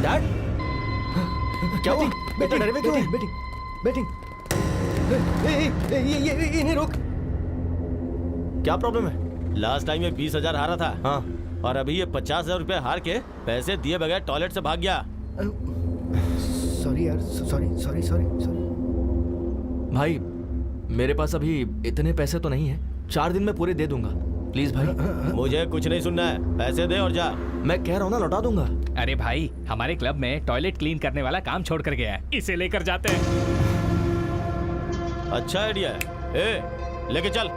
Dad क्या हुआ? बेटा डरे में क्यों है? बैटिंग ये इन्हें रोक। क्या प्रॉब्लम है? लास्ट टाइम ये 20,000 हारा था। हाँ, और अभी ये 50,000 रुपए हार के पैसे दिए बगैर टॉयलेट से भाग गया। सॉरी यार, सॉरी। भाई मेरे पास अभी इतने पैसे तो नहीं है, 4 दिन में पूरे दे दूंगा। प्लीज भाई। मुझे कुछ नहीं सुनना है, पैसे दे और जा। मैं कह रहा हूँ ना, लौटा दूंगा। अरे भाई, हमारे क्लब में टॉयलेट क्लीन करने वाला काम छोड़ कर गया है, इसे लेकर जाते हैं। अच्छा आइडिया है। ए, लेके चल।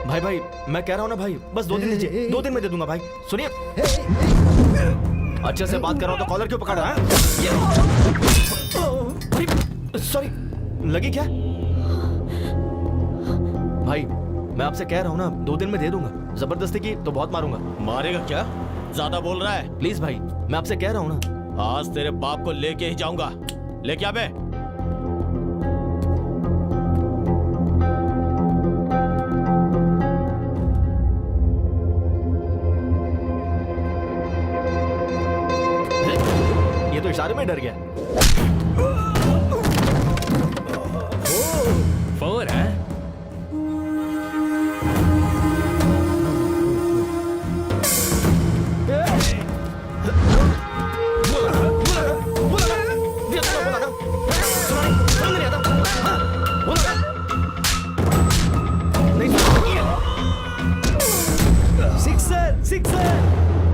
भाई मैं कह रहा हूँ ना भाई, बस 2 दिन दीजिए, 2 दिन में दे दूंगा भाई। सुनिए, अच्छे से बात कर रहा हूँ तो कॉलर क्यों पकड़ रहा है? सॉरी, लगी क्या? भाई मैं आपसे कह रहा हूँ ना, 2 दिन में दे दूंगा। जबरदस्ती की तो बहुत मारूंगा। मारेगा क्या? ज्यादा बोल रहा है। प्लीज भाई, मैं आपसे कह रहा हूँ ना। आज तेरे बाप को लेके ही जाऊंगा। लेके आ बे। ये तो इशारे में डर गया। 4 है।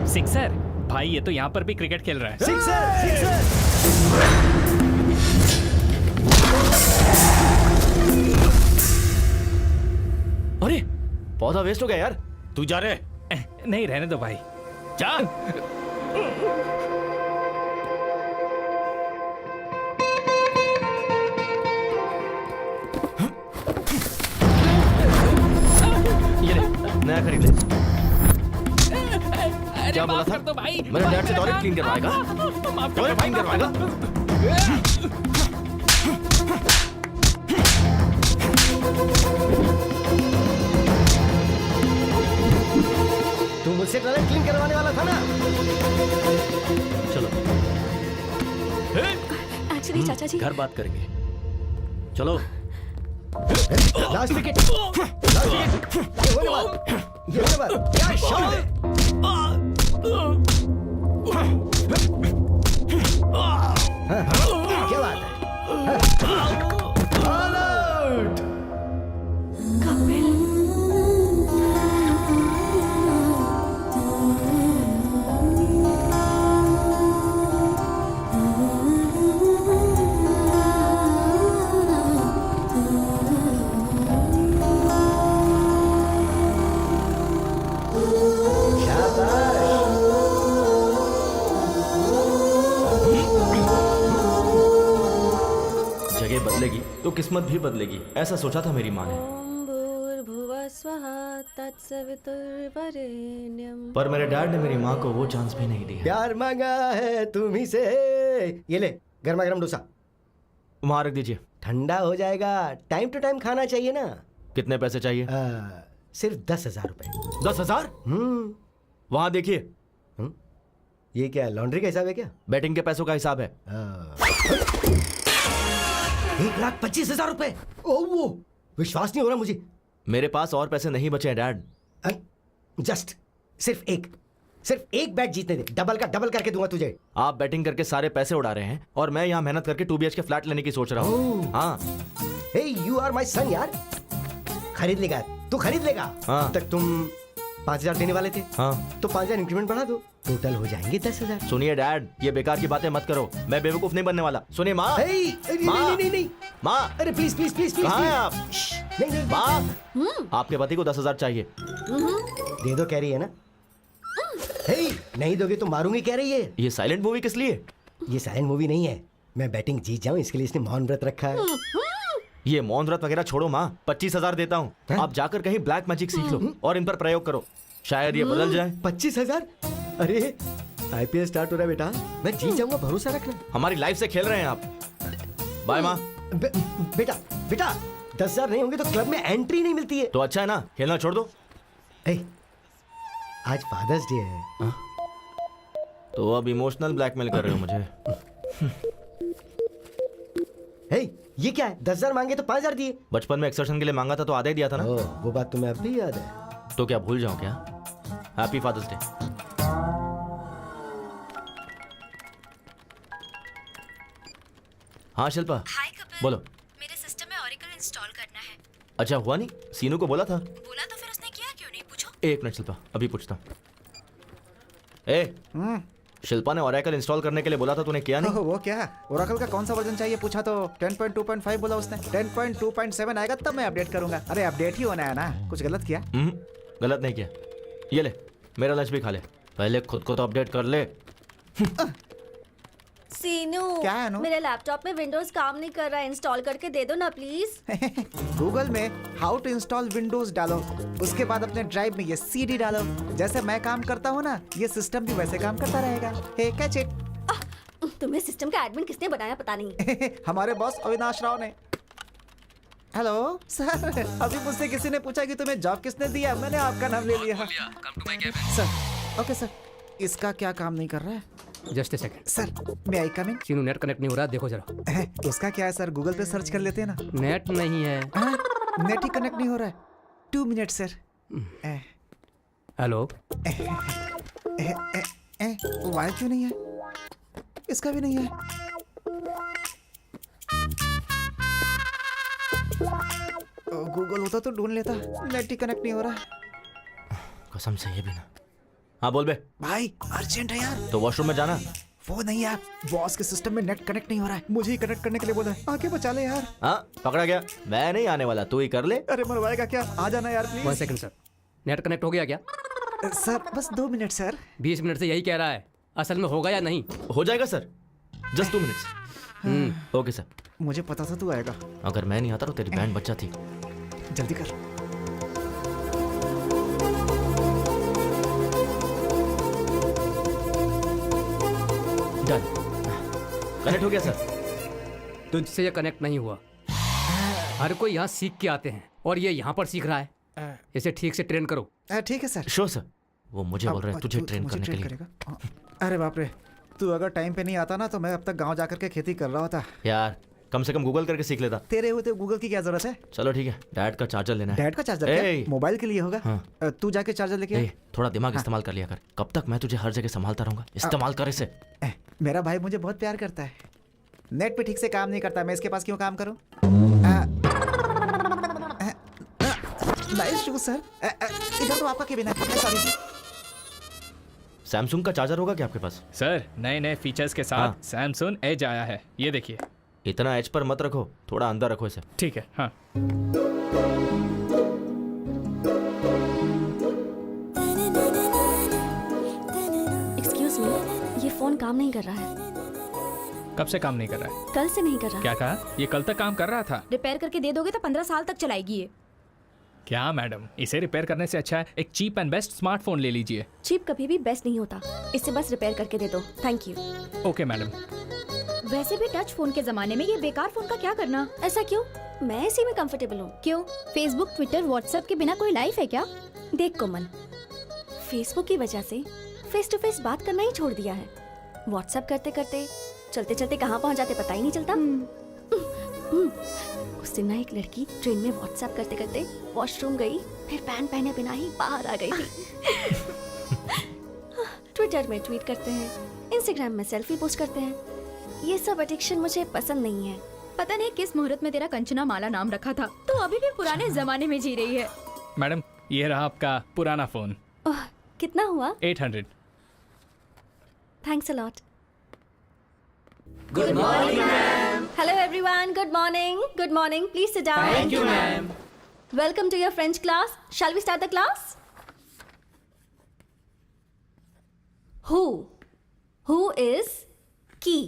सिक्सर। भाई ये तो यहाँ पर भी क्रिकेट खेल रहा है। सिक्सर। अरे पौधा वेस्ट हो गया यार। तू जा रे। नहीं, रहने दो भाई। जा। ये ले, नया खरीद ले। क्या बोला था? तो भाई, मेरे डैड से टॉयलेट क्लीन करवाएगा? टॉयलेट क्लीन करवाएगा? तू मुझसे टॉयलेट क्लीन करवाने वाला था ना? चलो एक्चुअली चाचा जी, घर बात करेंगे। चलो। Last wicket. ये होने वाला। क्या शॉट है? क्या बात है? All out. कपिल, जगह बदलेगी तो किस्मत भी बदलेगी, ऐसा सोचा था मेरी माँ ने। ओम भूर्भुवः स्वः तत्सवितुर्वरेण्यं। पर मेरे डैड ने मेरी माँ को वो चांस भी नहीं दिया। प्यार मांगा है तुम्ही से। ये ले, गर्मा गर्म डोसा। वहां रख दीजिए। ठंडा हो जाएगा। टाइम टू टाइम खाना चाहिए ना। कितने पैसे चाहिए? सिर्फ 10,000 रुपए। 10,000? वहां देखिए। ये क्या लॉन्ड्री का हिसाब है क्या? बैटिंग के पैसों का हिसाब है। 1,25,000 रुपए। ओह, वो विश्वास नहीं हो रहा मुझे। मेरे पास और पैसे नहीं बचे हैं डैड। जस्ट सिर्फ एक बैट जीतने दे। डबल करके दूंगा तुझे। आप बैटिंग करके सारे पैसे उड़ा रहे हैं और मैं यहाँ मेहनत करके 2 BHK फ्लैट लेने की सोच रहा हूँ। हाँ। हे, यू आर माई सन यार। खरीद लेगा तू, खरीद लेगा। हाँ। तक तुम 5,000 देने वाले थे। हाँ। तो 5,000 इंक्रीमेंट बढ़ा दो, टोटल हो जाएंगे 10,000। सुनिए डैड, ये बेकार की बातें मत करो। मैं बेवकूफ नहीं बनने वाला। सुनिए माँ। नहीं माँ। अरे प्लीज प्लीज प्लीज प्लीज। कहाँ हैं आप? नहीं माँ, आपके पति को 10,000 चाहिए। दे दो कह रही है ना। हे, नहीं दोगे तो मारूंगी कह रही है। ये साइलेंट मूवी किस लिए? ये साइलेंट मूवी नहीं है। मैं बैटिंग जीत जाऊं इसके लिए इसने मौन व्रत रखा है। ये मौन व्रत वगैरह छोड़ो माँ। 25,000 देता हूँ, आप जाकर कहीं ब्लैक मैजिक सीख लो और इन पर प्रयोग करो, शायद ये बदल जाए। 25,000? अरे IPL स्टार्ट हो रहा है बेटा, मैं जीत जाऊंगा, भरोसा रखना। हमारी लाइफ से खेल रहे हैं आप। बाय माँ। बेटा 10,000 नहीं होंगे तो क्लब में एंट्री नहीं मिलती है। तो अच्छा है ना, खेलना छोड़ दो। आज फादर्स डे है। तो अब इमोशनल ब्लैकमेल कर रहे हो मुझे? हे, ये क्या है? 10,000 मांगे तो 5,000 दिए। बचपन में एक्सर्शन के लिए मांगा था तो आधा ही दिया था ना। ओह, वो बात तुम्हें अब भी याद है? तो क्या भूल जाऊं क्या? Happy father's day. हाँ शिल्पा, हाय कपिल, बोलो। मेरे सिस्टम में ओरेकल इंस्टॉल करना है। अच्छा हुआ नहीं? सीनू को बोला था। बोला तो फिर उसने किया क्यों नहीं, पूछो। एक मिनट शिल्पा, अभी पूछता हूँ। ए, शिल्पा ने ओरेकल इंस्टॉल करने के लिए बोला था, तूने किया नहीं? वो क्या, ओरेकल का कौन सा वर्जन चाहिए पूछा तो 10.2.5 बोला उसने। 10.2.7 आएगा तब मैं अपडेट करूंगा। अरे अपडेट ही होना है ना, कुछ गलत किया? गलत नहीं किया। ये ले, मेरा लंच भी खा ले। पहले खुद को तो अपडेट कर ले। सीनू, क्या है अनु? मेरे लैपटॉप में विंडोज काम नहीं कर रहा है, इंस्टॉल करके दे दो ना प्लीज। गूगल में हाउ टू इंस्टॉल विंडोज डालो, उसके बाद अपने ड्राइव में ये सीडी डालो। जैसे मैं काम करता हूँ ना, ये सिस्टम भी वैसे काम करता रहेगा। हे कैच इट। तुम्हें सिस्टम का एडमिन किसने बनाया पता नहीं। हमारे बॉस अविनाश राव ने। हेलो सर, अभी मुझसे किसी ने पूछा कि तुम्हें जॉब किसने दिया, मैंने आपका नाम ले लिया। सर, ओके सर, इसका क्या काम नहीं कर रहा है? Just a second sir, may I coming? Seenu net connect नहीं हो रहा, देखो जरा। उसका क्या है सर, गूगल पे सर्च कर लेते हैं ना। नेट नहीं है। नेट ही कनेक्ट नहीं हो रहा है। 2 मिनट सर। हेलो, वायर क्यों नहीं है? इसका भी नहीं है। गूगल होता तो ढूंढ लेता, नेट ही कनेक्ट नहीं हो रहा। कसम से ये भी ना। हाँ बोल बे। भाई अर्जेंट है यार। तो वॉशरूम में जाना। वो नहीं यार, बॉस के सिस्टम में नेट कनेक्ट नहीं हो रहा है, मुझे ही कनेक्ट करने के लिए बोला है। आके बचा ले यार। हाँ पकड़ा गया, मैं नहीं आने वाला, तू ही कर ले। अरे मरवाएगा क्या, आ जाना यार 1 please. Second sir, net connect हो गया क्या? सर बस 2 मिनट सर। 20 मिनट से यही कह रहा है, असल में होगा या नहीं? हो जाएगा sir, just 2 minutes. Okay sir. मुझे पता था तू आएगा। अगर मैं नहीं आता तो तेरी बैंड बच जाती। जल्दी कर। डन, कनेक्ट हो गया सर। तुझसे ये कनेक्ट नहीं हुआ। हर कोई यहाँ सीख के आते हैं और ये यहाँ पर सीख रहा है। इसे ठीक से ट्रेन करो। ठीक है सर। Sure sir. वो मुझे बोल रहा है तुझे ट्रेन मुझे करने के लिए। करेगा? अरे बाप रे, तू अगर टाइम पे नहीं आता ना तो मैं अब तक गांव जाकर के खेती कर रहा होता। यार कम से कम गूगल करके सीख लेता। तेरे होते गूगल की क्या जरूरत है? चलो ठीक है, डैड का चार्जर लेना है। डैड का चार्जर ए! क्या? मोबाइल के लिए होगा। हाँ। तू जाके चार्जर लेके ए, थोड़ा दिमाग इस्तेमाल कर लिया कर। कब तक मैं तुझे हर जगह संभालता रहूंगा? इस्तेमाल कर इसे। मेरा भाई मुझे बहुत प्यार करता है। नेट पे ठीक से काम नहीं करता, मैं इसके पास क्यों काम करूं? Nice shoes sir. इधर तो आपका केबिन है। सॉरी। सैमसंग का चार्जर होगा क्या आपके पास? सर, नए नए फीचर्स के साथ हाँ। सैमसंग एज आया है, ये देखिए। इतना एज पर मत रखो, थोड़ा अंदर रखो इसे। ठीक है। हाँ, एक्सक्यूज मी, ये फोन काम नहीं कर रहा है। कब से काम नहीं कर रहा है? कल से नहीं कर रहा। क्या कहा? ये कल तक काम कर रहा था। रिपेयर करके दे दोगे तो 15 साल तक चलाएगी ये। क्या मैडम, इसे रिपेयर करने से अच्छा है एक चीप एंड बेस्ट स्मार्टफोन ले लीजिए। चीप कभी भी बेस्ट नहीं होता, इसे बस रिपेयर करके दे दो। Thank you. Okay madam. वैसे भी टच फोन के जमाने में ये बेकार फोन का क्या करना? ऐसा क्यों? मैं इसी में कंफर्टेबल हूँ। क्यों? फेसबुक, ट्विटर, व्हाट्सएप के बिना कोई लाइफ है क्या? देख कोमल, फेसबुक की वजह से फेस टू फेस बात करना ही छोड़ दिया है। व्हाट्सएप करते करते चलते चलते कहाँ पहुँच जाते पता ही नहीं चलता। उस दिन ना एक लड़की ट्रेन में व्हाट्सएप करते करते वॉशरूम गई, फिर पैंट पहने बिना ही बाहर आ गई थी। ट्विटर में ट्वीट करते हैं, इंस्टाग्राम में सेल्फी पोस्ट करते हैं। ये सब एडिक्शन मुझे पसंद नहीं है। पता नहीं किस मुहूर्त में तेरा कंचना माला नाम रखा था, तो अभी भी पुराने जमाने में जी रही है। मैडम, ये रहा आपका पुराना फोन। ओह, कितना हुआ? 800। Thanks a lot. Good morning, ma'am. Hello, everyone. Good morning. Good morning. Please sit down. Thank you, ma'am. Welcome to your French class. Shall we start the class? Who? Who is key?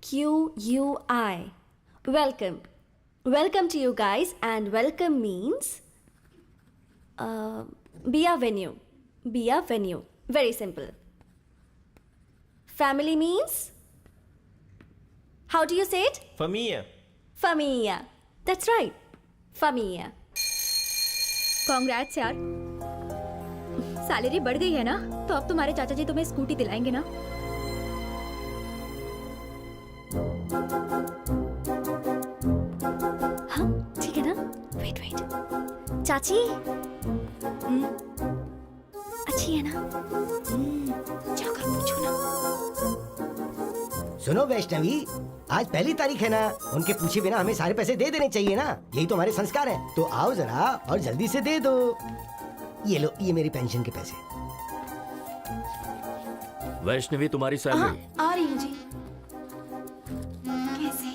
Q-U-I. Welcome. Welcome to you guys, and welcome means be a venue. Be a venue. Very simple. Family means? How do you say it? Familia. Familia. That's right. Familia. Congrats यार। Salary बढ़ गई है ना, तो अब तुम्हारे चाचा जी तुम्हें स्कूटी दिलाएंगे ना। हाँ ठीक है ना। वेट वेट, चाची अच्छी है ना? जाकर पूछो ना। सुनो वैष्णवी, आज पहली तारीख है ना, उनके पूछे बिना हमें सारे पैसे दे देने चाहिए ना, यही तो हमारे संस्कार हैं। तो आओ जरा और जल्दी से दे दो। ये लो, ये मेरी पेंशन के पैसे। वैष्णवी तुम्हारी सैलरी। आ रही हूँ जी। कैसे?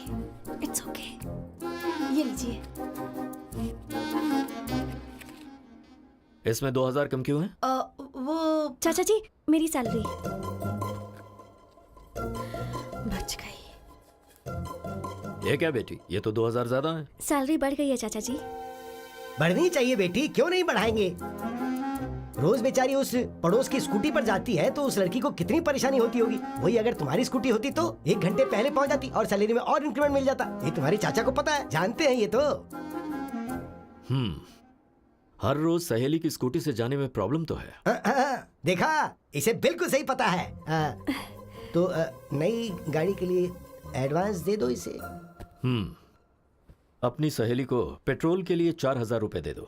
इट्स ओके, ये लीजिए। इसमें 2000 कम क्यों है? वो चाचा जी, मेरी सैलरी बच गई। ये क्या बेटी, ये तो 2000 ज्यादा है। सैलरी बढ़ गई है चाचा जी। बढ़नी चाहिए बेटी, क्यों नहीं बढ़ाएंगे। रोज बेचारी उस पड़ोस की स्कूटी पर जाती है तो उस लड़की को कितनी परेशानी होती होगी। वही अगर तुम्हारी स्कूटी होती तो 1 घंटे पहले पहुंच जाती और सैलरी में और इंक्रीमेंट मिल जाता। ये तुम्हारे चाचा को पता है, जानते हैं ये तो। हर रोज सहेली की स्कूटी से जाने में प्रॉब्लम तो है। देखा, इसे बिल्कुल सही पता है। तो नई गाड़ी के लिए एडवांस दे दो इसे। अपनी सहेली को पेट्रोल के लिए 4000 रुपए दे दो,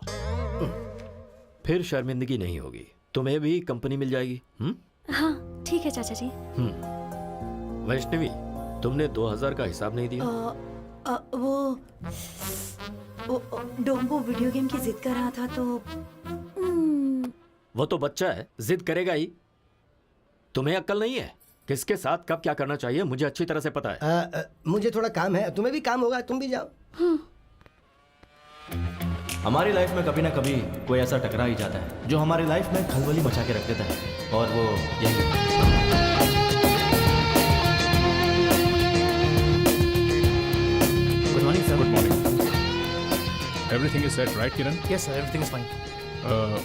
फिर शर्मिंदगी नहीं होगी। तुम्हें भी कंपनी मिल जाएगी। हाँ ठीक है चाचा जी। वैष्णवी, तुमने 2000 का हिसाब नहीं दिया। वो डोंगो वीडियो गेम की जिद कर रहा था तो वो तो बच्चा है, जिद करेगा ही। तुम्हें अक्ल नहीं है? किसके साथ कब क्या करना चाहिए मुझे अच्छी तरह से पता है। मुझे थोड़ा काम है, तुम्हें भी काम होगा, तुम भी जाओ। हमारी लाइफ में कभी ना कभी कोई ऐसा टकरा ही जाता है जो हमारी लाइफ में खलबली मचा के रख देता है, और वो यही। Good morning sir. Good morning. Everything is set, right, Kiran? Yes, sir. Everything is fine.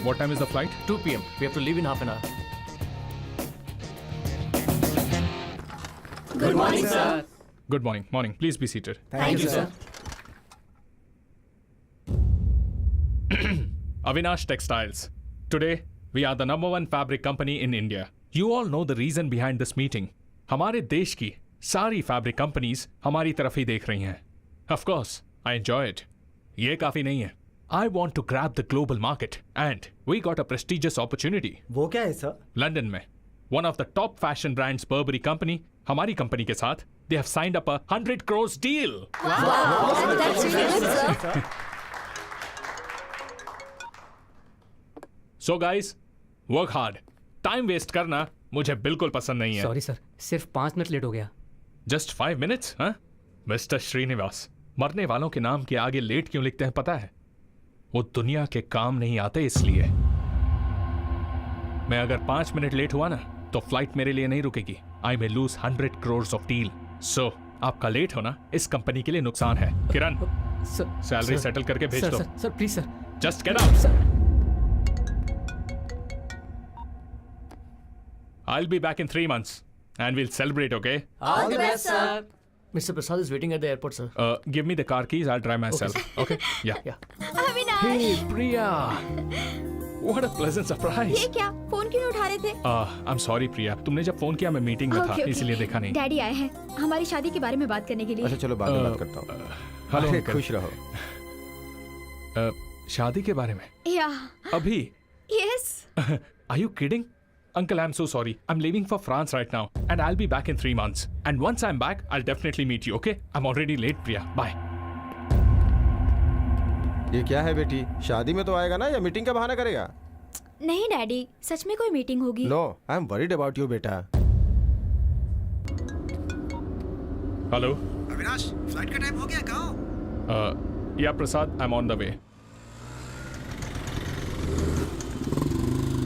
What time is the flight? 2 p.m. We have to leave in half an hour. Good morning sir. Good morning. Morning. Please be seated. Thank you sir. Avinash Textiles. Today, we are the #1 fabric company in India. You all know the reason behind this meeting. हमारे देश की सारी fabric companies हमारी तरफ ही देख रही हैं. Of course, I enjoy it. ये काफी नहीं है. I want to grab the global market and we got a prestigious opportunity. वो क्या है सर? London में one of the top fashion brands Burberry company हमारी कंपनी के साथ they have signed up a 100 crores deal. That's really good, sir. So guys, work hard. Time waste करना मुझे बिल्कुल पसंद नहीं है. सॉरी सर, सिर्फ 5 मिनट लेट हो गया। Just 5 minutes, हाँ? मिस्टर श्रीनिवास, मरने वालों के नाम के आगे लेट क्यों लिखते हैं पता है? वो दुनिया के काम नहीं आते इसलिए। मैं अगर 5 मिनट लेट हुआ ना तो फ्लाइट मेरे लिए नहीं रुकेगी। I may lose 100 crores of deal. So आपका लेट होना इस कंपनी के लिए नुकसान है। Kiran, sir, salary sir, settle करके भेज सर, दो। Sir, please sir. Just get out. I'll be back in 3 months and we'll celebrate, okay? All the best, sir. Mr. Prasad is waiting at the airport, sir. Give me the car keys, I'll drive myself. Okay? Yeah. Hey, Priya! What a pleasant surprise! ये क्या? Phone क्यों नहीं उठा रहे थे? I'm sorry, Priya. तुमने जब phone किया मैं मीटिंग में था, इसलिए देखा नहीं. डैडी आए हैं हमारी शादी के बारे में बात करने के लिए। अच्छा चलो बाद में बात करता हूँ। हेलो अरे, अंकल। खुश रहो। शादी के बारे में? या अभी? Yes. Are you kidding? Uncle, I'm so sorry. I'm leaving for France right now and I'll be back in 3 months. And once I'm back, I'll definitely meet you, okay? I'm already late, Priya. Bye. ये क्या है बेटी, शादी में तो आएगा ना या मीटिंग का बहाना करेगा? नहीं डैडी, सच में कोई मीटिंग होगी। No, I am worried about you बेटा। Hello? अविनाश, फ्लाइट का टाइम हो गया, कहाँ हो? Yeah, Prasad, I'm on the way.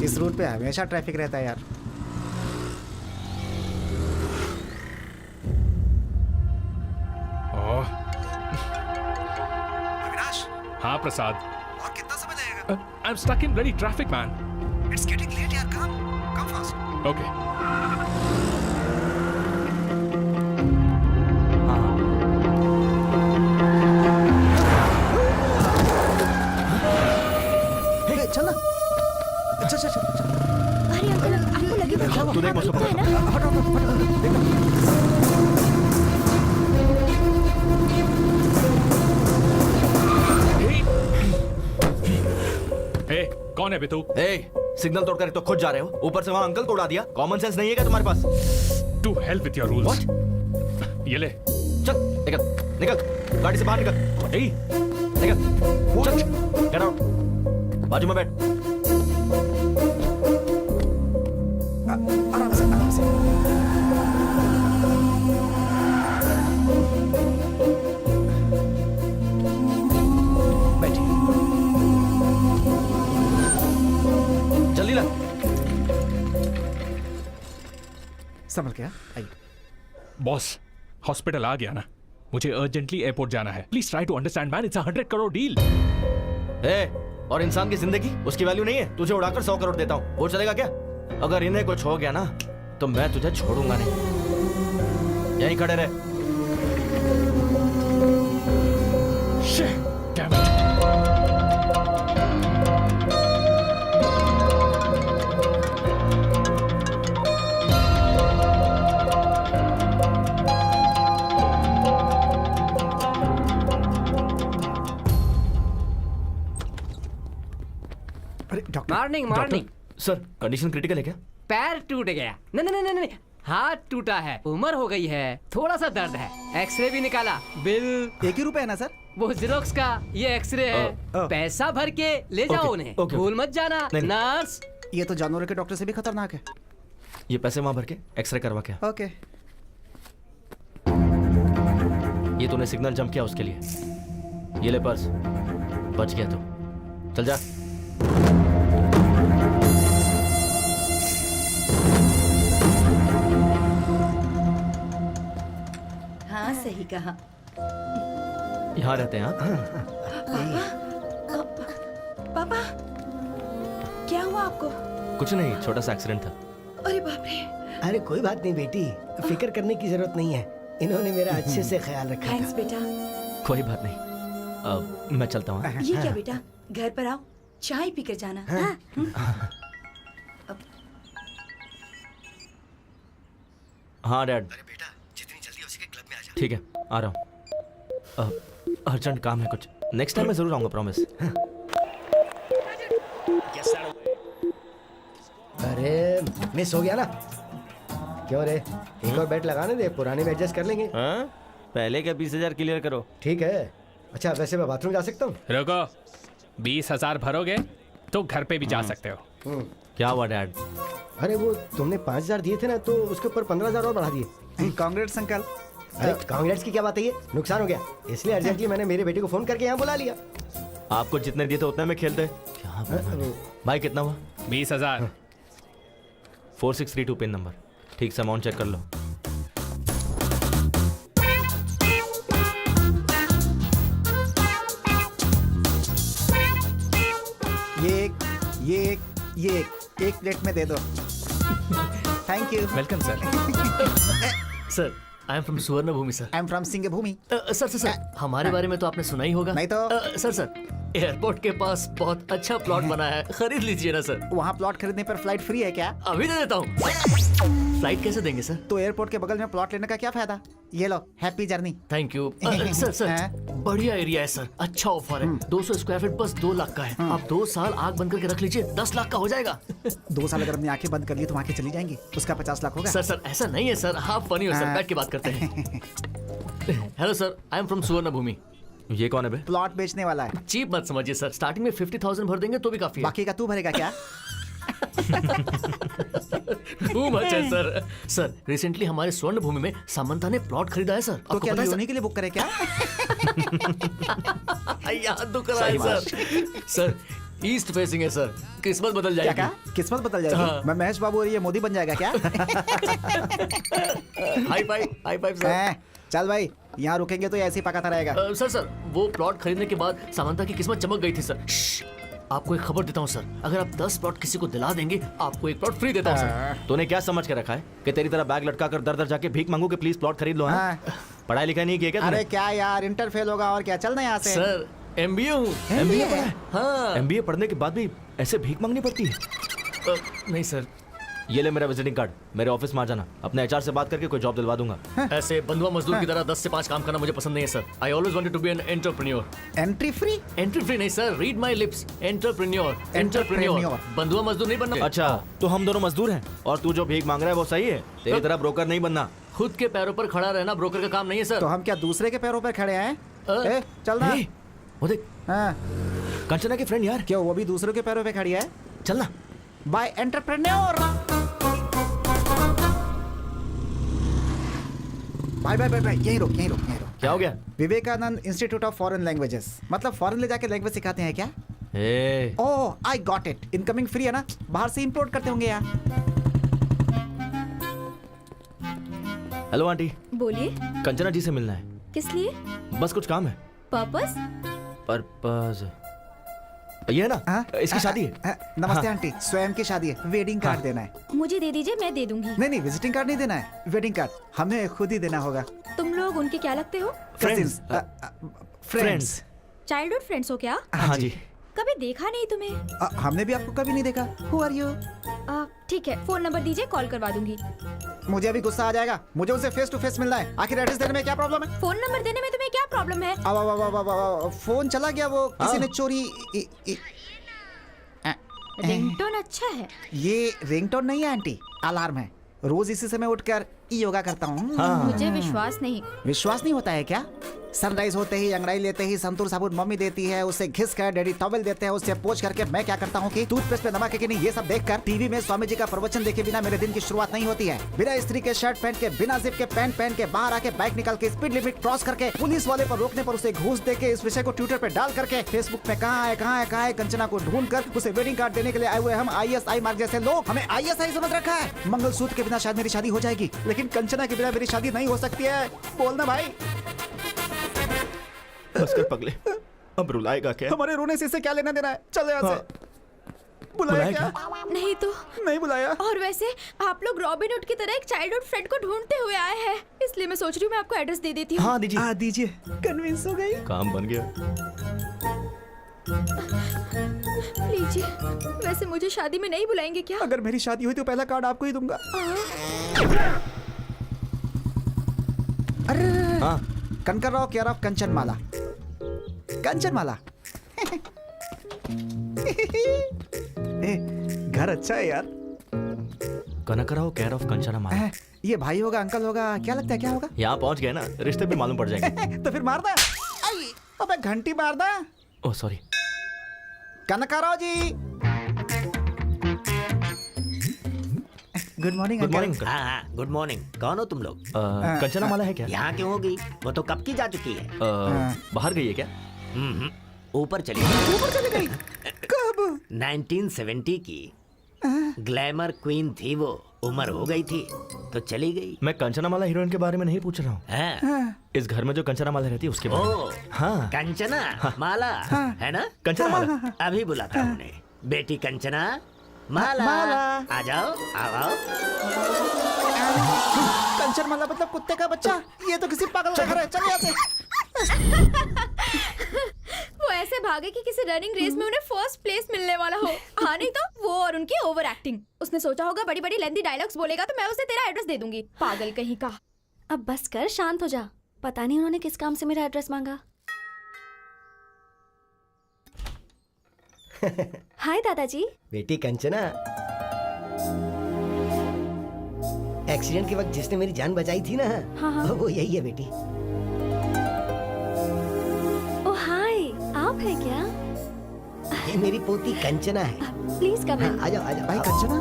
इस रूट पे हमेशा ट्रैफिक रहता है यार। अविनाश, हाँ प्रसाद। और कितना समय लगेगा? I'm stuck in bloody traffic, man. It's getting late यार, come fast. Okay. चल ना, चल चल चल। तू देख मुझको पकड़। ए, कौन है बे तू? ए, सिग्नल तोड़कर तो खुद जा रहे हो, ऊपर से वहाँ अंकल को उड़ा दिया। कॉमन सेंस नहीं है क्या तुम्हारे पास? To help with your rules. ये ले। चल निकल निकल, गाड़ी से बाहर निकल। ए, निकल चल, गेट आउट। बाजू में बैठ। आराम से आराम से। बैठिए। जल्दी ला। संभल गया, आइए। बॉस, हॉस्पिटल आ गया ना, मुझे अर्जेंटली एयरपोर्ट जाना है। Please try to understand man, it's a 100 crore deal. और इंसान की जिंदगी, उसकी वैल्यू नहीं है। तुझे उड़ाकर 100 करोड़ देता हूँ, वो चलेगा क्या? अगर इन्हें कुछ हो गया ना तो मैं तुझे छोड़ूंगा नहीं। यहीं खड़े रहे। Shit, damn it. अरे doctor, morning morning. Sir, condition critical है क्या? पैर टूट गया। नहीं नहीं नहीं नहीं, हाथ टूटा है, उम्र हो गई है, थोड़ा सा दर्द है। एक्सरे भी निकाला, बिल 1 ही रुपए है ना सर? वो जेरोक्स का, ये एक्सरे है। पैसा भर के ले जाओ उन्हें, भूल मत जाना। नर्स, ये तो जानवरों के डॉक्टर से भी खतरनाक है। ये पैसे वहां भर के एक्सरे करवा के। ओके। ये तूने सिग्नल जंप किया उसके लिए। ये ले पर्स, बच गया तो चल जा। हाँ सही कहा। यहाँ रहते हैं आप? पापा, क्या हुआ आपको? कुछ नहीं, छोटा सा एक्सीडेंट था। अरे बाप रे। अरे कोई बात नहीं बेटी, फिक्र करने की जरूरत नहीं है। इन्होंने मेरा अच्छे से ख्याल रखा थैंक्स था। बेटा। कोई बात नहीं, मैं चलता हूँ। ये क्या बेटा, घर पर आओ, चाय पीकर जाना। हाँ? हाँ डैड। अरे बेटा, जितनी जल्दी हो सके क्लब में आ जा। ठीक है, आ रहा हूँ। अर्जेंट काम है कुछ, नेक्स्ट टाइम मैं जरूर आऊंगा, प्रॉमिस। अरे मिस हो गया ना? क्यों रे, एक और बेट लगाने दे, पुराने में एडजस्ट कर लेंगे। हाँ? पहले क्या 20,000 क्लियर करो। ठीक है। अच्छा वैसे मैं बाथरूम जा सकता हूँ? रुको, 20,000 भरोगे तो घर पे भी जा सकते हो। क्या हुआ डैड? अरे वो तुमने 5,000 दिए थे ना, तो उसके ऊपर 15,000 और बढ़ा दिए। Congrats uncle. अरे कांग्रेट्स की क्या बात है, ये नुकसान हो गया, इसलिए अर्जेंटली मैंने मेरे बेटे को फोन करके यहाँ बुला लिया। आपको जितने दिए थे उतने में खेलते। क्या बोला? भाई कितना हुआ? 20,000। 4632 पिन नंबर। ठीक से अमाउंट चेक कर लो। ये एक प्लेट में दे दो। Thank you. Welcome sir. Sir, I am from Suvarna Bhoomi sir. I am from Singh Bhoomi. Sir, हमारे बारे में तो आपने सुना ही होगा। नहीं तो। सर, एयरपोर्ट के पास बहुत अच्छा प्लॉट बना है, खरीद लीजिए ना सर। वहाँ प्लॉट खरीदने पर फ्लाइट फ्री है क्या? अभी दे देता हूँ। फ्लाइट कैसे देंगे सर? तो एयरपोर्ट के बगल में प्लॉट लेने का क्या फायदा? ये लो, happy journey. Thank you. Sir, बढ़िया एरिया है सर, अच्छा ऑफर है। 200 स्क्वायर फीट बस 2 लाख का है। आप 2 साल आग बंद करके रख लीजिए, 10 लाख का हो जाएगा। 2 साल अगर हमने आंखें बंद कर ली तो आंखें चली जाएंगी, उसका 50 लाख होगा। सर ऐसा नहीं है सर, आप फनी हो सर, बैठ के बात करते हैं। Hello sir, I am from Suvarna भूमि। ये कौन है बे? प्लॉट बेचने वाला है। चीप मत समझिए सर, स्टार्टिंग में 50,000 भर देंगे तो भी काफी है। बाकी का तू भरेगा क्या? Too much है सर। सर, रिसेंटली हमारे स्वर्ण भूमि में सामंता ने प्लॉट खरीदा है सर। तो आपको क्या पता है लियोनी के लिए बुक करे क्या? याद दुख रहा है सर। सर, ईस्ट फेसिंग है सर, किस्मत बदल क्या जाएगी। कहा? किस्मत बदल जाएगी? हाँ। मैं महेश बाबू और ये मोदी बन जाएगा क्या? High five sir. हैं, चल भाई, यहाँ रुकेंगे तो ऐसे ही पकाता रहेगा। सर, वो प्लॉट खरीदने के बाद सामंता की किस्मत चमक गई थी सर। आपको एक खबर देता हूँ सर, अगर आप 10 प्लॉट किसी को दिला देंगे, आपको एक प्लॉट फ्री देता हूँ सर। तूने क्या समझ के रखा है कि तेरी तरह बैग लटका कर दर दर जाके भीख मांगू कि प्लीज प्लॉट खरीद लो? हाँ? पढ़ाई लिखाई नहीं किया क्या अरे तूने? क्या यार, इंटर फेल होगा और क्या, चलना यहाँ से। सर, MBA हूँ। MBA पढ़ा है? हाँ। MBA पढ़ने के बाद भी ऐसे भीख मांगनी पड़ती है? नहीं सर, ये ले मेरा विजिटिंग कार्ड, मेरे ऑफिस में आ जाना, अपने एचआर से बात करके कोई जॉब दिलवा दूंगा। ऐसे बंधुआ मजदूर की तरह 10 से 5 काम करना मुझे पसंद नहीं है sir. I always wanted to be an entrepreneur. Entry free? Entry free नहीं sir, read my lips, entrepreneur. Entrepreneur। बंधुआ मजदूर नहीं बनना। अच्छा, तो हम दोनों मजदूर हैं और तू जो भीख मांग रहा है वो सही है? तेरी तरह ब्रोकर नहीं बनना। खुद के पैरों पर खड़ा रहना ब्रोकर का काम नहीं है सर। तो हम क्या दूसरे के पैरों पर खड़े हैं? ए, चल ना। ए, वो देख, हाँ, कंचना की फ्रेंड यार। क्यों वो भी दूसरों के पैरों पे खड़ी है? चलना। Bye entrepreneur. Bye bye bye bye, यही रोक यही रोक यही रोक। क्या हो गया? Vivekananda institute of foreign languages, मतलब फॉरेन ले जाके लैंग्वेज सिखाते हैं क्या? ए, oh I got it, incoming free है ना, बाहर से इंपोर्ट करते होंगे यार। हेलो आंटी, बोलिए, कंचना जी से मिलना है। किस लिए? बस कुछ काम है। पर्पस? पर्पस ये है ना, हाँ? इसकी शादी है। नमस्ते हाँ। आंटी, स्वयं की शादी है, वेडिंग कार्ड देना है। मुझे दे दीजिए, मैं दे दूंगी। नहीं नहीं, विजिटिंग कार्ड नहीं देना है, वेडिंग कार्ड हमें खुद ही देना होगा। तुम लोग उनके क्या लगते हो? फ्रेंड्स। फ्रेंड्स। चाइल्डहुड फ्रेंड्स हो क्या? हाँ जी। कभी देखा नहीं तुम्हें। हमने भी आपको कभी नहीं देखा। Who are you? ठीक है, फोन नंबर दीजिए, कॉल करवा दूंगी। मुझे अभी गुस्सा आ जाएगा, मुझे उनसे फेस टू फेस मिलना है। आखिर एड्रेस देने में क्या प्रॉब्लम है? फोन नंबर देने में तुम्हें क्या प्रॉब्लम है? अब फोन चला गया, वो किसी ने चोरी। रिंगटोन अच्छा है। ये रिंगटोन नहीं है आंटी, अलार्म है। रोज इसी समय उठकर योगा करता हूँ। मुझे विश्वास नहीं। विश्वास नहीं होता है क्या? सनराइज होते ही, अंगड़ाई लेते ही संतूर साबुन मम्मी देती है, उससे घिस कर डैडी टॉवेल देते हैं, उससे पोंछ करके मैं क्या करता हूँ कि टूथपेस्ट पे नमक है कि नहीं ये सब देखकर टीवी में स्वामी जी का प्रवचन देखे बिना मेरे दिन की शुरुआत नहीं होती है। बिना स्त्री के शर्ट पहन के, बिना जिप के पैंट पहन के, बाहर आके बाइक निकाल के स्पीड लिमिट क्रॉस करके, पुलिस वाले पर रोकने पर उसे घूस दे के, इस विषय को ट्विटर पे डाल करके, फेसबुक में कहाँ है कंचना को ढूंढ कर उसे वेडिंग कार्ड देने के लिए आए हुए हम ISI मार्ग जैसे लोग हमें ISI समझ रखा है। मंगलसूत्र के बिना शायद मेरी शादी हो जाएगी, लेकिन कंचना के बिना मेरी शादी नहीं हो सकती है। बोलना भाई। बस कर पगले, अब रुलाएगा क्या? हमारे रोने से इससे क्या लेना देना है? चलो यहाँ से। बुलाया क्या? नहीं तो नहीं बुलाया। और वैसे आप लोग रॉबिन हुड की तरह एक चाइल्डहुड फ्रेंड को ढूंढते हुए आए हैं, इसलिए मैं सोच रही हूँ मैं आपको एड्रेस दे देती हूँ। हाँ दीजिए। दीजिए। कन्विंस हो गई। काम बन गया। लीजिए। वैसे मुझे शादी में नहीं बुलाएंगे क्या? अगर मेरी शादी हुई तो पहला कार्ड आपको ही दूंगा। अरे हाँ, कनकरराव केयर ऑफ कंचनमाला। कंचनमाला। ए, घर अच्छा है यार। कनकराव केयर ऑफ कंचना माला। ये भाई होगा, अंकल होगा, क्या लगता है क्या होगा? यहाँ पहुँच गए ना, रिश्ते भी मालूम पड़ जाएंगे। तो फिर मार दे। अबे घंटी मार दे। Oh sorry. Kanakarao ji. Good morning. Good morning. हाँ, गुड मॉर्निंग। कौन हो तुम लोग? कंचना माला है क्या? यहाँ क्यों होगी? वो तो कब की जा चुकी है। बाहर गई है क्या? ऊपर चली गई। ऊपर चली गई? कब? 1970 की ग्लैमर क्वीन थी वो, उम्र हो गई थी तो चली गई। मैं कंचना माला हीरोइन के बारे में नहीं पूछ रहा हूँ। हाँ। इस घर में जो कंचना माला रहती है उसके बारे में। ओ, हाँ, कंचना माला है ना? कंचना माला। अभी बुलाता हूँ उन्हें। बेटी कंचना माला, आ जाओ, आओ। कंचनमाला मतलब कुत्ते का बच्चा? ये तो किसी पागल का घर है। चल यहाँ से। वो ऐसे भागे कि किसी रनिंग रेस में उन्हें फर्स्ट प्लेस मिलने वाला हो। हाँ नहीं तो वो और उनकी ओवर एक्टिंग। उसने सोचा होगा बड़ी बड़ी लेंथी डायलॉग्स बोलेगा तो मैं उसे तेरा एड्रेस दे दूंगी। पागल कहीं का। अब बस कर, शांत हो जा। पता नहीं उन्होंने किस काम से मेरा एड्रेस मांगा। हाय दादाजी। बेटी कंचना, एक्सीडेंट के वक्त जिसने मेरी जान बचाई थी ना, हाँ। वो यही है बेटी। ओ हाय, आप है क्या? ये मेरी पोती कंचना है। प्लीज कम इन। आ जाओ आ जाओ। भाई कंचना।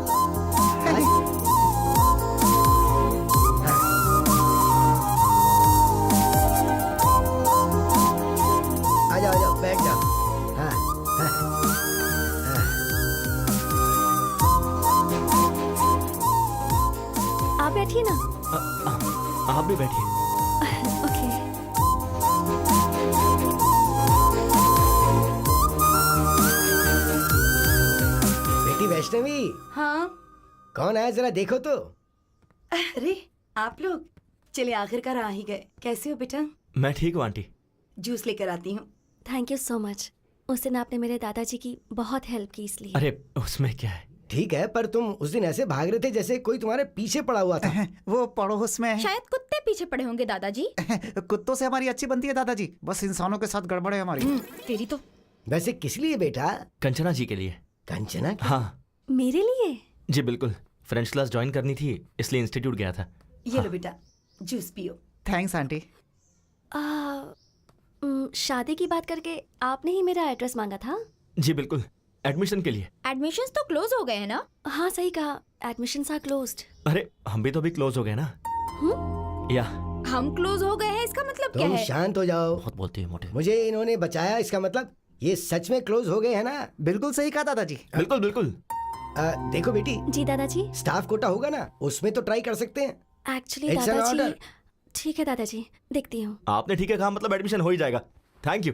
आ जाओ बैठ जाओ। हाँ, हाँ। आप बैठिए ना। आप भी बैठिए। ओके। बेटी वैष्णवी। हाँ। कौन आया जरा देखो तो। अरे आप लोग, चलिए आखिरकार आ ही गए। कैसे हो बेटा? मैं ठीक हूँ आंटी। जूस लेकर आती हूँ। Thank you so much. उस दिन आपने मेरे दादाजी की बहुत हेल्प की इसलिए। अरे उसमें क्या है, ठीक है, पर तुम उस दिन ऐसे भाग रहे थे जैसे कोई तुम्हारे पीछे पड़ा हुआ था। वो पड़ोस में शायद कुत्ते पीछे पड़े होंगे दादाजी। कुत्तों से हमारी अच्छी बनती है दादाजी, बस इंसानों के साथ गड़बड़ है हमारी। तेरी तो। वैसे किस लिए बेटा? कंचना जी के लिए। कंचना की? हाँ मेरे लिए? जी बिल्कुल, फ्रेंच क्लास ज्वाइन करनी थी इसलिए इंस्टीट्यूट गया था। ये लो बेटा, जूस पियो। Thanks aunty. शादी की बात करके आपने ही मेरा एड्रेस मांगा था? जी बिल्कुल, एडमिशन के लिए। एडमिशंस तो क्लोज हो गए हैं ना? हाँ सही कहा, एडमिशंस आर क्लोज्ड। अरे हम भी तो अभी क्लोज हो गए ना। या हम क्लोज हो गए हैं इसका मतलब क्या तुम है? शांत हो जाओ। बहुत बोलती है मोटे। मुझे इन्होंने बचाया, इसका मतलब ये सच में क्लोज हो गए हैं ना? बिल्कुल सही कहा दादाजी। बिल्कुल बिल्कुल। देखो बेटी। जी दादाजी। स्टाफ कोटा होगा ना, उसमें तो ट्राई कर सकते हैं। एक्चुअली It's an दादाजी। order. ठीक है दादाजी, देखती हूँ। आपने ठीक है कहा, मतलब एडमिशन हो ही जाएगा। Thank you.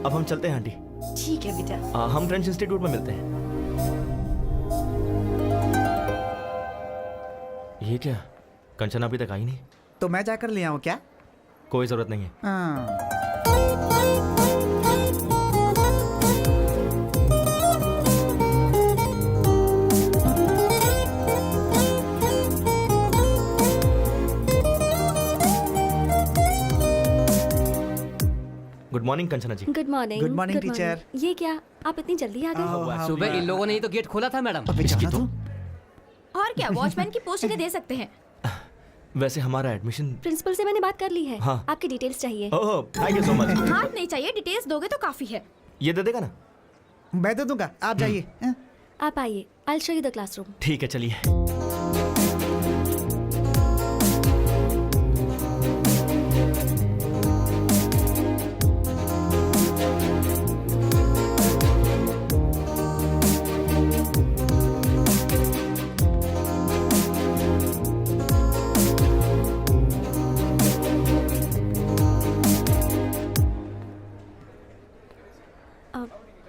अब हम चलते हैं आंटी। ठीक है बेटा। हम फ्रेंच इंस्टीट्यूट में मिलते हैं। ये क्या, कंचना अभी तक आई नहीं? तो मैं जाकर ले आऊं क्या? कोई जरूरत नहीं है। Good morning Kanchana ji. Good morning. Good morning, teacher. ये क्या, आप इतनी जल्दी आ गए? सुबह इन लोगों ने ही तो गेट खोला था मैडम। इसकी तो और क्या, वॉचमैन की पोस्ट इन्हें दे सकते हैं। वैसे हमारा एडमिशन। प्रिंसिपल से मैंने बात कर ली है। हाँ। आपकी डिटेल्स चाहिए। ओह थैंक यू सो मच। हाथ नहीं चाहिए, डिटेल्स दोगे तो काफी है। ये दे देगा ना? मैं दे दूंगा, आप जाइए। आप आइए, I show you the classroom. ठीक है चलिए।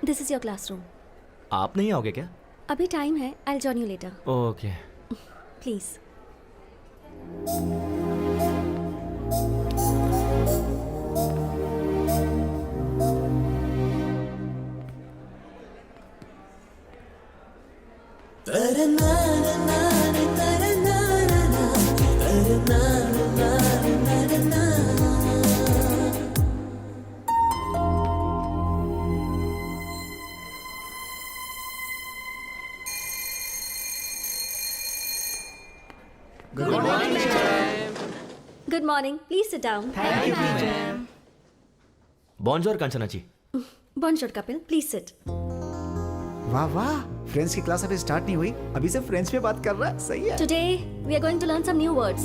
This is your classroom. आप नहीं आओगे क्या? अभी टाइम है, I join you later. Okay. Please. Good morning, please sit down. बॉन्जोर कंचना जी। बॉन्जोर कपिल, प्लीज सिट। वाह वाह, फ्रेंच की क्लास अभी स्टार्ट नहीं हुई, अभी से फ्रेंच में बात कर रहा है। सही है। Today we are going to learn some new words.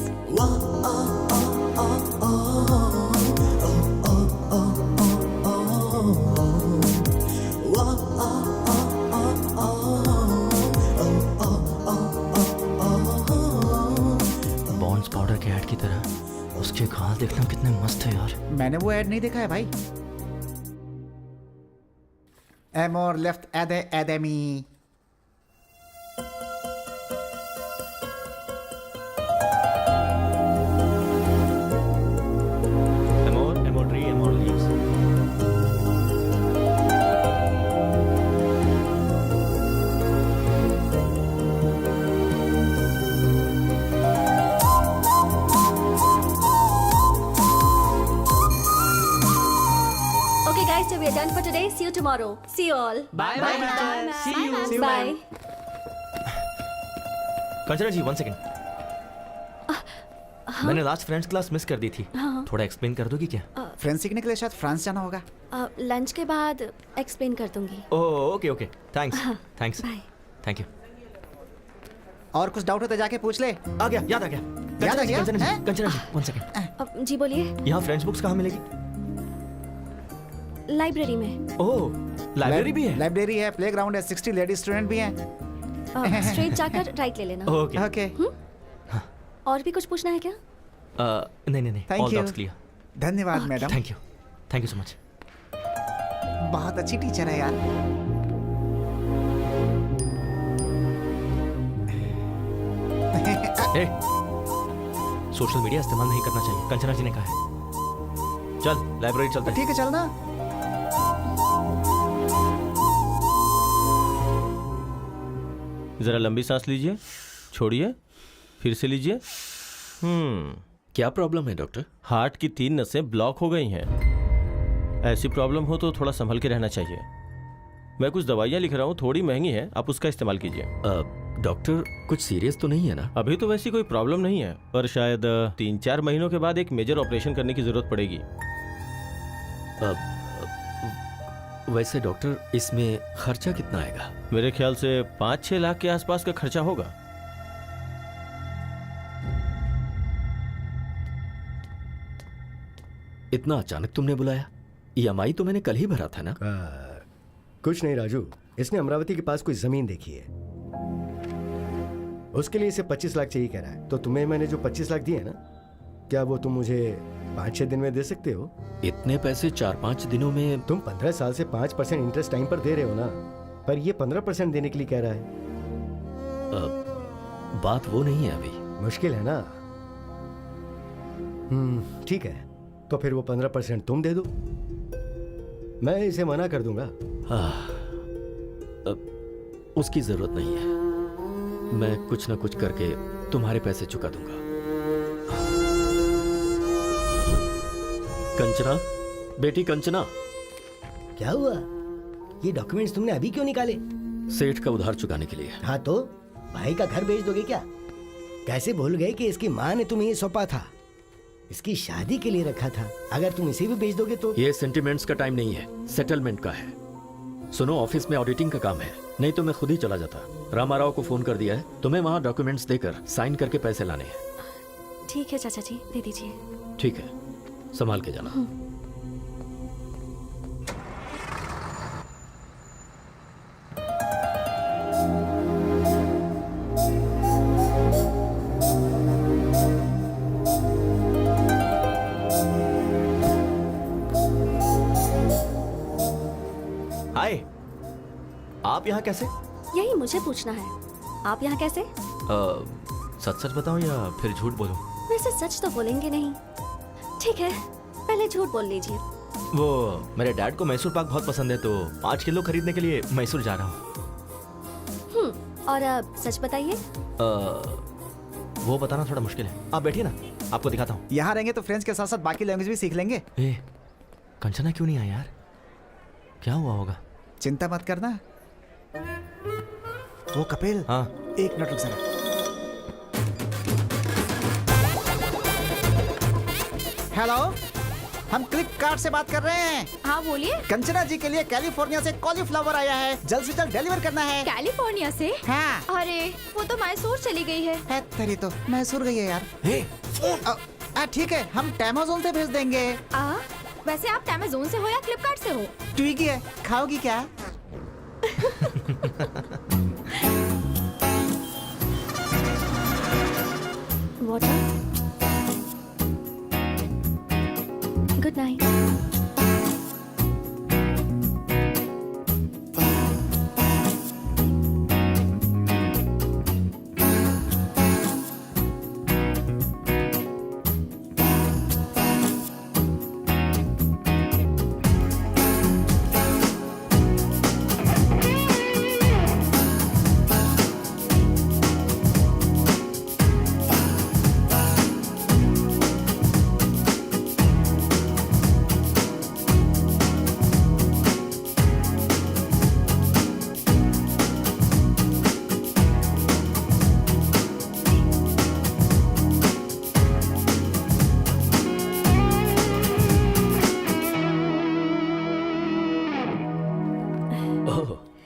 Bonds powder के ऐड की तरह उसके गाल देखना कितने मस्त है यार। मैंने वो ऐड नहीं देखा है भाई। एमोर लेफ्ट एदे academy. Amor, Amor tree, Amor leaves. Okay guys, so we are done for today. See you tomorrow. See you all. Bye bye teacher, see you. Bye. Kanchana ji 1 second. मैंने लास्ट फ्रेंच क्लास मिस कर दी थी। थोड़ा explain कर दोगी क्या? French सीखने के लिए शायद फ्रांस जाना होगा। लंच के बाद एक्सप्लेन कर दूंगी। Oh okay okay, thanks thanks bye. Thank you. और कुछ डाउट हो तो जाके पूछ ले। आ गया, याद आ गया। याद आ गया? कंचना जी, हैं? कंचना जी 1 सेकेंड। जी बोलिए। यहाँ फ्रेंच बुक्स कहाँ मिलेगी? लाइब्रेरी में। ओह लाइब्रेरी भी है? लाइब्रेरी है, प्लेग्राउंड है, 60 लेडी स्टूडेंट भी हैं। स्ट्रेट जाकर राइट ले लेना। ओके ओके, और भी कुछ पूछना है क्या? नहीं नहीं नहीं, Thank all you. Doubts clear. धन्यवाद madam. Thank you so much. बहुत अच्छी टीचर है यार। ए, सोशल मीडिया इस्तेमाल नहीं करना चाहिए, कंचना जी ने कहा है। चल लाइब्रेरी चलते हैं। ठीक है, चलना। जरा लंबी सांस लीजिए, छोड़िए, फिर से लीजिए। क्या प्रॉब्लम है डॉक्टर? हार्ट की 3 नसें ब्लॉक हो गई हैं। ऐसी प्रॉब्लम हो तो थोड़ा संभल के रहना चाहिए। मैं कुछ दवाइयाँ लिख रहा हूँ, थोड़ी महंगी है, आप उसका इस्तेमाल कीजिए। डॉक्टर कुछ सीरियस तो नहीं है ना? अभी तो वैसी कोई प्रॉब्लम नहीं है, पर शायद 3-4 महीनों के बाद एक मेजर ऑपरेशन करने की जरूरत पड़ेगी। वैसे डॉक्टर इसमें खर्चा कितना आएगा? मेरे ख्याल से 5-6 लाख के आसपास का खर्चा होगा। इतना अचानक तुमने बुलाया? EMI तो मैंने कल ही भरा था ना? कुछ नहीं राजू, इसने अमरावती के पास कोई जमीन देखी है, उसके लिए इसे 25 लाख चाहिए कह रहा है। तो तुम्हें मैंने जो 25 लाख दिए ना, क्या वो तुम मुझे 5-6 दिन में दे सकते हो? इतने पैसे 4-5 दिनों में? तुम 15 साल से 5% इंटरेस्ट टाइम पर दे रहे हो ना, पर ये 15% देने के लिए कह रहा है। बात वो नहीं है अभी। मुश्किल है ना? ठीक है, तो फिर वो 15% तुम दे दो, मैं इसे मना कर दूंगा। उसकी जरूरत नहीं है, मैं कुछ ना कुछ करके तुम्हारे पैसे चुका दूंगा। कंचना, बेटी कंचना। क्या हुआ? ये डॉक्यूमेंट्स तुमने अभी क्यों निकाले? सेठ का उधार चुकाने के लिए। हाँ तो भाई का घर बेच दोगे क्या? कैसे भूल गए कि इसकी माँ ने तुम्हें ये सौंपा था, इसकी शादी के लिए रखा था। अगर तुम इसे भी बेच दोगे तो? ये सेंटिमेंट्स का टाइम नहीं है, सेटलमेंट का है। सुनो, ऑफिस में ऑडिटिंग का काम है, नहीं तो मैं खुद ही चला जाता। रामाराव को फोन कर दिया है, तुम्हें वहाँ डॉक्यूमेंट्स देकर साइन करके पैसे लाने हैं। ठीक है चाचा जी, दे दीजिए। ठीक है, संभाल के जाना। हाय, आप यहाँ कैसे? यही मुझे पूछना है, आप यहाँ कैसे? सच सच बताऊं या फिर झूठ बोलूं? वैसे सच तो बोलेंगे नहीं। ठीक है, पहले झूठ बोल लीजिए। वो मेरे डैड को मैसूर पाक बहुत पसंद है, तो 5 किलो खरीदने के लिए मैसूर जा रहा हूँ। और अब सच बताइए। वो बताना थोड़ा मुश्किल है, आप बैठिए ना, आपको दिखाता हूँ। यहाँ रहेंगे तो फ्रेंच के साथ साथ बाकी लैंग्वेज भी सीख लेंगे। कंचना क्यों नहीं आया यार? क्या हुआ होगा? चिंता मत करना। वो कपिल, हाँ, 1 मिनट रुक जरा। हेलो, हम फ्लिपकार्ट से बात कर रहे हैं। हाँ बोलिए। कंचना जी के लिए कैलिफोर्निया से कॉलीफ्लावर आया है, जल्द से जल्द डिलीवर करना है। कैलिफोर्निया से? हाँ। अरे वो तो मैसूर चली गई है। तेरी तो मैसूर गई है यार। ठीक है, हम अमेज़न से भेज देंगे। वैसे आप अमेज़न से हो या फ्लिपकार्ट से हो? स्विगी है, खाओगी क्या? वाटर। Good night.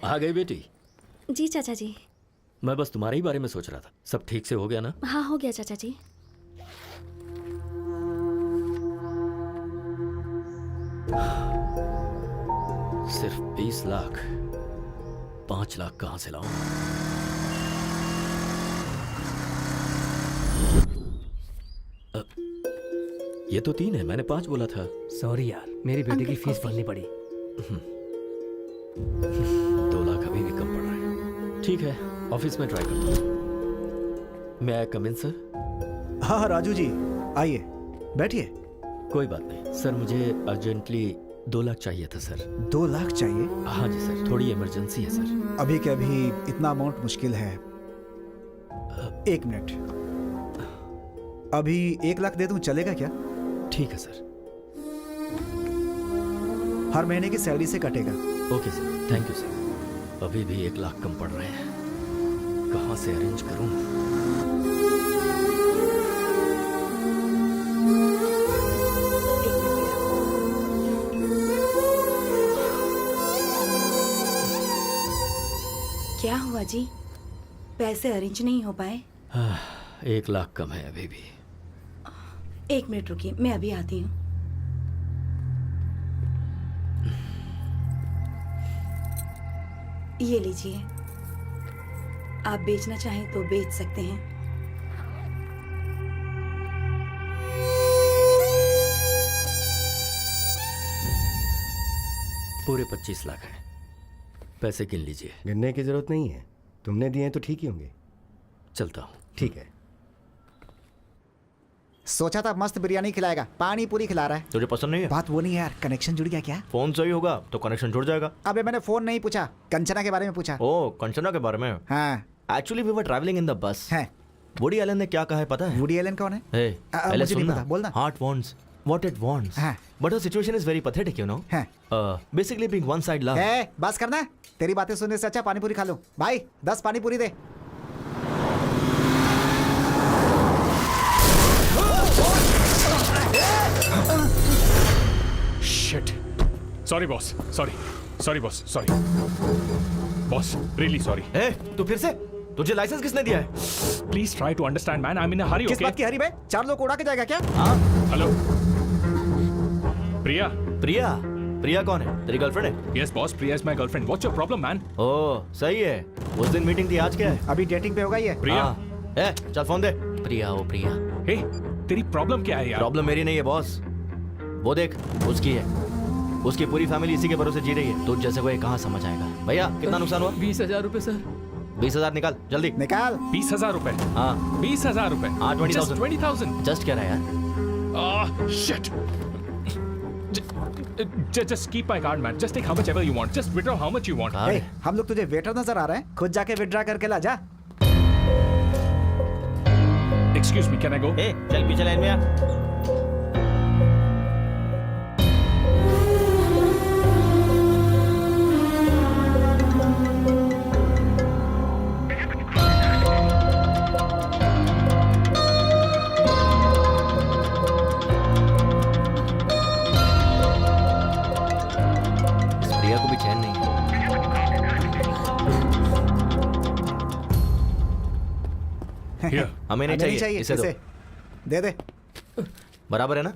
आ गई बेटी? जी चाचा जी। मैं बस तुम्हारे ही बारे में सोच रहा था। सब ठीक से हो गया ना? हाँ हो गया चाचा जी। सिर्फ 20 लाख, 5 लाख कहाँ से लाऊं? ये तो 3 है, मैंने 5 बोला था। सॉरी यार, मेरी बेटी की फीस भरनी पड़ी। 2 लाख अभी भी कम पड़ रहा है। ठीक है, ऑफिस में ट्राई करता हूँ। मैं कम इन सर? हाँ राजू जी, आइए बैठिए। कोई बात नहीं सर, मुझे अर्जेंटली 2 लाख चाहिए था सर। 2 लाख चाहिए? हाँ जी सर, थोड़ी इमरजेंसी है सर। अभी के अभी इतना अमाउंट मुश्किल है। एक मिनट, अभी 1 लाख दे दूं चलेगा क्या? ठीक है सर। हर महीने की सैलरी से कटेगा। Okay sir, thank you sir. अभी भी 1 लाख कम पड़ रहे हैं, कहाँ से अरेंज करूं? क्या हुआ जी, पैसे अरेंज नहीं हो पाए? 1 लाख कम है अभी भी। 1 मिनट रुकिए, मैं अभी आती हूँ। ये लीजिए, आप बेचना चाहें तो बेच सकते हैं। पूरे 25 लाख हैं, पैसे गिन लीजिए। गिनने की जरूरत नहीं है, तुमने दिए हैं तो ठीक ही होंगे। चलता हूँ। ठीक है। सोचा था मस्त बिरयानी खिलाएगा, पानी पूरी खिला रहा है। तुझे पसंद नहीं है? बात वो नहीं है यार, कनेक्शन जुड़ गया क्या? फोन सही होगा तो कनेक्शन जुड़ जाएगा। अबे मैंने फोन नहीं पूछा, कंचना के बारे में पूछा। ओ, कंचना के बारे में? हाँ। Actually we were travelling in the bus. है। वुडी एलन ने क्या कहा है पता है? वुडी एलन कौन है? हे, पहले मुझे नहीं सुनना। पता, बोलना। Heart wants what it wants. हाँ। But the situation is very pathetic, you know. हाँ। Basically being one side love. बस करना, तेरी बातें सुनने से अच्छा पानी पूरी खा लो। भाई 10 पानी पूरी दे। Shit. Sorry boss. Sorry boss. Sorry. Boss, really sorry. हे, तू फिर से? तुझे लाइसेंस किसने दिया है? Please try to understand, man. I'm in a hurry, किस okay? बात की हरी बे? 4 लोग उड़ा के जाएगा क्या? Hello. Priya. प्रिया कौन है? तेरी गर्लफ्रेंड है? Yes, boss. Priya is my girlfriend. What's your problem, man? ओह, सही है। उस दिन मीटिंग थी, आज क्या है? अभी डेटिंग पे होगा ये। Priya. ए, चल फोन दे। प्रिया ओ प्रिया, Hey, तेरी प्रॉब्लम क्या है यार? प्रॉब्लम मेरी नहीं है बॉस, वो देख उसकी है। उसकी पूरी फैमिली इसी के भरोसे जी रही है। तुझ जैसे को ये कहाँ समझ आएगा? भैया कितना नुकसान हुआ? 20,000 रुपए सर। 20,000 निकाल जल्दी। निकाल। 20,000 रुपए। हाँ 20,000 रुपए। हाँ, 20,000। Just 20,000. जस्ट क्या रहा है यार? Shit. Just keep my card, man. Just take how much ever you want. Just withdraw how much you want. ए, हम लोग तुझे वेटर नजर आ रहे हैं, खुद जाके विड्रा करके ला जा। Excuse me, can I go? ए, चल पीछे लाइन में आ। इस प्रिया को भी चैन नहीं है। Here. हमें नहीं चाहिए, इसे दो। दे दे। बराबर है ना?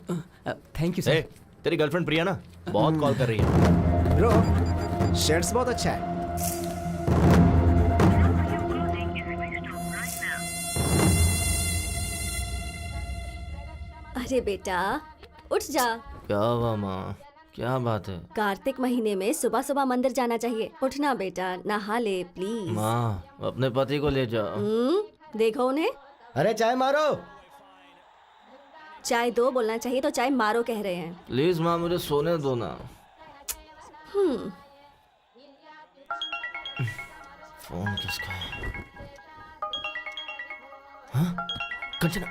Thank U A, sir. तेरी गर्लफ्रेंड प्रिया ना बहुत कॉल कर रही है। ब्रो, शेड्स बहुत अच्छा है। अरे बेटा उठ जा। क्या हुआ माँ? क्या बात है? कार्तिक महीने में सुबह सुबह मंदिर जाना चाहिए। उठना बेटा, नहा ले प्लीज। माँ, अपने पति को ले जाओ। देखो उन्हें। अरे चाय मारो। चाय दो बोलना चाहिए तो चाय मारो कह रहे हैं। प्लीज माँ, मुझे सोने दो ना। फोन किसका है? हाँ? कंचना।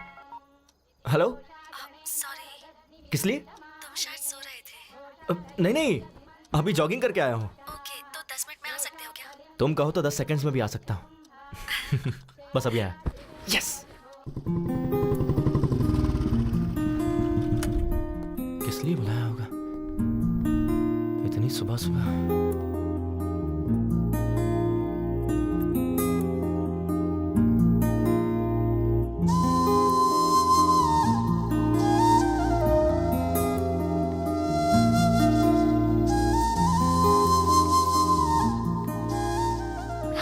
हेलो? सॉरी। किस लिए? तुम शायद सो रहे थे। नहीं, अभी जॉगिंग करके आया हूँ। ओके, तो 10 मिनट में आ सकते हो क्या? तुम कहो तो 10 सेकंड्स में भी आ सकता हूँ। बस अभी आया। यस। किस लिए बुलाया होगा इतनी सुबह सुबह?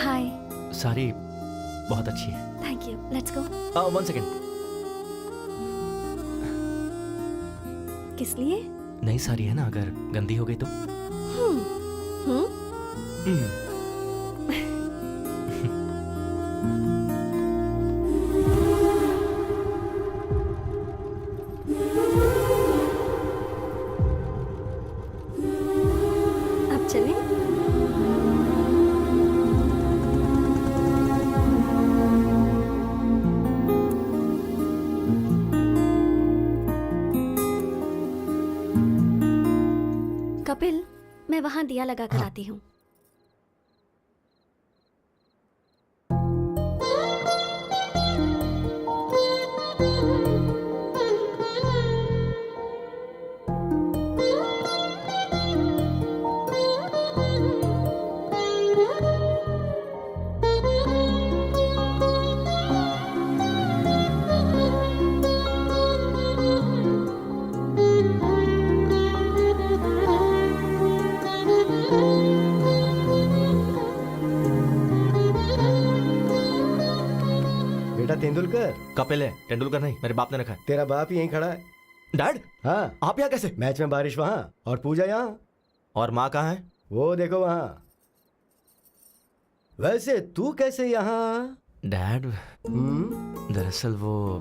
हाय। सारी बहुत अच्छी है। Thank you, let's go. 1 second. किस लिए? नई साड़ी है ना, अगर गंदी हो गई तो? अब चलें? हाँ दिया लगा कर आती हूँ। बेटा तेंदुलकर। कपिल है, तेंदुलकर नहीं, मेरे बाप ने रखा है। तेरा बाप ही यहीं खड़ा है। डैड, हाँ, आप यहाँ कैसे? मैच में बारिश वहाँ और पूजा यहाँ। और माँ कहाँ है? वो देखो वहाँ। वैसे तू कैसे यहाँ? डैड, दरअसल वो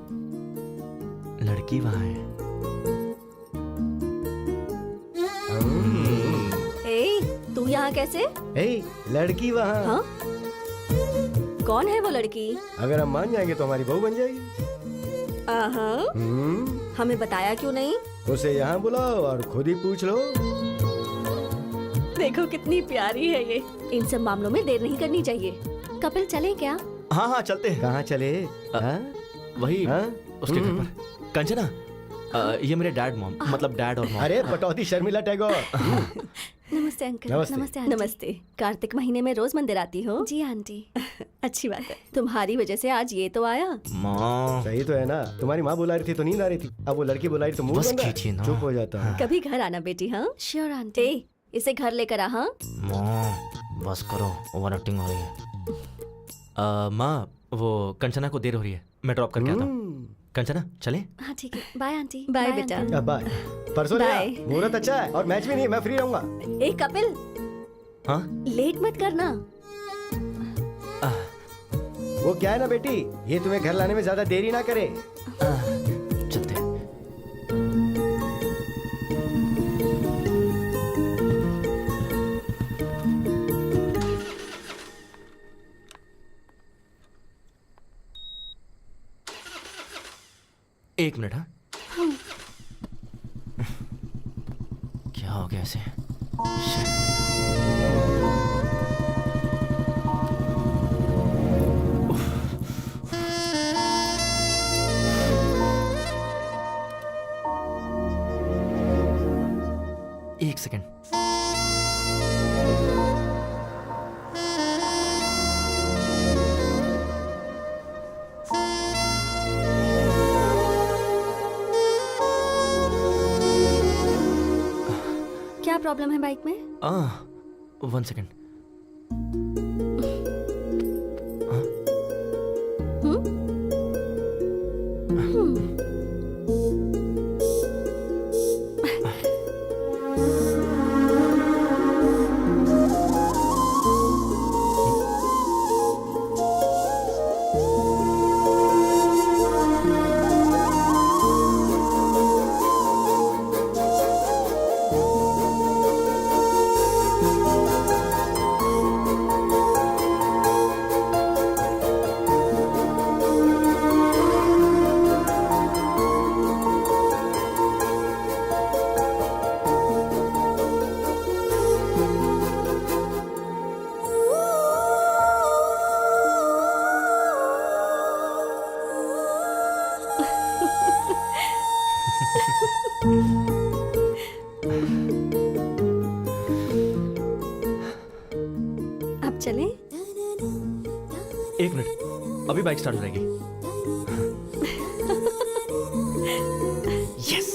लड़की वहाँ है। ए, तू यहाँ कैसे? ए, लड़की वहाँ। हाँ? कौन है वो लड़की? अगर हम मान जाएंगे तो हमारी बहू बन जाएगी। हमें बताया क्यों नहीं? उसे यहाँ बुलाओ और खुद ही पूछ लो। देखो कितनी प्यारी है ये। इन सब मामलों में देर नहीं करनी चाहिए। कपिल चले क्या? हाँ हाँ चलते हैं। कहाँ चले? हाँ? वही हाँ? उसके घर पर। कंचना, ये मेरे डैड मॉम, मतलब डैड और मॉम। अरे पटौदी शर्मिला टैगोर। नमस्ते अंकल। नमस्ते। नमस्ते। कार्तिक महीने में रोज मंदिर आती हो? जी आंटी। अच्छी बात है। तुम्हारी वजह से आज ये तो आया। माँ सही तो है ना। तुम्हारी माँ बुला रही थी तो नींद आ रही थी, अब वो लड़की बुला रही तो मुंह बस बंद है। खींचिए ना। चुप हो जाता है। कभी घर आना बेटी। हाँ श्योर आंटी। इसे घर लेकर आ। हाँ माँ बस करो, ओवर एक्टिंग हो रही है। माँ, वो कंचना को देर हो रही है, मैं ड्रॉप करके आता हूँ। कंचना चले? हाँ ठीक है। Bye aunty. बाय बेटा। बाय। परसों बाय। मुहूर्त अच्छा है और मैच भी नहीं है, मैं फ्री रहूंगा। ए कपिल, हाँ? लेट मत करना। वो क्या है ना बेटी, ये तुम्हें घर लाने में ज्यादा देरी ना करे। चलते हैं। एक मिनट। हाँ, क्या हो गया ऐसे? एक सेकेंड। क्या प्रॉब्लम है बाइक में? 1 सेकेंड। अब चलें? एक मिनट, अभी बाइक स्टार्ट हो जाएगी। यस।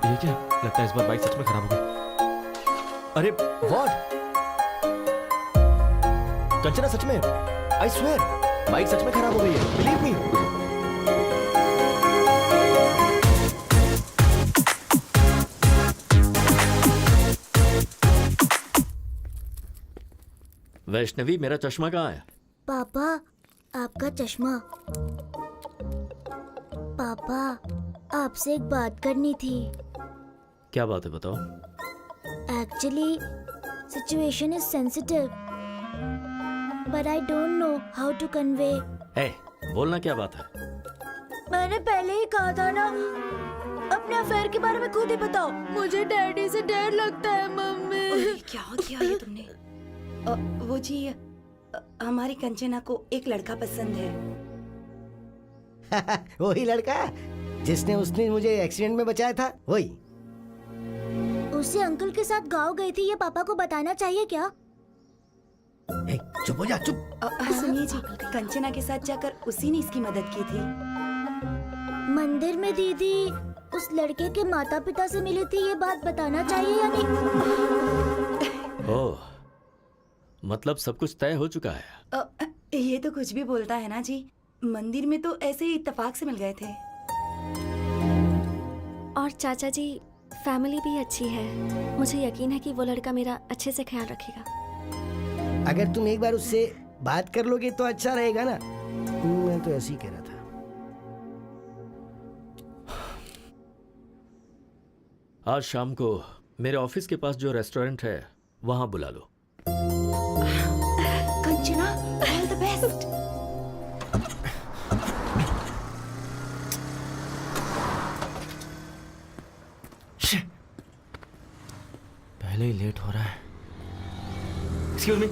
ये क्या लगता है, इस बार बाइक सच में खराब हो गई। अरे व्हाट? कंचना सच में, आई स्वेयर बाइक सच में खराब हो गई है, बिलीव मी। वैष्णवी, मेरा चश्मा कहाँ है? पापा, आपका चश्मा। पापा, आपसे एक बात करनी थी। क्या बात है, बताओ। Actually situation is sensitive, but I don't know how to convey. Hey, बोलना क्या बात है? मैंने पहले ही कहा था ना, अपने अफेयर के बारे में खुद ही बताओ। मुझे डैडी से डर लगता है मम्मी। क्या किया ये तुमने? वो जी हमारी कंचना को एक लड़का पसंद है। वही लड़का जिसने उसने मुझे एक्सीडेंट में बचाया था, वही। उसे अंकल के साथ गाँव गई थी, ये पापा को बताना चाहिए क्या? ए, चुप हो जा, चुप। सुनिए जी, कंचना के साथ जाकर उसी ने इसकी मदद की थी। मंदिर में दीदी उस लड़के के माता पिता से मिली थी, ये बात बताना चाहिए या नहीं? ओह, मतलब सब कुछ तय हो चुका है। ये तो कुछ भी बोलता है ना जी। मंदिर में तो ऐसे ही इत्तेफाक से मिल गए थे। और चाचा जी, फैमिली भी अच्छी है। मुझे यकीन है कि वो लड़का मेरा अच्छे से ख्याल रखेगा। अगर तुम एक बार उससे बात कर लोगे तो अच्छा रहेगा ना। मैं तो ऐसे ही कह रहा था। आज शाम को मेरे ऑफिस के पास जो रेस्टोरेंट है वहां बुला लो। Kanchana, all the best. पहले ही लेट हो रहा है। Excuse me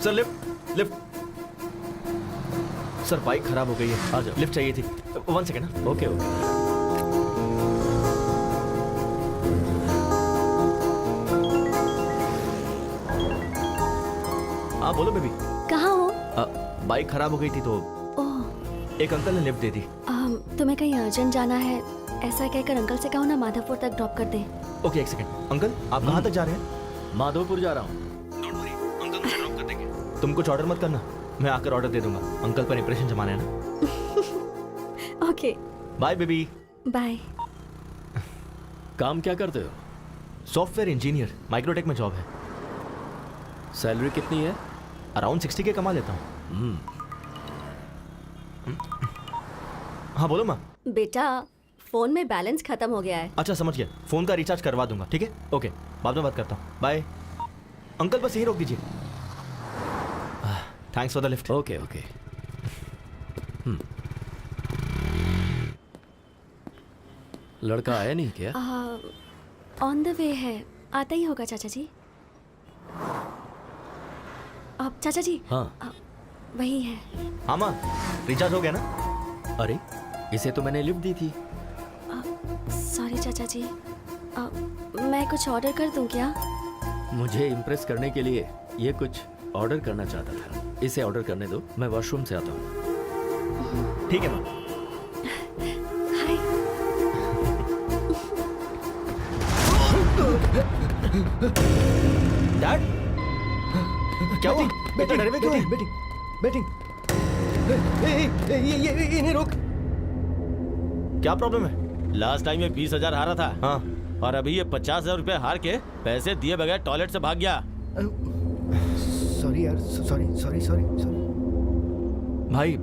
sir, lift lift. Sir bike खराब हो गई है, आ जाओ। लिफ्ट चाहिए थी। 1 सेकेंड। Okay okay. हाँ बोलो बेबी। कहाँ हो? बाइक खराब हो गई थी तो ओह, एक अंकल ने लिफ्ट दे दी। तुम्हें कहीं अर्जेंट जाना है, ऐसा कहकर अंकल से कहो ना माधवपुर तक ड्रॉप कर दे। Okay, 1 second. अंकल आप कहाँ तक जा रहे हैं? माधोपुर जा रहा हूँ। डोंट वरी, अंकल मुझे ड्रॉप कर देंगे। तुम कुछ ऑर्डर मत करना, मैं आकर ऑर्डर दे दूंगा। अंकल पर इंप्रेशन जमाना है ना। Okay, bye baby. बाय। काम क्या करते हो? सॉफ्टवेयर इंजीनियर, माइक्रोटेक में जॉब है। सैलरी कितनी है? अराउंड 60 के कमा लेता हूँ। हाँ बोलो माँ। बेटा, फोन में बैलेंस खत्म हो गया है। अच्छा समझ गया, फोन का रिचार्ज करवा दूंगा। ठीक है, ओके, बाद में बात करता हूँ। बाय अंकल, बस यही रोक दीजिए। Thanks for the lift. Okay okay. लड़का आया नहीं क्या? ऑन द वे है, आता ही होगा चाचा जी। अब चाचा जी। हाँ वही है। हाँ माँ, रिचार्ज हो गया ना? अरे इसे तो मैंने लिफ्ट दी थी। सॉरी चाचा जी, मैं कुछ ऑर्डर कर दूं क्या? मुझे इम्प्रेस करने के लिए ये कुछ ऑर्डर करना चाहता था। इसे ऑर्डर करने दो, मैं वॉशरूम से आता हूँ। ठीक है माँ। हाय। डैड क्या हुआ? बेटा डरे हुए क्यों थे? बैटिंग। ये इन्हें रोक। क्या प्रॉब्लम है? लास्ट टाइम ये 20,000 हारा था। हाँ, और अभी ये 50,000 रुपए हार के पैसे दिए बगैर टॉयलेट से भाग गया। सॉरी यार, सॉरी। भाई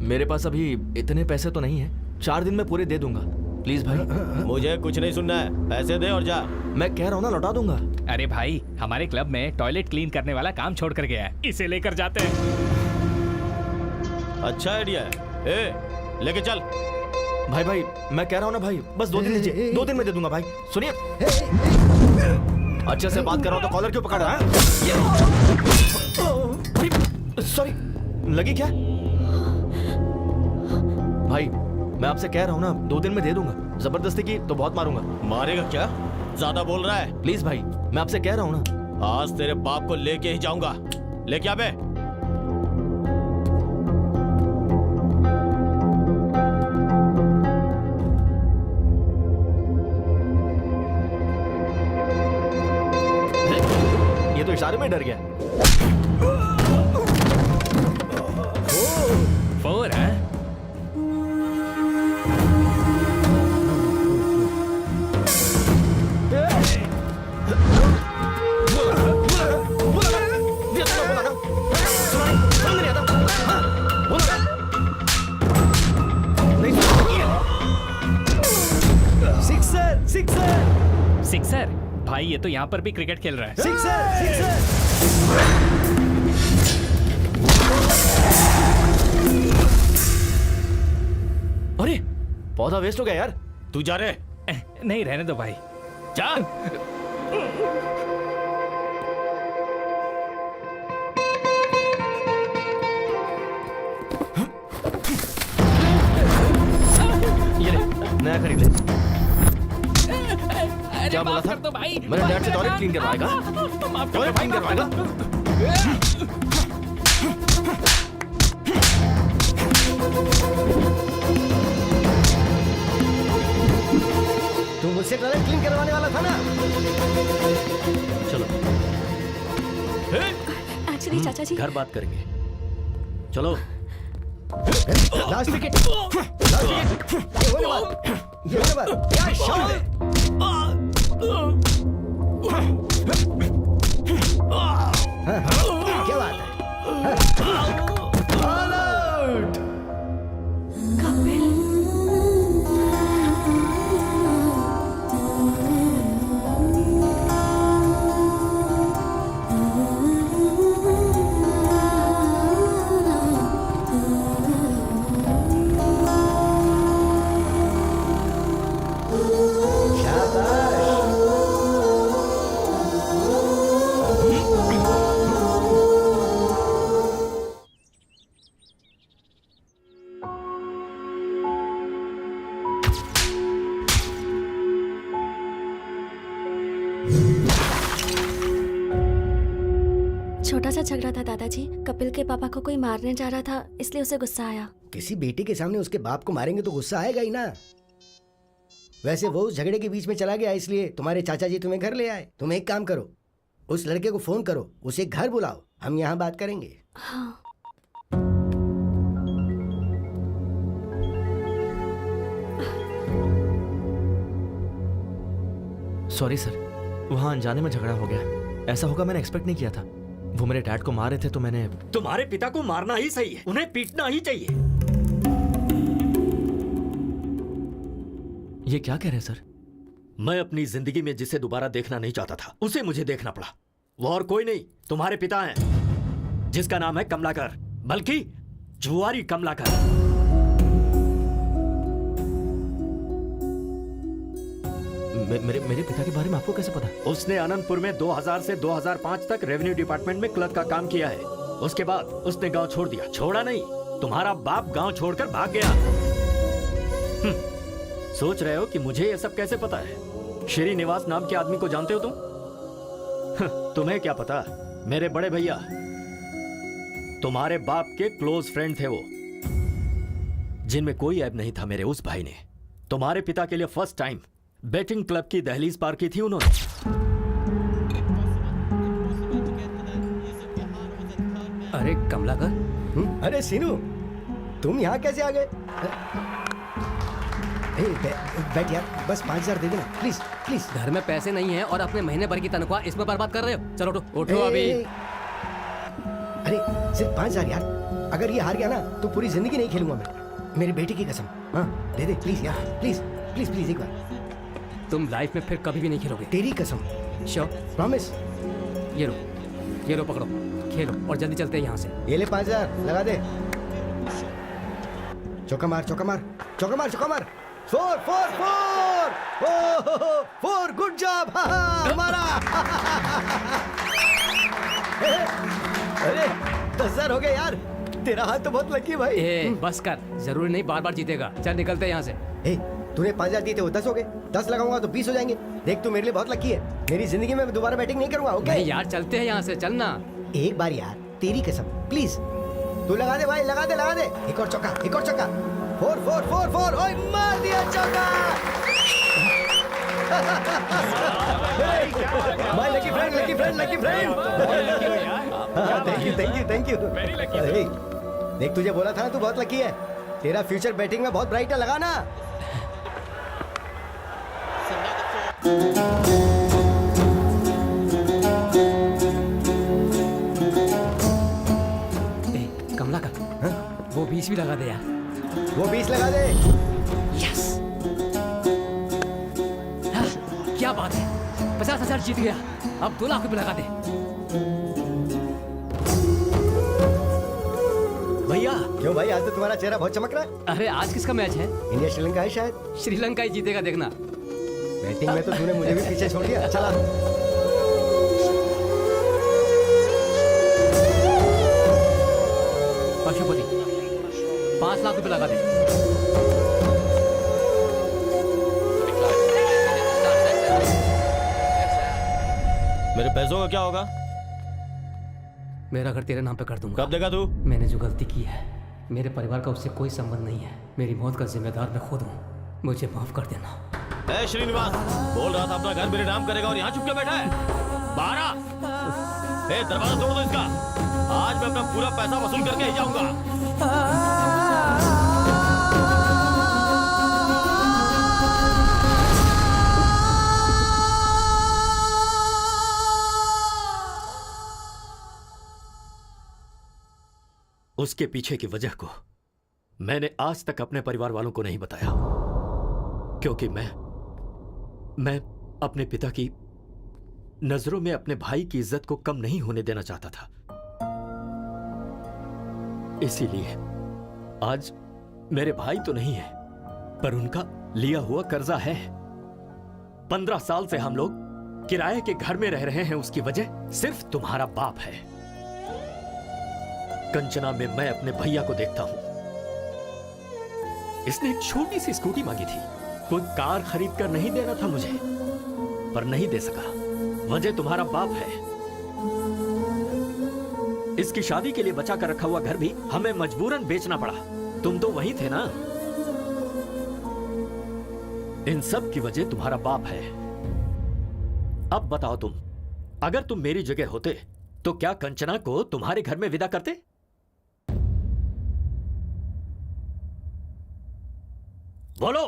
मेरे पास अभी इतने पैसे तो नहीं है, 4 दिन में पूरे दे दूंगा। प्लीज भाई। मुझे कुछ नहीं सुनना है, पैसे दे और जा। मैं कह रहा हूँ ना, लौटा दूंगा। अरे भाई, हमारे क्लब में टॉयलेट क्लीन करने वाला काम छोड़ कर गया है, इसे लेकर जाते हैं। अच्छा आइडिया है। ए, लेके चल। भाई मैं कह रहा हूँ ना भाई, बस 2 दिन दीजिए, 2 दिन में दे दूंगा भाई। सुनिए, अच्छे से बात कर रहा हूँ तो कॉलर क्यों पकड़ रहा है? सॉरी, लगी क्या? भाई मैं आपसे कह रहा हूँ ना, 2 दिन में दे दूंगा। जबरदस्ती की तो बहुत मारूंगा। मारेगा क्या? ज्यादा बोल रहा है। प्लीज भाई, मैं आपसे कह रहा हूँ ना। आज तेरे बाप को लेके ही जाऊंगा। लेके आ बे। ये तो इशारे में डर गया। 4 है? सिक्सर? भाई ये तो यहाँ पर भी क्रिकेट खेल रहा है। सिक्सर। अरे पौधा वेस्ट हो गया यार। तू जा रे। नहीं रहने दो भाई। जा। ये ले, नया खरीद ले। क्या बोला था? भाई मेरे डैड से टॉयलेट क्लीन करवाएगा? टॉयलेट क्लीन करवाएगा? तू मुझसे टॉयलेट क्लीन करवाने वाला था ना? चलो एक्चुअली चाचा जी घर बात करेंगे। चलो। Last wicket, last wicket. ये होने वाला, ये होने वाला। क्या शॉट है! हाँ, क्या बात है? All out. छोटा सा झगड़ा था दादाजी। कपिल के पापा को कोई मारने जा रहा था, इसलिए उसे गुस्सा आया। किसी बेटे के सामने उसके बाप को मारेंगे तो गुस्सा आएगा ही ना। वैसे वो उस झगड़े के बीच में चला गया, इसलिए तुम्हारे चाचा जी तुम्हें घर ले आए। तुम एक काम करो, उस लड़के को फोन करो, उसे घर बुलाओ, हम यहाँ बात करेंगे। हाँ। सॉरी सर, वहाँ अनजाने में झगड़ा हो गया। ऐसा होगा मैंने एक्सपेक्ट नहीं किया था। वो मेरे डैड को मारे थे तो मैंने। तुम्हारे पिता को मारना ही सही है, उन्हें पीटना ही चाहिए। ये क्या कह रहे हैं सर? मैं अपनी जिंदगी में जिसे दोबारा देखना नहीं चाहता था, उसे मुझे देखना पड़ा। वो और कोई नहीं, तुम्हारे पिता हैं, जिसका नाम है कमलाकर, बल्कि जुआरी कमलाकर। मेरे पिता के बारे में आपको कैसे पता? उसने अनंतपुर में 2000 से 2005 तक रेवेन्यू डिपार्टमेंट में क्लर्क का काम किया है। उसके बाद उसने गांव छोड़ दिया। छोड़ा नहीं, तुम्हारा बाप गांव छोड़कर भाग गया। सोच रहे हो कि मुझे यह सब कैसे पता है? श्रीनिवास नाम के आदमी को जानते हो तुम? तुम्हें क्या पता, मेरे बड़े भैया तुम्हारे बाप के क्लोज फ्रेंड थे वो, जिनमें कोई ऐब नहीं था। मेरे उस भाई ने तुम्हारे पिता के लिए फर्स्ट टाइम बेटिंग क्लब की दहलीज पार की थी उन्होंने। अरे कमलाकर। अरे सीनू, तुम यहाँ कैसे आ गए? बैठ यार, बस 5000 दे देना प्लीज प्लीज। घर में पैसे नहीं है और अपने महीने भर की तनख्वाह इसमें बर्बाद कर रहे हो। चलो उठो उठो अभी। अरे सिर्फ 5000 यार, अगर ये हार गया ना तो पूरी जिंदगी नहीं खेलूंगा मैं, मेरी बेटी की कसम। हाँ दे दे प्लीज यार, प्लीज प्लीज प्लीज एक बार। तुम लाइफ में फिर कभी भी नहीं खेलोगे। तेरी कसम। श्योर? प्रॉमिस। ये लो पकड़ो, खेलो और जल्दी चलते हैं यहाँ से। ये ले 5000 लगा दे। चौका मार चौका मार चौका मार चौका मार। 4 4 4 4 गुड जॉब हमारा। अरे 10,000 हो गए यार, तेरा हाथ तो बहुत लकी भाई। बस कर, जरूरी नहीं बार बार जीतेगा। चल निकलते हैं यहाँ से। तूने 5000 दिए थे, वो 10 हो गए। 10 लगाऊंगा तो 20 हो जाएंगे। देख तू मेरे लिए बहुत लकी है, मेरी जिंदगी में दोबारा बैटिंग नहीं करूंगा। ओके नहीं यार, चलते हैं यहाँ से, चलना। एक बार यार, तेरी कसम प्लीज। तू लगा दे भाई, लगा दे लगा दे। एक और चौका, एक और चौका। 4 4 4 4। ओए मार दिया चौका। My lucky friend, lucky friend, lucky friend. Thank you thank you thank you. देख तुझे बोला था ना, तू बहुत लकी है। तेरा फ्यूचर बैटिंग में बहुत ब्राइट है, लगा ना। कमला का वो 20 भी लगा दे यार। वो 20 लगा दे। यस, क्या बात है, 50,000 जीत गया। अब 2 लाख रुपए लगा दे। भैया। क्यों भाई, आज तो तुम्हारा चेहरा बहुत चमक रहा है। अरे आज किसका मैच है? इंडिया श्रीलंका है शायद। श्रीलंका ही जीतेगा, देखना। बैटिंग में तो तूने मुझे भी पीछे छोड़ दिया। चला। पशुपति 5 लाख रुपए लगा दे। मेरे पैसों का क्या होगा? मेरा घर तेरे नाम पे कर दूंगा। कब देगा तू? मैंने जो गलती की है, मेरे परिवार का उससे कोई संबंध नहीं है। मेरी मौत का जिम्मेदार मैं खुद हूँ, मुझे माफ कर देना। ए श्रीनिवास, बोल रहा था अपना घर मेरे नाम करेगा और यहाँ चुप के बैठा है। बाहर आ। ए दरवाजा तोड़ दो इसका। आज मैं अपना पूरा पैसा वसूल करके ही जाऊंगा। उसके पीछे की वजह को मैंने आज तक अपने परिवार वालों को नहीं बताया, क्योंकि मैं अपने पिता की नजरों में अपने भाई की इज्जत को कम नहीं होने देना चाहता था। इसीलिए आज मेरे भाई तो नहीं है, पर उनका लिया हुआ कर्जा है। 15 साल से हम लोग किराए के घर में रह रहे हैं, उसकी वजह सिर्फ तुम्हारा बाप है। कंचना में मैं अपने भैया को देखता हूं। इसने एक छोटी सी स्कूटी मांगी थी, कोई कार खरीद कर नहीं देना था मुझे, पर नहीं दे सका। वजह तुम्हारा बाप है। इसकी शादी के लिए बचा कर रखा हुआ घर भी हमें मजबूरन बेचना पड़ा। तुम तो वहीं थे ना। इन सब की वजह तुम्हारा बाप है। अब बताओ तुम, अगर तुम मेरी जगह होते तो क्या कंचना को तुम्हारे घर में विदा करते? बोलो।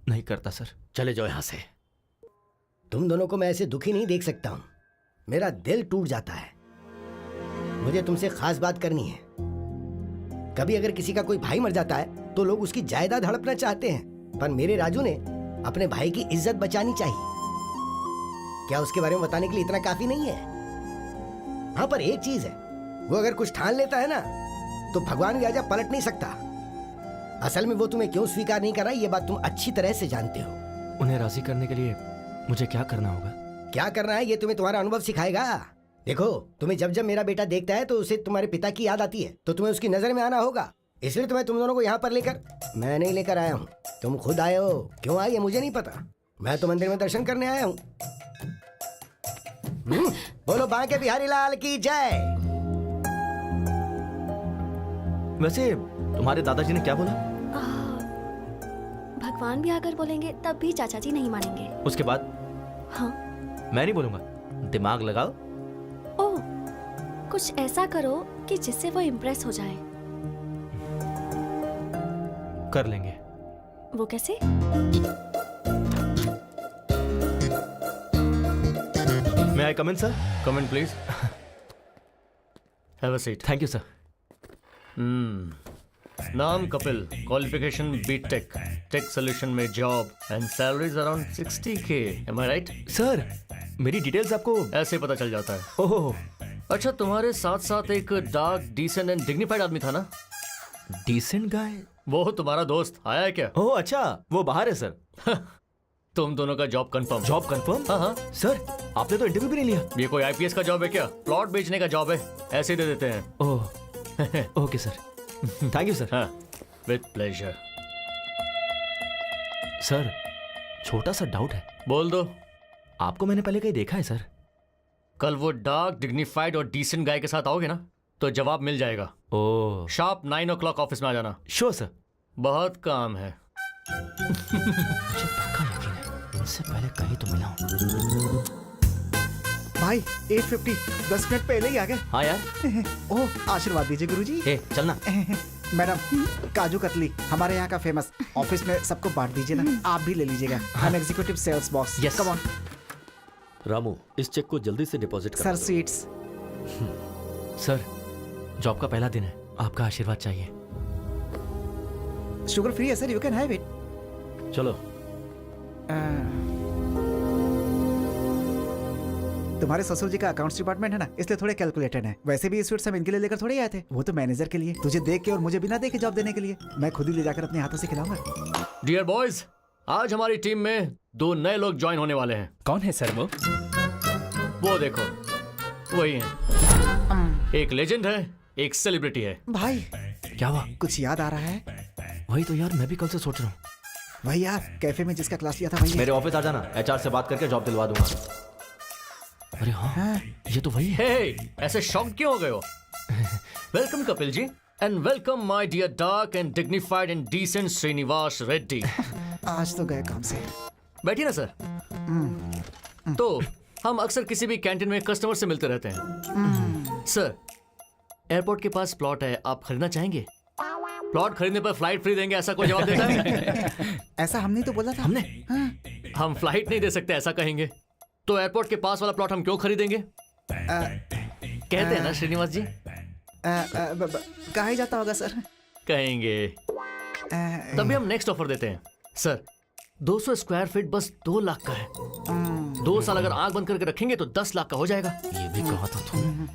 नहीं करता सर। चले जाओ यहां से। तुम दोनों को मैं ऐसे दुखी नहीं देख सकता हूं। मेरा दिल टूट जाता है। मुझे तुमसे खास बात करनी है। कभी अगर किसी का कोई भाई मर जाता है तो लोग उसकी जायदाद हड़पना चाहते हैं, पर मेरे राजू ने अपने भाई की इज्जत बचानी चाहिए। क्या उसके बारे में बताने के लिए इतना काफी नहीं है? हाँ, पर एक चीज है, वो अगर कुछ ठान लेता है ना तो भगवान भी आजा पलट नहीं सकता। असल में वो तुम्हें क्यों स्वीकार नहीं कर रहा, ये बात तुम अच्छी तरह से जानते हो। उन्हें राजी करने के लिए मुझे क्या करना होगा? क्या करना है ये तुम्हें तुम्हारा अनुभव सिखाएगा। देखो, तुम्हें जब जब मेरा बेटा देखता है तो उसे तुम्हारे पिता की याद आती है, तो तुम्हें उसकी नजर में आना होगा। इसलिए तो मैं तुम दोनों को यहाँ पर लेकर, मैं नहीं लेकर आया हूँ, तुम खुद आए हो। क्यों आए ये मुझे नहीं पता। मैं तो मंदिर में दर्शन करने आया हूँ। बोलो बांके बिहारी लाल की जय। वैसे तुम्हारे दादाजी ने क्या बोला? भगवान भी आकर बोलेंगे तब भी चाचा जी नहीं मानेंगे। उसके बाद? हाँ। मैं नहीं बोलूंगा। दिमाग लगाओ। ओह, कुछ ऐसा करो कि जिससे वो इम्प्रेस हो जाए। कर लेंगे। वो कैसे? May I come in, sir? Come in, please. Have a seat. Thank you, sir. नाम Kapil, qualification BTech, tech solution में job and salaries around 60K. Am I right? Sir, मेरी डिटेल्स आपको ऐसे पता चल जाता है। ओह, अच्छा, तुम्हारे साथ साथ एक डार्क, डिसेंट एंड डिग्निफाइड आदमी था ना? Decent guy? वो तुम्हारा दोस्त आया है क्या? ओह अच्छा, वो बाहर है सर। तुम दोनों का जॉब कंफर्म। Job confirm? हाँ हाँ सर, आपने तो इंटरव्यू भी नहीं लिया। ये कोई आईपीएस का जॉब है क्या? प्लॉट बेचने का जॉब है, ऐसे दे देते हैं। Oh, okay sir, thank you sir. हाँ, विद प्लेजर। सर, छोटा सा डाउट है। बोल दो। आपको मैंने पहले कहीं देखा है सर? कल वो डार्क, डिग्निफाइड और डिसेंट गाय के साथ आओगे ना तो जवाब मिल जाएगा। ओह, शार्प 9 o'clock ऑफिस में आ जाना। Sure sir. बहुत काम है। मुझे पक्का यकीन है, इनसे पहले कहीं तो मिला हूं। भाई 850 10 मिनट पहले ही आ गए। हाँ यार। ओह, आशीर्वाद दीजिए गुरुजी। ए, चलना। मैडम, काजू कतली हमारे यहाँ का फेमस, ऑफिस में सबको बांट दीजिए ना। आप भी ले लीजिएगा। हम executive sales boss. Yes. Come on Ramu, इस चेक को जल्दी से डिपॉजिट कर सर। दो। स्वीट्स। सर, जॉब का पहला दिन है, आपका आशीर्वाद चाहिए। शुगर फ्री है sir, you can have it. चलो। तुम्हारे ससुर जी का अकाउंट्स डिपार्टमेंट है ना, इसलिए थोड़े कैलकुलेटेड है। वैसे भी स्वीट्स हम इनके लिए लेकर थोड़े आए थे, वो तो मैनेजर के लिए, तुझे देख के और मुझे बिना देखे जॉब देने के लिए। मैं खुद ही ले जाकर अपने हाथों से खिलाऊंगा। डियर बॉयज, आज हमारी टीम में 2 नए लोग ज्वाइन होने वाले हैं। कौन है सर वो देखो, वही हैं। एक लेजेंड है, एक सेलिब्रिटी है। भाई क्या हुआ? कुछ याद आ रहा है? वही तो यार, मैं भी कल से सोच रहा हूँ। वही यार, कैफे में जिसका क्लास लिया था वही है। मेरे ऑफिस आ जाना, एचआर से बात करके जॉब दिलवा दूंगा। अरे हाँ, ये तो वही है। हे, ऐसे शॉक क्यों हो गए हो? Welcome Kapil ji, and welcome my dear dark and dignified and decent Srinivas Reddy. आज तो गए काम से। बैठिए ना सर। तो हम अक्सर किसी भी कैंटीन में कस्टमर से मिलते रहते हैं। सर, एयरपोर्ट के पास प्लॉट है, आप खरीदना चाहेंगे? प्लॉट खरीदने पर फ्लाइट फ्री देंगे, ऐसा कोई जवाब देता है? ऐसा हमने तो बोला था। हमने? हम फ्लाइट नहीं दे सकते ऐसा कहेंगे तो एयरपोर्ट के पास वाला प्लॉट हम क्यों खरीदेंगे? कहते हैं ना श्रीनिवास जी। कहा ही जाता होगा सर। कहेंगे। तभी हम नेक्स्ट ऑफर देते हैं। सर, 200 स्क्वायर फीट बस 2 लाख का है। 2 साल अगर आंख बंद करके रखेंगे तो 10 लाख का हो जाएगा। ये भी कहा था तुम।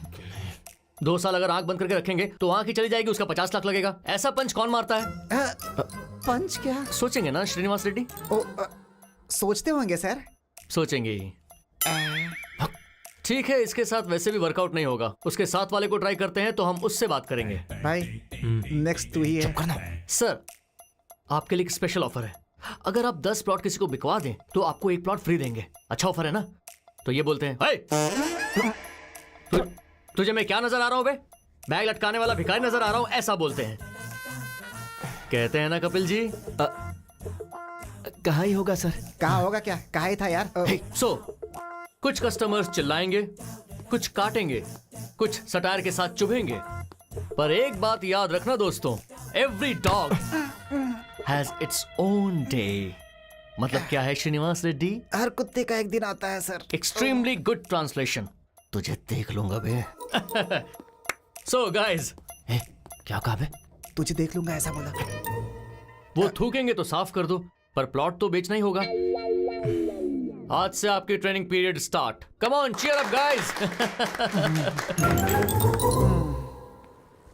2 साल अगर आंख बंद करके रखेंगे तो आंख ही चली जाएगी, उसका 50 लाख लगेगा। ऐसा पंच कौन मारता है? पंच क्या? सोचेंगे ना श्रीनिवास रेड्डी? सोचते होंगे सर। सोचेंगे ही। ठीक है, इसके साथ वैसे भी वर्कआउट नहीं होगा, उसके साथ वाले को ट्राई करते हैं तो हम उससे बात करेंगे। भाई नेक्स्ट तू ही है। सर, आपके लिए एक स्पेशल ऑफर है। अगर आप 10 प्लॉट किसी को बिकवा दें तो आपको 1 प्लॉट फ्री देंगे। अच्छा ऑफर है ना? तो ये बोलते हैं, तुझे मैं क्या नजर आ रहा हूं बे? बैग लटकाने वाला भिखारी नजर आ रहा हूं, ऐसा बोलते हैं। कहते हैं ना कपिल जी? कहा ही होगा सर। कहा होगा क्या? कहा ही था यार। सो कुछ कस्टमर्स चिल्लाएंगे, कुछ काटेंगे, कुछ सटायर के साथ चुभेंगे, पर एक बात याद रखना दोस्तों, every dog has its own day. मतलब क्या है श्रीनिवास रेड्डी? हर कुत्ते का एक दिन आता है सर। Extremely good translation. तुझे देख लूंगा बे। सो गाइस, क्या कहा बे? तुझे देख लूंगा ऐसा बोला। वो थूकेंगे तो साफ कर दो, पर प्लॉट तो बेचना ही होगा। आज से आपकी training period start. Come on, cheer up guys.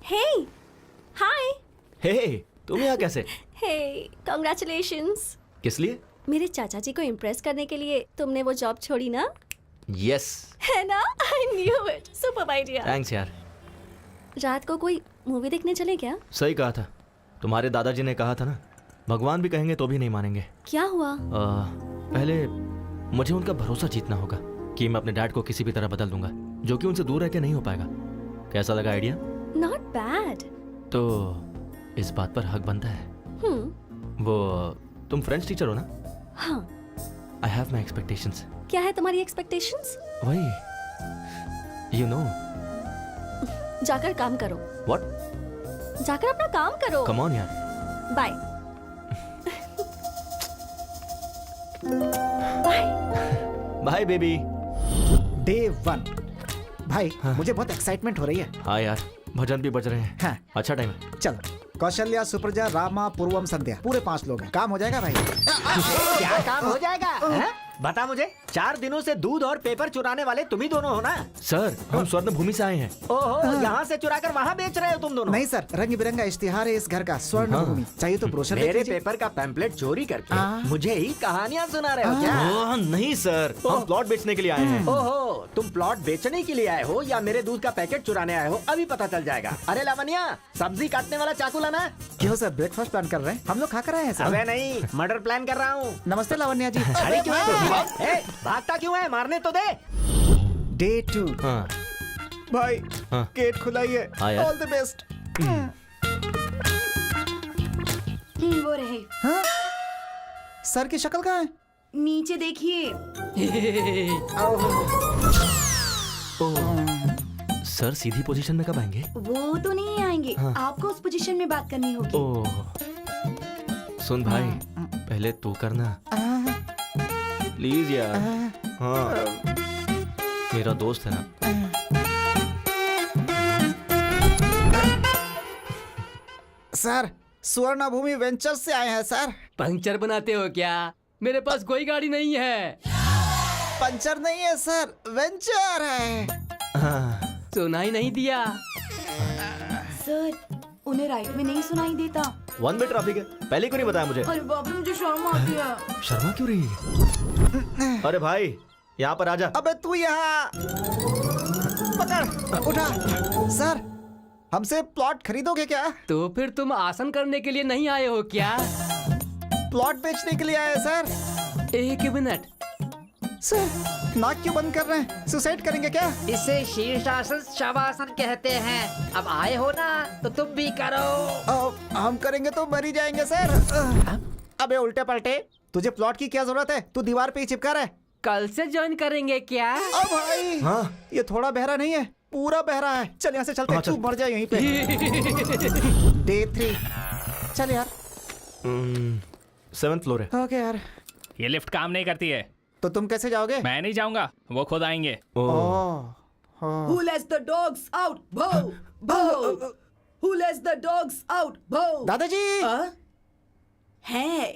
Hey, hi. Hey, तुम यहाँ कैसे? Hey, congratulations. किस लिए? मेरे चाचा जी को इम्प्रेस करने के लिए तुमने वो जॉब छोड़ी ना? यस। है ना? I knew it. Super idea. Thanks यार। रात को कोई मूवी देखने चले क्या? सही कहा था। तुम्हारे दादाजी ने कहा था ना, भगवान भी कहेंगे तो भी नहीं मानेंगे। क्या हुआ? पहले मुझे उनका भरोसा जीतना होगा कि मैं अपने डैड को किसी भी तरह बदल दूंगा, जो कि उनसे दूर रह के नहीं हो पाएगा। कैसा लगा आइडिया? Not bad. तो इस बात पर हक बनता है। वो तुम फ्रेंच टीचर हो ना? हाँ। I have my expectations. क्या है तुम्हारी एक्सपेक्टेशंस? वही, यू नो। जाकर काम करो। व्हाट? जाकर अपना काम करो। कम ऑन यार। Bye. Bye. Bye baby. Day 1। भाई मुझे बहुत एक्साइटमेंट हो रही है। हाँ यार, भजन भी बज रहे हैं। हाँ। अच्छा टाइम है। चलो, कौशल्या, सुप्रजा, रामा, पूर्वम, संध्या, पूरे 5 लोग हैं। काम हो जाएगा भाई। क्या काम हो जाएगा? है? बता मुझे, 4 दिनों से दूध और पेपर चुराने वाले तुम ही दोनों हो ना? सर, हम स्वर्ण भूमि से आए हैं। ओहो, यहाँ से चुरा कर वहाँ बेच रहे हो तुम दोनों? नहीं सर, रंग बिरंगा इश्तिहार है इस घर का, स्वर्ण भूमि। चाहिए तो ब्रोशर देख मेरे लीजिए। पेपर का पैम्पलेट चोरी करके मुझे ही कहानियाँ सुना रहे हो क्या? ओह, नहीं सर, हम प्लॉट बेचने के लिए आए हैं। ओहो, तुम प्लॉट बेचने के लिए आए हो या मेरे दूध का पैकेट चुराने आए हो, अभी पता चल जाएगा। अरे लावण्या, सब्जी काटने वाला चाकू लाना। क्यों सर, ब्रेकफास्ट प्लान कर रहे हैं? हम लोग खा कर आए हैं सर। अबे नहीं, मर्डर प्लान कर रहा हूँ। नमस्ते लावण्या जी। अरे क्यों भागता क्यों है? मारने तो दे। डे 2। हाँ। भाई हाँ। गेट खुला ही है। हाँ यार। All the best. वो रहे। हाँ? सर की शक्ल कहाँ है? नीचे देखिए। सर सीधी पोजीशन में कब आएंगे? वो तो नहीं आएंगे। हाँ। आपको उस पोजीशन में बात करनी होगी। ओह, सुन भाई, पहले तू करना प्लीज यार। हाँ, मेरा दोस्त है ना। सर, स्वर्ण भूमि वेंचर्स से आए हैं सर। पंक्चर बनाते हो क्या? मेरे पास कोई गाड़ी नहीं है। पंचर नहीं है सर, वेंचर है। सुनाई नहीं दिया। सर उन्हें राइट में नहीं सुनाई देता। 1 वे ट्रैफिक है, पहले क्यों नहीं बताया मुझे? अरे बाप रे, मुझे शर्म आती है। शर्मा क्यों रही है? अरे भाई यहाँ पर आजा। अबे तू यहाँ पकड़, उठा। सर हमसे प्लॉट खरीदोगे क्या? तो फिर तुम आसन करने के लिए नहीं आए हो क्या? प्लॉट बेचने के लिए आए सर। एक मिनट। सर नाक क्यों बंद कर रहे हैं? सुसाइड करेंगे क्या? इसे शीर्षासन शवासन कहते हैं। अब आए हो ना तो तुम भी करो। हम करेंगे तो मर ही जाएंगे सर। अबे उल्टे पलटे, तुझे प्लॉट की क्या जरूरत है? तू दीवार पे ही चिपका रहा है। कल से ज्वाइन करेंगे क्या? अब भाई हाँ? ये थोड़ा बहरा नहीं है, पूरा बहरा है। चल यहाँ से चलते हैं, तू मर जाए यहीं पे। Day 3 चल यार। 7th फ्लोर है। ओके यार। ये लिफ्ट काम नहीं करती है। तो तुम कैसे जाओगे? मैं नहीं जाऊंगा, वो खुद आएंगे। Who lets the dogs out? Bow, bow. Who lets the dogs out? Bow. दादाजी। Hey,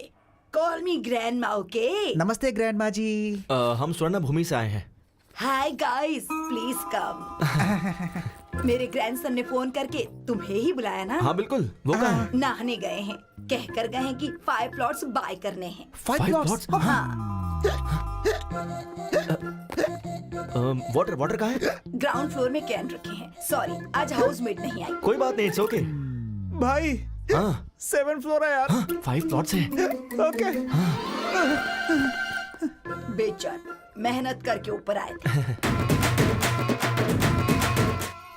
call me grandma, okay? नमस्ते ग्रैंडमा जी। हम स्वर्ण भूमि से आए हैं। Hi guys, please come. मेरे ग्रैंडसन ने फोन करके तुम्हें ही बुलाया ना? हाँ बिल्कुल, वो कहाँ है? नहाने गए हैं, कहकर गए हैं कि 5 प्लॉट्स बाय करने हैं। 5 प्लॉट्स? हाँ। वाटर कहाँ है? ग्राउंड फ्लोर में कैन रखे हैं। सॉरी, आज हाउसमेट नहीं आई। कोई बात नहीं, इट्स ओके। भाई हाँ 7th फ्लोर है यार। 5 प्लॉट्स है। ओके। बेचार मेहनत करके ऊपर आए थे।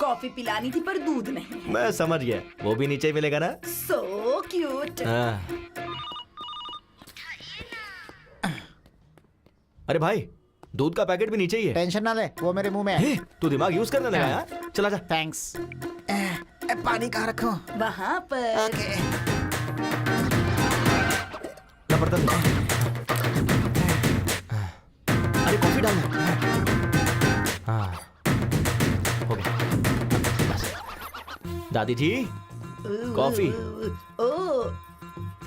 कॉफी पिलानी थी पर दूध नहीं। मैं समझ गया, वो भी नीचे मिलेगा ना? So cute. अरे भाई, दूध का पैकेट भी नीचे ही है। टेंशन ना ले, वो मेरे मुंह में है। तू दिमाग यूज करने लगा यार। चला जा। थैंक्स। पानी कहाँ रखूं? वहाँ पर। ओके। बर्तन दे। अरे कॉफी डालना। हाँ हो गया। दादी जी coffee. Oh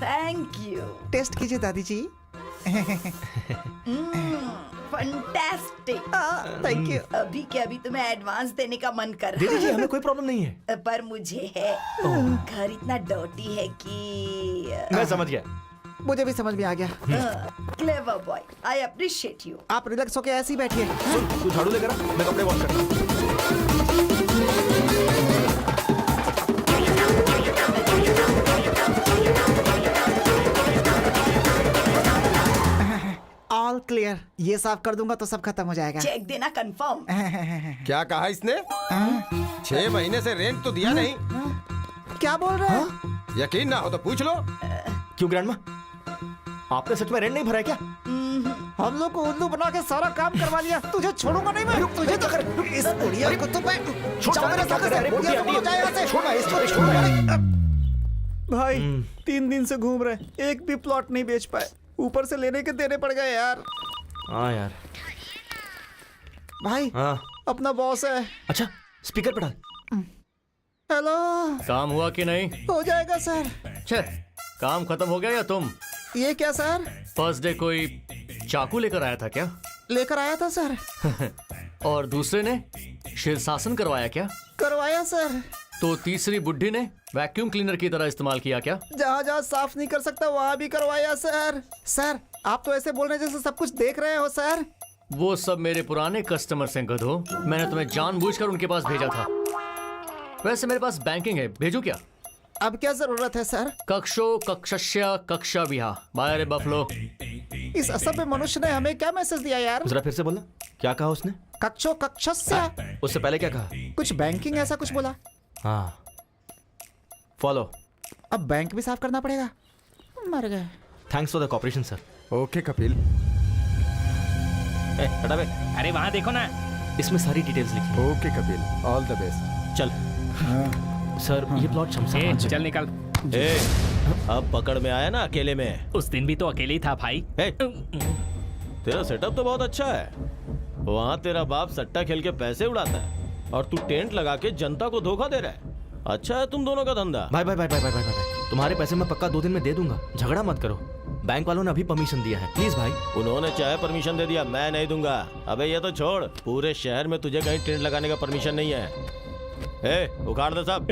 thank you. Test कीजिए दादी जी। फंटास्टिक। Thank you. अभी के अभी तुम्हें एडवांस देने का मन कर दीदी जी रहा हमें कोई प्रॉब्लम नहीं है। है पर मुझे है। घर इतना डर्टी है कि मैं समझ गया। मुझे भी समझ में आ गया। Clever boy, I appreciate you. आप रिलैक्स होके ऐसे ही बैठिए। सुन, तू झाड़ू लेकर आ, मैं कपड़े वॉश करता हूँ। All clear. ये साफ कर दूंगा तो सब खत्म हो जाएगा। चेक देना कंफर्म। क्या कहा इसने? 6 महीने से रेंट तो दिया नहीं। क्या बोल रहे हैं? यकीन ना हो तो पूछ लो। क्यों ग्रैंडमा, आपने सच में रेंट नहीं भरा है क्या? हम लोग को उल्लू बना के सारा काम करवा लिया। तुझे छोड़ूंगा नहीं मैं। तुझे तो इस बुढ़िया को तो मैं जाओ मेरे साथ से। बुढ़िया को जाए यहाँ से। छोड़ इसको, छोड़। भाई 3 दिन से घूम रहे, एक भी प्लॉट नहीं बेच पाए। ऊपर से लेने के देने पड़ गए यार। हाँ यार। भाई हाँ अपना बॉस है। अच्छा स्पीकर पे डाल। हेलो। काम हुआ कि नहीं? हो जाएगा सर। छे, काम खत्म हो गया या तुम? ये क्या सर? फर्स्ट डे कोई चाकू लेकर आया था क्या? लेकर आया था सर। और दूसरे ने शीर्षासन करवाया क्या? करवाया सर। तो तीसरी बुड्ढी ने वैक्यूम क्लीनर की तरह इस्तेमाल किया क्या? जहाँ जहाँ साफ नहीं कर सकता वहाँ भी करवाया सर। सर आप तो ऐसे बोल रहे जैसे सब कुछ देख रहे हो सर। वो सब मेरे पुराने कस्टमर्स हैं गधो। मैंने तुम्हें जानबूझकर उनके पास भेजा था। वैसे मेरे पास बैंकिंग है, भेजूं क्या? अब क्या जरूरत है सर? कक्षो कक्षस्य कक्षा विहा बाय बफलो। इस असभ्य मनुष्य ने हमें क्या मैसेज दिया यार? जरा फिर से बोलना, क्या कहा उसने? कक्षो कक्षस्य। उससे पहले क्या कहा? कुछ बैंकिंग ऐसा कुछ बोला। हाँ फॉलो। अब बैंक भी साफ करना पड़ेगा। मर गए। Thanks for the cooperation sir. Okay Kapil. हटा बे। अरे वहाँ देखो ना, इसमें सारी डिटेल्स लिखी। Okay Kapil, all the best. चल सर, ये प्लॉट शमशान। चल निकल। अब पकड़ में आया ना अकेले में। उस दिन भी तो अकेले ही था भाई। तेरा सेटअप तो बहुत अच्छा है। वहाँ तेरा बाप सट्टा खेल के पैसे उड़ाता है और तू टेंट लगा के जनता को धोखा दे रहा है। अच्छा है तुम दोनों का धंधा। भाई भाई भाई भाई भाई भाई, तुम्हारे पैसे मैं पक्का 2 दिन में दे दूंगा, झगड़ा मत करो। बैंक वालों ने अभी परमिशन दिया है, प्लीज भाई। उन्होंने चाहे परमिशन दे दिया, मैं नहीं दूंगा। अबे ये तो छोड़, पूरे शहर में तुझे कहीं टेंट लगाने का परमिशन नहीं है। ए, उखाड़ दे सब।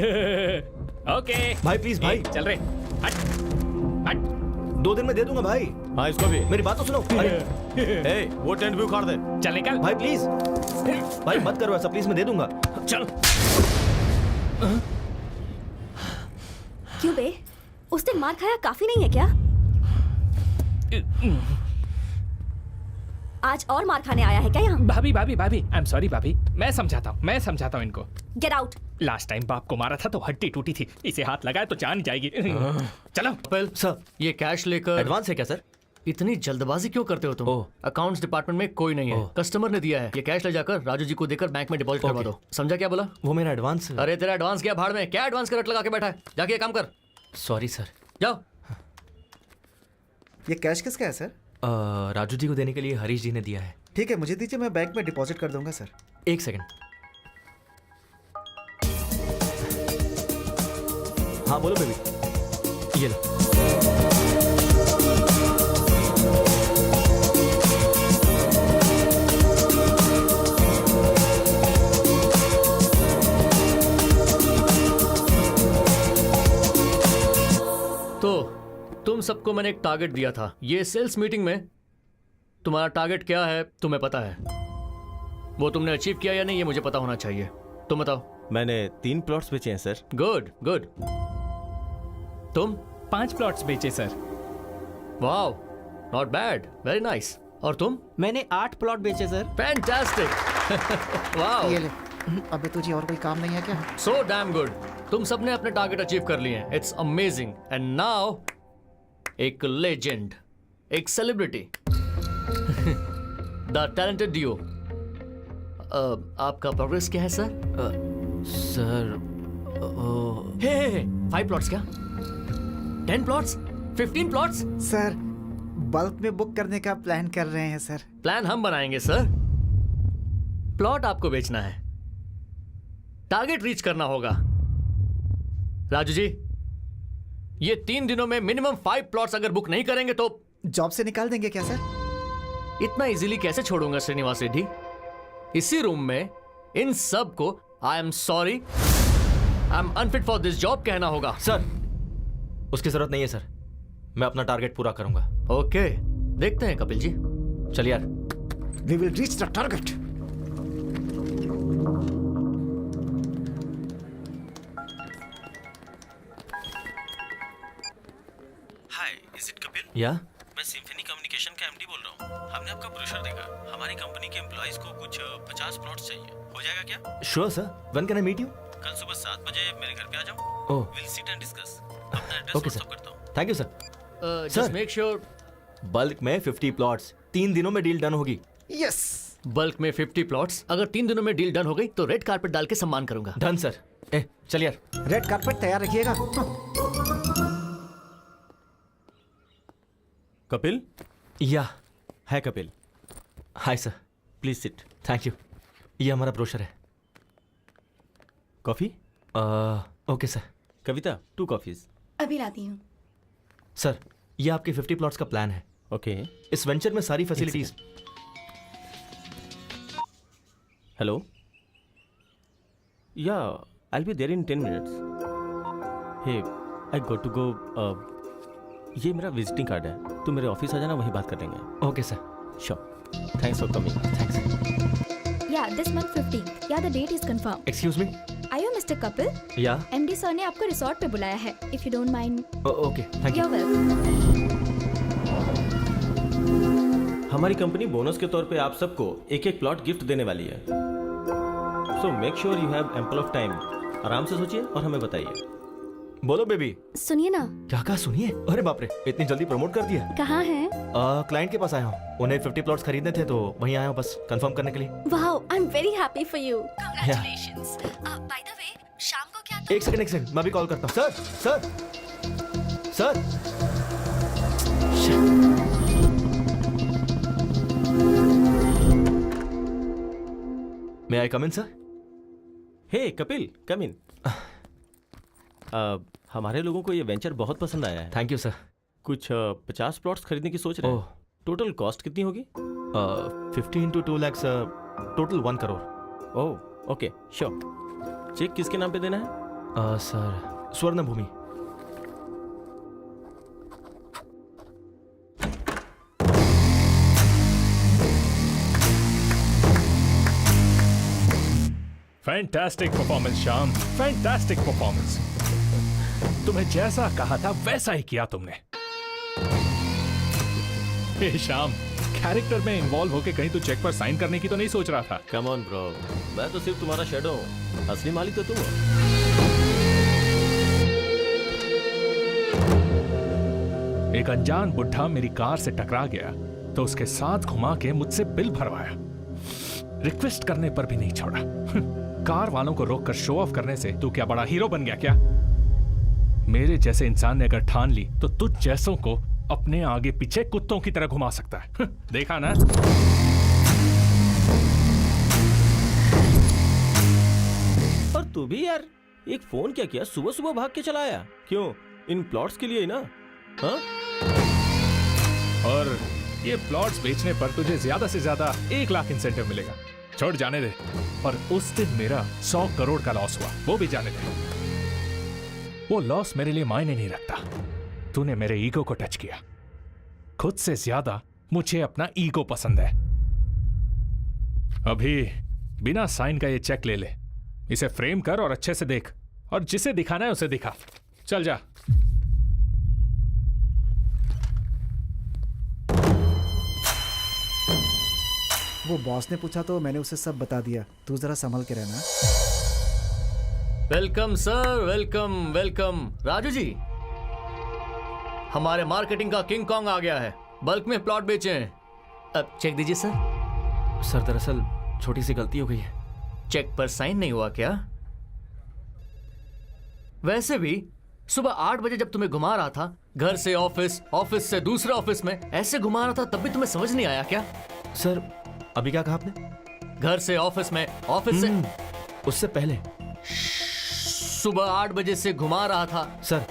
ओके भाई प्लीज भाई, चल रहे हट हट 2 दिन में दे दूंगा भाई। हाँ इसको भी। मेरी बात तो सुनो। अरे ए, वो टेंट भी उखाड़ दे। चल निकल भाई प्लीज, भाई मत करो ऐसा प्लीज, मैं दे दूंगा। चल। क्यों बे, उस दिन मार खाया काफी नहीं है क्या? आज और मार खाने आया है क्या यहाँ? भाभी भाभी भाभी, आई एम सॉरी भाभी, मैं समझाता हूँ इनको। Get out. लास्ट टाइम बाप को मारा था तो हड्डी टूटी थी, इसे हाथ लगाए तो जान जाएगी। चलो कपिल सर, ये कैश लेकर एडवांस है क्या सर? इतनी जल्दबाजी क्यों करते हो तुम? अकाउंट्स डिपार्टमेंट में कोई नहीं है, कस्टमर ने दिया है। ये कैश ले जाकर राजू जी को देकर बैंक में डिपॉजिट करवा दो। समझा क्या बोला? वो मेरा एडवांस। अरे तेरा एडवांस क्या भाड़ में, क्या एडवांस का रट लगा के बैठा है? जाके ये काम कर। Sorry sir. जाओ। ये कैश किसका है सर? राजू जी को देने के लिए हरीश जी ने दिया है। ठीक है, मुझे दीजिए, मैं बैंक में डिपॉजिट कर दूंगा सर। 1 सेकंड। हाँ बोलो बेबी। ये लो। तो तुम सबको मैंने एक टारगेट दिया था। ये सेल्स मीटिंग में तुम्हारा टारगेट क्या है तुम्हें पता है? वो तुमने अचीव किया या नहीं ये मुझे पता होना चाहिए। तुम बताओ। मैंने 3 प्लॉट्स बेचे हैं सर। Good good. तुम? 5 प्लॉट्स बेचे sir. Wow, not bad, very nice. और तुम? मैंने 8 प्लॉट बेचे सर। फैंटास्टिक। वाओ। ये ले। अबे तुझे और कोई काम नहीं है क्या? So damn good. तुम सबने अपने टारगेट अचीव कर लिए हैं। It's amazing. एंड नाउ एक लेजेंड, एक सेलिब्रिटी, द टैलेंटेड डियो। आपका प्रोग्रेस क्या है सर? सर 5 प्लॉट्स क्या? 10 प्लॉट्स? 15 प्लॉट्स? सर बल्क में बुक करने का प्लान कर रहे हैं सर। प्लान हम बनाएंगे सर, प्लॉट आपको बेचना है, टारगेट रीच करना होगा। राजू जी, ये 3 दिनों में मिनिमम 5 प्लॉट्स अगर बुक नहीं करेंगे तो जॉब से निकाल देंगे क्या सर? इतना इजीली कैसे छोड़ूंगा श्रीनिवास रेड्डी? इसी रूम में इन सब को I am sorry, I am unfit for this job कहना होगा। सर उसकी जरूरत नहीं है सर, मैं अपना टारगेट पूरा करूंगा। ओके, देखते हैं कपिल जी। चल यार। We will reach the target. Hi, is it Kapil? या मैं सिम्फनी कम्युनिकेशन का एमडी बोल रहा हूँ। हमने आपका ब्रोशर देखा। हमारी कंपनी के एम्प्लॉइज को कुछ 50 प्लॉट्स चाहिए। हो जाएगा क्या? Sure sir, when can I meet you? कल सुबह 7 बजे मेरे घर पे आ जाओ। Oh, will sit and discuss. अपना एड्रेस ओके व्हाट्सएप सर। करता हूँ। Thank you sir. Just make sure bulk में 50 प्लॉट्स, 3 दिनों में डील डन होगी। यस। बल्क में 50 प्लॉट्स, अगर 3 दिनों में डील डन हो गई तो रेड कारपेट डाल के सम्मान करूंगा। Done sir. ए चल यार। रेड कारपेट तैयार रखिएगा। कपिल? या है Kapil. Hi sir. Please sit. Thank you. ये हमारा ब्रोशर है। Coffee? Okay sir. Kavita 2 coffees. अभी लाती हूँ। सर ये आपके 50 प्लॉट्स का प्लान है। ओके। इस वेंचर में सारी facilities. Hello, yeah I be there in 10 minutes. Hey, I got to go. ये मेरा विजिटिंग कार्ड है, तुम मेरे ऑफिस आ जाना, वहीं बात कर लेंगे। Okay sir. Sure. Thanks for coming. Thanks. Yeah, this month 15th. Yeah, the date is confirmed. Excuse me. Are you Mr. Kapil? या MD sir ने आपको रिसोर्ट पे बुलाया है. If you don't mind. Okay, thank you. You're welcome. हमारी company bonus के तौर पे आप सबको एक प्लॉट गिफ्ट देने वाली है। So make sure you have ample of time. आराम से सोचिए और हमें बताइए। बोलो बेबी। सुनिए ना। क्या कहा? सुनिए। अरे बाप रे, इतनी जल्दी प्रमोट कर दिया। कहाँ हैं? क्लाइंट के पास आया हूँ, उन्हें 50 प्लॉट्स खरीदने थे तो वहीं आया हूँ बस कंफर्म करने के लिए। Wow, I am very happy for you. Congratulations. By the way, शाम को क्या? एक सेकंड, मैं भी कॉल करता हूँ। सर। मे आई कम इन सर? हे कपिल, कम इन। हमारे लोगों को ये वेंचर बहुत पसंद आया है। Thank you sir. कुछ 50 प्लॉट्स खरीदने की सोच रहे ओह। हैं। टोटल कॉस्ट कितनी होगी? 50 into 2 lakhs, total 1 crore. Oh okay sure. Check किसके नाम पे देना है? Sir Swarna Bhoomi. Fantastic performance Shyam, fantastic performance. तुम्हें जैसा कहा था वैसा ही किया तुमने। हे श्याम, कैरेक्टर में इन्वॉल्व होके कहीं तू चेक पर साइन करने की तो नहीं सोच रहा था? कम ऑन ब्रो, मैं तो सिर्फ तुम्हारा शैडो हूँ, असली मालिक तो तुम हो। एक अनजान बुढ़ा मेरी कार से टकरा गया तो उसके साथ घुमा के मुझसे बिल भरवाया। रिक्वेस्ट करने पर भी नहीं छोड़ा। कार वालों को रोककर शो ऑफ करने से तू क्या बड़ा हीरो बन गया क्या? मेरे जैसे इंसान ने अगर ठान ली तो तुझ जैसों को अपने आगे पीछे कुत्तों की तरह घुमा सकता है। देखा ना? और तू भी यार एक फोन क्या किया, सुबह सुबह भाग के चला आया? क्यों? इन प्लॉट्स के लिए ही ना? हाँ? और ये प्लॉट्स बेचने पर तुझे ज्यादा से ज्यादा 1 लाख इंसेंटिव मिलेगा। छोड़ जाने दे। और उस दिन मेरा 100 करोड़ का लॉस हुआ, वो भी जाने दे। वो लॉस मेरे लिए मायने नहीं रखता। तूने मेरे ईगो को टच किया। खुद से ज्यादा मुझे अपना ईगो पसंद है। अभी बिना साइन का ये चेक ले ले, इसे फ्रेम कर और अच्छे से देख, और जिसे दिखाना है उसे दिखा। चल जा। वो बॉस ने पूछा तो मैंने उसे सब बता दिया। तू जरा संभल के रहना। Welcome sir, welcome welcome. Raju ji, हमारे मार्केटिंग का किंग कॉन्ग आ गया है। बल्क में प्लॉट बेचे हैं। अब चेक दीजिए सर। सर दरअसल छोटी सी गलती हो गई है। चेक पर साइन नहीं हुआ क्या? वैसे भी सुबह 8 बजे जब तुम्हें घुमा रहा था, घर से ऑफिस, ऑफिस से दूसरे ऑफिस में, ऐसे घुमा रहा था, तब भी तुम्हें समझ नहीं आया क्या? सर अभी क्या कहा आपने? घर से ऑफिस में, ऑफिस से उससे पहले सुबह 8 बजे से घुमा रहा था। सर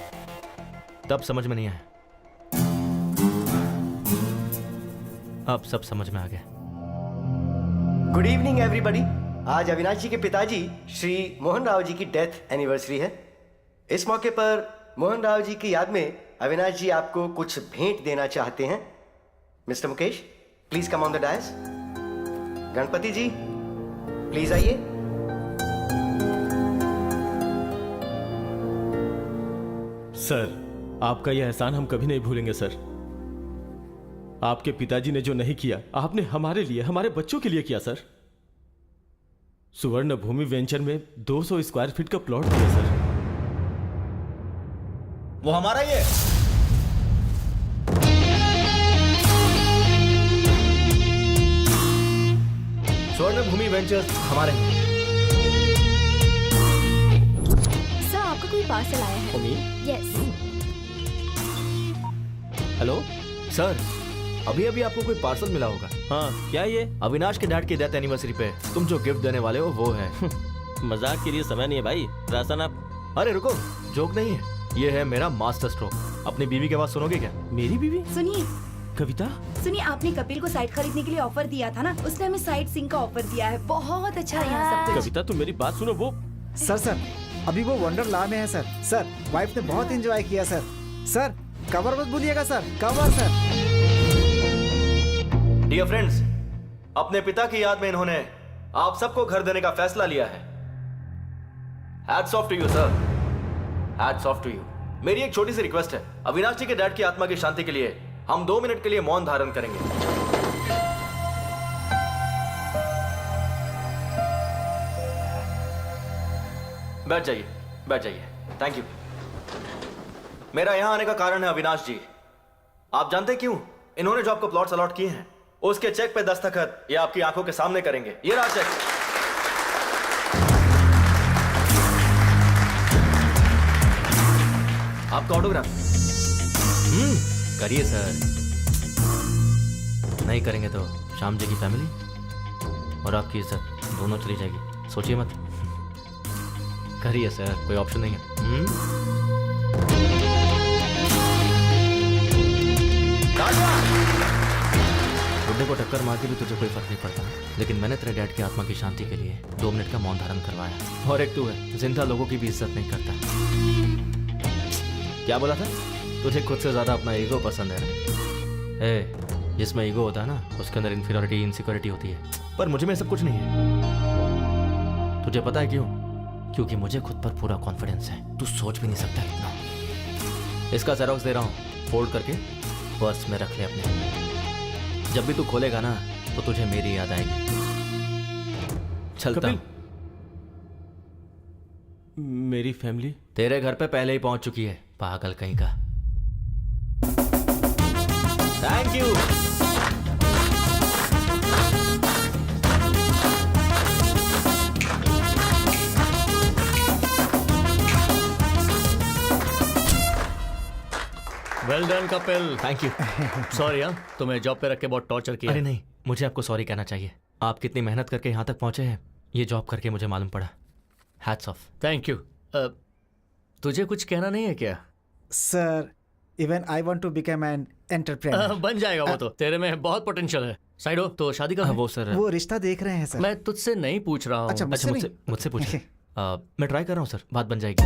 तब समझ में नहीं आया, अब सब समझ में आ गया। Good evening everybody. आज अविनाश जी के पिताजी श्री मोहन राव जी की डेथ एनिवर्सरी है। इस मौके पर मोहन राव जी की याद में अविनाश जी आपको कुछ भेंट देना चाहते हैं। Mister Mukesh, please come on the dais. Ganpati ji, please आइए। सर, आपका यह एहसान हम कभी नहीं भूलेंगे सर। आपके पिताजी ने जो नहीं किया, आपने हमारे लिए, हमारे बच्चों के लिए किया सर। सुवर्ण भूमि वेंचर में 200 स्क्वायर फीट का प्लॉट दिया सर। वो हमारा ही है। स्वर्ण भूमि वेंचर्स हमारे हैं। सर, आपका कोई पार्सल आया है। यस। हेलो सर, अभी अभी आपको कोई पार्सल मिला होगा। हाँ, क्या ये? अविनाश के डैड की डेथ एनिवर्सरी पे तुम जो गिफ्ट देने वाले हो वो है। मजाक के लिए समय नहीं है भाई। राशन आप। अरे रुको, जोक नहीं है, ये है मेरा मास्टर स्ट्रोक। अपनी बीवी के बात सुनोगे क्या? मेरी बीवी? सुनिए कविता, सुनिए, आपने कपिल को साइट खरीदने के लिए ऑफर दिया था ना, उसने हमें साइट सिंह का ऑफर दिया है। बहुत अच्छा है यहाँ सब कुछ। कविता तुम मेरी बात सुनो। वो सर अभी वो वंडरला में है सर। सर, वाइफ ने बहुत एंजॉय किया सर। सर, कवर मत भूलिएगा sir, cover sir. Dear friends, अपने पिता की याद में इन्होंने आप सबको घर देने का फैसला लिया है। Hats off to you sir, hats off to you. मेरी एक छोटी सी रिक्वेस्ट है, अविनाश जी के डैड की आत्मा की शांति के लिए हम 2 मिनट के लिए मौन धारण करेंगे। बैठ जाइए, बैठ जाइए। Thank you. मेरा यहां आने का कारण है अविनाश जी। आप जानते क्यों? इन्होंने जो आपको प्लॉट्स अलॉट किए हैं, उसके चेक पे दस्तखत ये आपकी आंखों के सामने करेंगे। ये रहा चेक। आपका ऑटोग्राफ। करिए सर। नहीं करेंगे तो श्याम जी की फैमिली और आपकी इज्जत दोनों चली जाएगी। सोचिए मत। करिए सर, कोई ऑप्शन नहीं है। टक्कर मार के भी तुझे कोई फर्क नहीं पड़ता, लेकिन मैंने तेरे डैड की आत्मा की शांति के लिए 2 मिनट का मौन धारण करवाया। और एक तू है जिंदा लोगों की भी इज्जत नहीं करता। क्या बोला था? तुझे खुद से ज्यादा अपना ईगो पसंद है ना? ए, जिसमें ईगो होता है ना, उसके अंदर इन्फीरियरिटी, इनसिक्योरिटी होती है। पर मुझे में सब कुछ नहीं है। तुझे पता है क्यों? क्योंकि मुझे खुद पर पूरा कॉन्फिडेंस है। तू सोच भी नहीं सकता कितना। इसका जेरॉक्स दे रहा हूँ, फोल्ड करके पर्स में रख ले अपने। जब भी तू खोलेगा ना तो तुझे मेरी याद आएगी। चलता हूं। मेरी फैमिली तेरे घर पे पहले ही पहुंच चुकी है, पागल कहीं का। Thank you. Well done Kapil. Thank you. Sorry यार, तुम्हें जॉब पे रख के बहुत टॉर्चर किया। अरे नहीं, मुझे आपको सॉरी कहना चाहिए। आप कितनी मेहनत करके यहाँ तक पहुंचे हैं, ये जॉब करके मुझे मालूम पड़ा। Hats off. Thank you. तुझे कुछ कहना नहीं है क्या? Sir, even I want to become an entrepreneur. बन जाएगा वो तो, तेरे में बहुत पोटेंशियल है। साइडो, तो शादी का वो सर, वो रिश्ता देख रहे हैं सर। मैं तुझसे नहीं पूछ रहा हूँ। अच्छा, मुझसे पूछिए। मैं ट्राई कर रहा हूँ सर, बात बन जाएगी।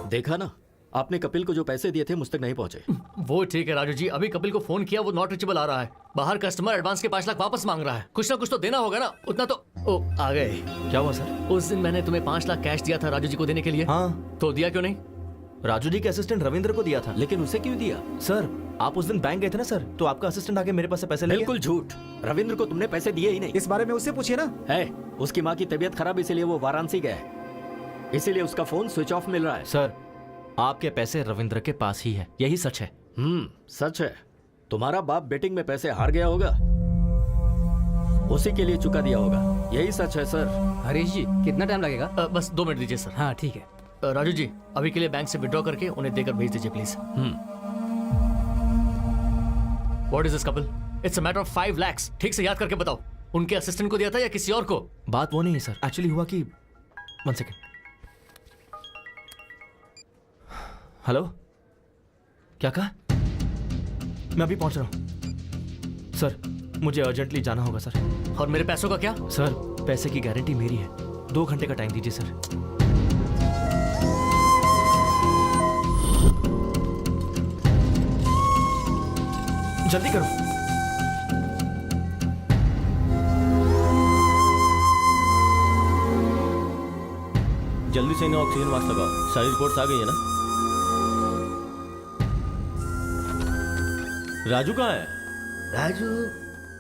देखा ना, आपने कपिल को जो पैसे दिए थे मुझ तक नहीं पहुंचे। वो ठीक है राजू जी, अभी कपिल को फोन किया, वो नॉट रीचेबल आ रहा है। बाहर कस्टमर एडवांस के 5 लाख वापस मांग रहा है। कुछ ना कुछ तो देना होगा ना, उतना तो। ओ, आ गए। क्या हुआ सर? उस दिन मैंने तुम्हें 5 लाख कैश दिया था राजू जी को देने के लिए। हाँ, तो दिया क्यों नहीं? राजू जी के असिस्टेंट रविंद्र को दिया था। लेकिन उसे क्यों दिया? सर, आप उस दिन बैंक गए थे ना सर, तो आपका असिस्टेंट आके मेरे पास से पैसे ले गया। बिल्कुल झूठ। रविंद्र को तुमने पैसे दिए ही नहीं। इस बारे में उससे पूछिए ना। है, उसकी माँ की तबीयत खराब, इसीलिए वो वाराणसी गया है, इसीलिए उसका फोन स्विच ऑफ मिल रहा है। सर, आपके पैसे रविंद्र के पास ही है, यही सच है। सच है। तुम्हारा बाप बेटिंग में पैसे हार गया होगा, उसी के लिए चुका दिया होगा, यही सच है सर। हरीश जी, कितना टाइम लगेगा? बस 2 मिनट दीजिए सर। हाँ ठीक है। राजू जी, अभी के लिए बैंक से विड्रॉ करके उन्हें देकर भेज दीजिए please. What is this Kapil? It's a matter of 5 lakhs। ठीक से याद करके बताओ, उनके असिस्टेंट को दिया था या किसी और को? बात वो नहीं है सर, एक्चुअली हुआ कि 1 सेकेंड। हेलो, क्या कहा? मैं अभी पहुंच रहा हूं सर, मुझे अर्जेंटली जाना होगा सर। और मेरे पैसों का क्या? सर, पैसे की गारंटी मेरी है, 2 घंटे का टाइम दीजिए सर। जल्दी करो। जल्दी से इन्हें ऑक्सीजन मास्क लगाओ। सारी रिपोर्ट्स आ गई है ना? राजू कहाँ है? राजू,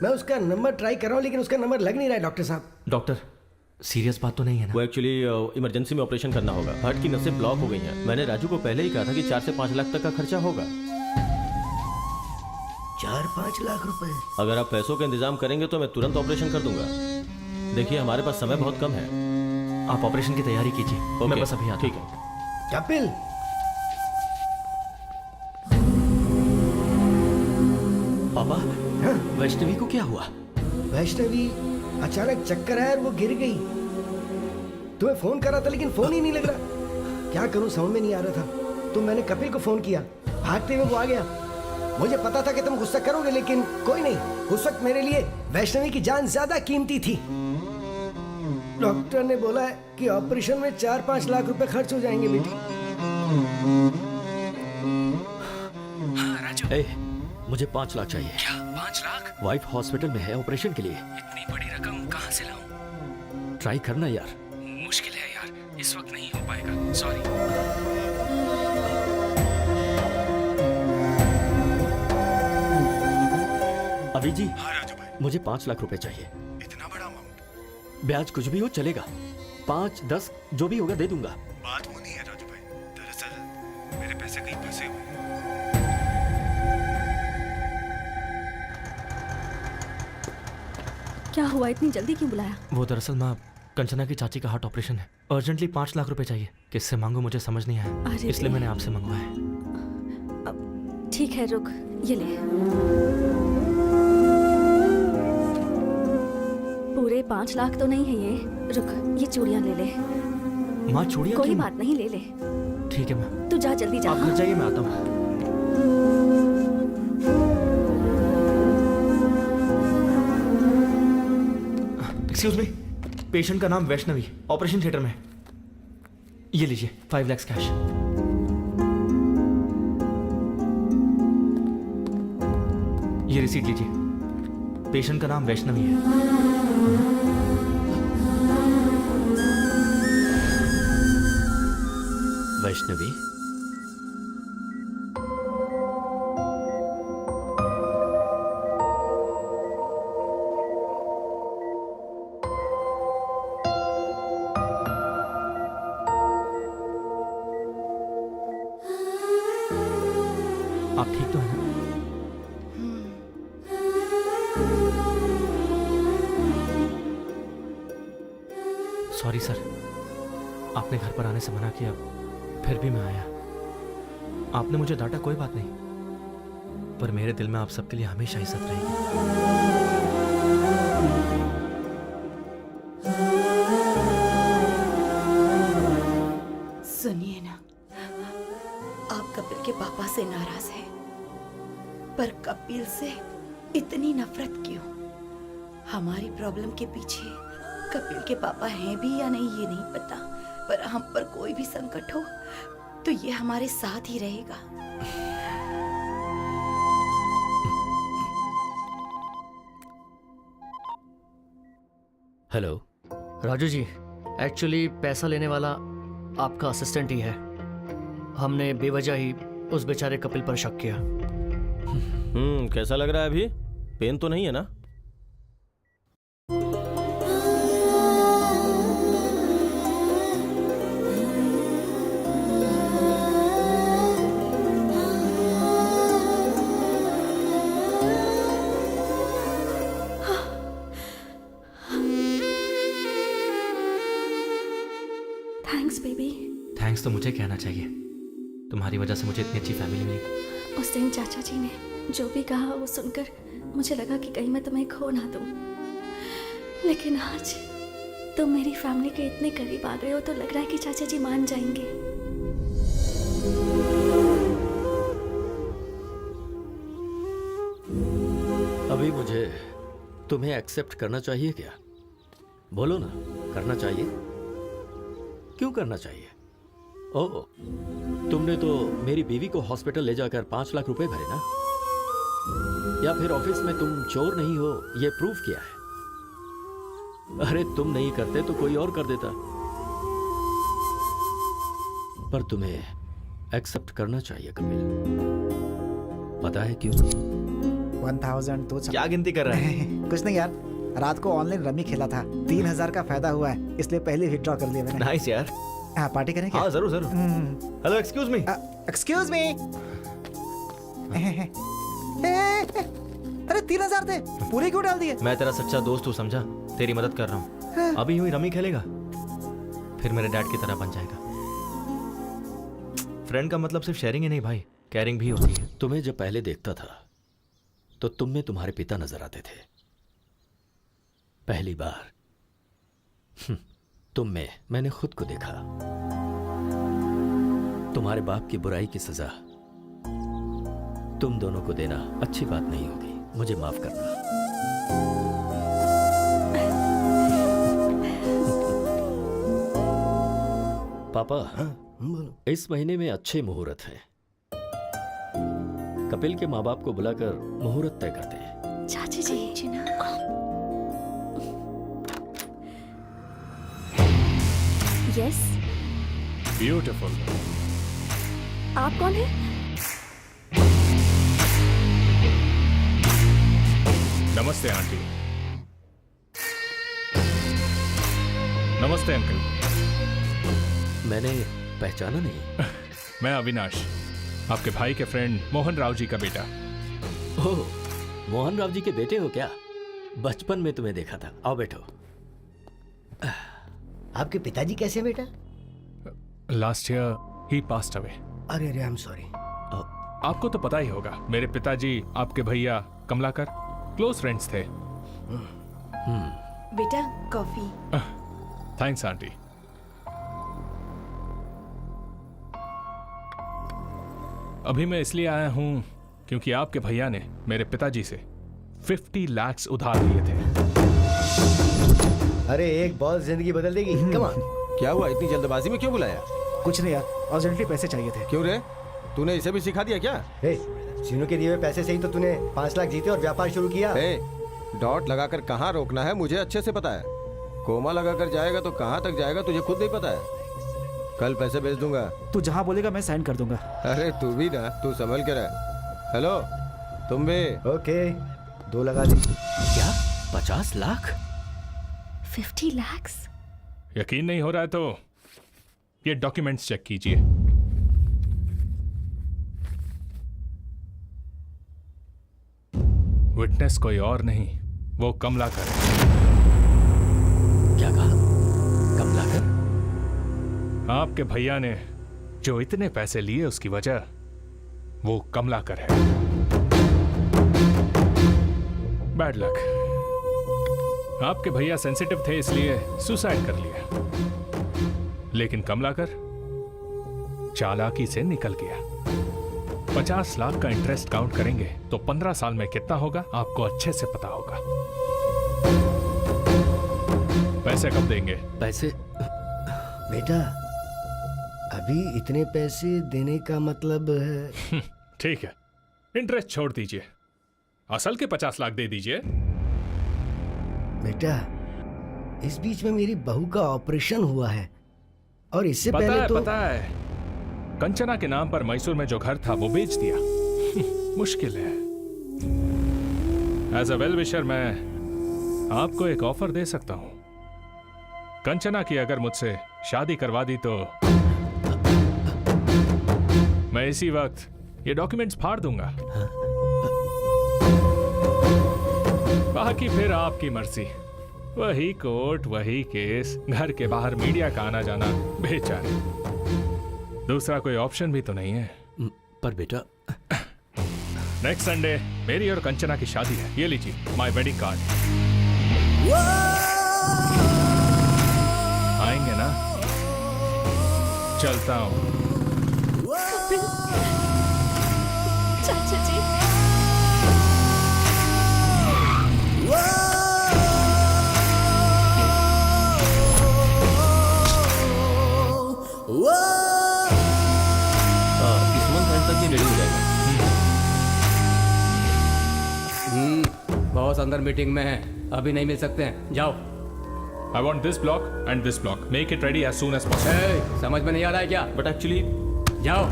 मैं उसका नंबर ट्राई कर रहा हूँ, लेकिन उसका नंबर लग नहीं रहा है डॉक्टर साहब। डॉक्टर, सीरियस बात तो नहीं है ना? वो एक्चुअली इमरजेंसी में ऑपरेशन करना होगा। हार्ट की नसें ब्लॉक हो गई हैं। मैंने राजू को पहले ही कहा था कि 4 से 5 लाख तक का खर्चा होगा। 4-5 लाख रुपए? अगर आप पैसों का इंतजाम करेंगे तो मैं तुरंत ऑपरेशन कर दूंगा। देखिए, हमारे पास समय बहुत कम है। आप ऑपरेशन की तैयारी कीजिए, मैं बस अभी आता हूं। ठीक है। कपिल, पापा, वैष्णवी को क्या हुआ? वैष्णवी अचानक चक्कर आया और वो गिर गई। तुम्हें फोन करा था लेकिन फोन ही नहीं लग रहा। क्या करूं, समझ में नहीं आ रहा था। तो मैंने कपिल को फोन किया, भागते हुए वो आ गया। मुझे पता था कि तुम गुस्सा करोगे, लेकिन कोई नहीं, उस वक्त मेरे लिए वैष्णवी की जान ज्यादा कीमती थी। डॉक्टर ने बोला है कि ऑपरेशन में 4-5 लाख रुपए खर्च हो जाएंगे बेटी। हाँ राजू, मुझे 5 लाख चाहिए। क्या 5 लाख? वाइफ हॉस्पिटल में है ऑपरेशन के लिए। इतनी बड़ी रकम कहाँ से लाऊं? ट्राई करना यार। मुश्किल है यार, इस वक्त नहीं हो पाएगा, सॉरी। अभी जी। हाँ राजू भाई, मुझे 5 लाख रुपए चाहिए। इतना बड़ा अमाउंट? ब्याज कुछ भी हो चलेगा, 5-10 जो भी होगा दे दूंगा। बात वो नहीं है राजू भाई, दरअसल मेरे पैसे कहीं फंसे हुए हैं। क्या हुआ, इतनी जल्दी क्यों बुलाया? वो दरअसल माँ, कंचना की चाची का हार्ट ऑपरेशन है, अर्जेंटली 5 लाख रुपए चाहिए। किससे मांगू मुझे समझ नहीं आया, इसलिए मैंने आपसे मंगवाया। ठीक है रुक, ये ले। पूरे 5 लाख तो नहीं है ये। रुक, ये चूड़ियां ले ले। माँ चूड़ियां कोई क्यों? बात नहीं, ले ले। ठीक है माँ, तू जा, जल्दी जा। आप घर जाइए, मैं आता हूँ। एक्सक्यूज मी, पेशेंट का नाम वैष्णवी, ऑपरेशन थिएटर में। ये लीजिए 5 लाख कैश। ये रिसीट लीजिए। पेशेंट का नाम वैष्णवी है। वैष्णवी, आप ठीक तो हैं ना? सॉरी सर, आपने घर पर आने से मना किया, फिर भी मैं आया। आपने मुझे डांटा, कोई बात नहीं, पर मेरे दिल में आप सबके लिए हमेशा इज्जत रहेगी। सुनिए ना, आप कपिल के पापा से नाराज हैं, पर कपिल से इतनी नफरत क्यों? हमारी प्रॉब्लम के पीछे कपिल के पापा हैं भी या नहीं ये नहीं पता, पर हम पर कोई भी संकट हो तो ये हमारे साथ ही रहेगा। हेलो राजू जी, एक्चुअली पैसा लेने वाला आपका असिस्टेंट ही है। हमने बेवजह ही उस बेचारे कपिल पर शक किया। कैसा लग रहा है अभी? पेन तो नहीं है ना? Thanks baby. थैंक्स तो मुझे कहना चाहिए, तुम्हारी वजह से मुझे इतनी अच्छी फैमिली मिली। उस दिन चाचा जी ने जो भी कहा वो सुनकर मुझे लगा कि कहीं मैं तुम्हें खो ना दूं, लेकिन आज तुम मेरी फैमिली के इतने करीब आ गए हो तो लग रहा है कि चाचा जी मान जाएंगे। अभी मुझे तुम्हें एक्सेप्ट करना चाहिए क्या? बोलो ना, करना चाहिए? क्यों करना चाहिए? ओह, तुमने तो मेरी बीवी को हॉस्पिटल ले जाकर 5 लाख रुपए भरे ना? या फिर ऑफिस में तुम चोर नहीं हो ये प्रूफ किया है? अरे तुम नहीं करते तो कोई और कर देता, पर तुम्हें एक्सेप्ट करना चाहिए कपिल। पता है क्यों? 1000 तो क्या गिनती कर रहे हैं? कुछ नहीं यार, रात को ऑनलाइन रमी खेला था, 3000 का फायदा हुआ है, इसलिए पहले विथड्रॉ कर लिया मैंने। नाइस यार। हाँ, पार्टी करें क्या? हाँ जरूर जरूर। Hello excuse me. Excuse me. अरे 3000 थे, पूरे क्यों डाल दिए? मैं तेरा सच्चा दोस्त हूँ, समझा? तेरी मदद कर रहा हूँ। अभी यूं ही रमी खेलेगा, फिर मेरे डैड की तरह बन जाएगा। फ्रेंड का मतलब सिर्फ शेयरिंग ही नहीं भाई, केयरिंग भी होती है। तुम्हें जब पहले देखता था तो तुम में तुम्हारे पिता नजर आते थे। पहली बार तुम में मैंने खुद को देखा। तुम्हारे बाप की बुराई की सजा तुम दोनों को देना अच्छी बात नहीं होगी, मुझे माफ करना। पापा, इस महीने में अच्छे मुहूर्त हैं। कपिल के माँ बाप को बुलाकर मुहूर्त तय करते हैं। चाची जी ना। यस। ब्यूटीफुल। आप कौन है? नमस्ते आंटी। नमस्ते अंकल। मैंने पहचाना नहीं। मैं अविनाश, आपके भाई के फ्रेंड मोहन राव जी का बेटा। ओह, मोहन राव जी के बेटे हो क्या? बचपन में तुम्हें देखा था। आओ बैठो। आपके पिताजी कैसे बेटा? लास्ट ईयर ही पास्ड अवे। अरे अरे, आई एम सॉरी। आपको तो पता ही होगा, मेरे पिताजी आपके भैया कमलाकर क्लोज फ्रेंड्स थे। बेटा कॉफी। Thanks aunty. अभी मैं इसलिए आया हूं क्योंकि आपके भैया ने मेरे पिताजी से 50 लाख उधार लिए थे। अरे एक बॉल जिंदगी बदल देगी। Come on. क्या हुआ, इतनी जल्दबाजी में क्यों बुलाया? कुछ नहीं यार, अर्जेंटली पैसे चाहिए थे। क्यों रे, तूने इसे भी सिखा दिया क्या? चीनू के दिए हुए पैसे से ही तो तूने 5 लाख जीते और व्यापार शुरू किया। डॉट लगाकर कहाँ रोकना है मुझे अच्छे से पता है। कोमा लगाकर जाएगा तो कहाँ तक जाएगा तुझे खुद नहीं पता है। कल पैसे भेज दूंगा। तू जहाँ बोलेगा मैं साइन कर दूंगा। अरे तू भी ना, तू संभल के रह। हेलो तुम भी। ओके 2 लगा दी। क्या 50 लाख? 50 lakhs? यकीन नहीं हो रहा है तो ये डॉक्यूमेंट्स चेक कीजिए। विटनेस कोई और नहीं, वो कमलाकर। क्या कहा? कमलाकर? आपके भैया ने जो इतने पैसे लिए उसकी वजह वो कमलाकर है। Bad luck. आपके भैया सेंसिटिव थे इसलिए सुसाइड कर लिया, लेकिन कमलाकर चालाकी से निकल गया। 50 लाख का इंटरेस्ट काउंट करेंगे तो 15 साल में कितना होगा आपको अच्छे से पता होगा। पैसे कब देंगे? पैसे बेटा अभी इतने पैसे देने का मतलब है। ठीक है, इंटरेस्ट छोड़ दीजिए, असल के 50 लाख दे दीजिए। बेटा इस बीच में मेरी बहू का ऑपरेशन हुआ है और इससे पहले तो पता है, कंचना के नाम पर मैसूर में जो घर था वो बेच दिया। मुश्किल है। एज अ वेल विशर मैं आपको एक ऑफर दे सकता हूं। कंचना की अगर मुझसे शादी करवा दी तो मैं इसी वक्त ये डॉक्यूमेंट्स फाड़ दूंगा। बाकी फिर आपकी मर्जी। वही कोर्ट, वही केस, घर के बाहर मीडिया का आना जाना, बेचारे। दूसरा कोई ऑप्शन भी तो नहीं है। पर बेटा नेक्स्ट संडे मेरी और कंचना की शादी है। ये लीजिए माय वेडिंग कार्ड। आएंगे ना? चलता हूं। चाचा जी इस मंथ एंड तक ये रेडी हो जाएगा। बॉस अंदर मीटिंग में है, अभी नहीं मिल सकते हैं, जाओ। I want this block and this block. Make it ready as soon as possible. समझ में नहीं आ रहा है क्या? बट एक्चुअली जाओ।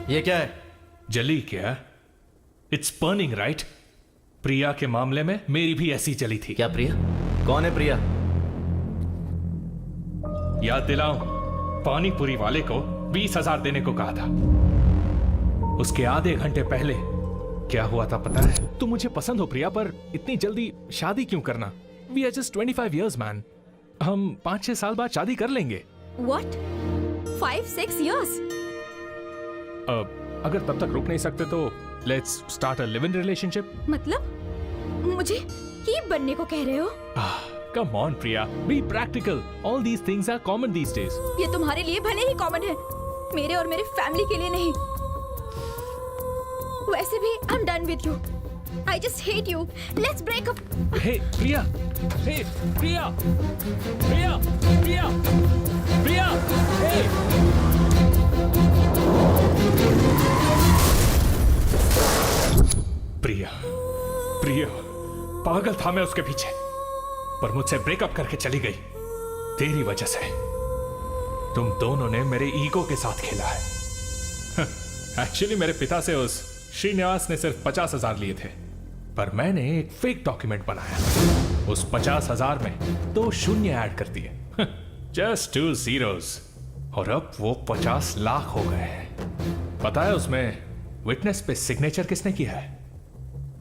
ये क्या है? जली क्या? It's burning right? प्रिया के मामले में मेरी भी ऐसी जली थी। क्या प्रिया? कौन है प्रिया? याद दिलाऊं, पानीपुरी वाले को 20,000 देने को कहा था। उसके आधे घंटे पहले क्या हुआ था पता है? तुम मुझे पसंद हो प्रिया, पर इतनी जल्दी शादी क्यों करना? We are just 25 years man. हम 5-6 साल बाद शादी कर लेंगे। What? 5-6 years? अगर तब तक रुक नहीं सकते तो let's start a live in relationship. मतलब मुझे कीप बनने को कह रहे हो? Come on Priya, be practical. All these things are common these days. ये तुम्हारे लिए भले ही कॉमन है, मेरे और मेरे फैमिली के लिए नहीं। वैसे भी I am done with you. I just hate you. Let's break up. Hey Priya, hey Priya, Priya, Priya, Priya, hey Priya, Priya, पागल था मैं उसके पीछे, पर मुझसे ब्रेकअप करके चली गई तेरी वजह से। तुम दोनों ने मेरे ईगो के साथ खेला है। एक्चुअली मेरे पिता से उस श्रीनिवास ने सिर्फ 50,000 लिए थे, पर मैंने एक फेक डॉक्यूमेंट बनाया। उस 50,000 में 2 शून्य ऐड कर दिए, जस्ट 2 zeros, और अब वो 50 लाख हो गए हैं। पता है उसमें विटनेस पे सिग्नेचर किसने किया है?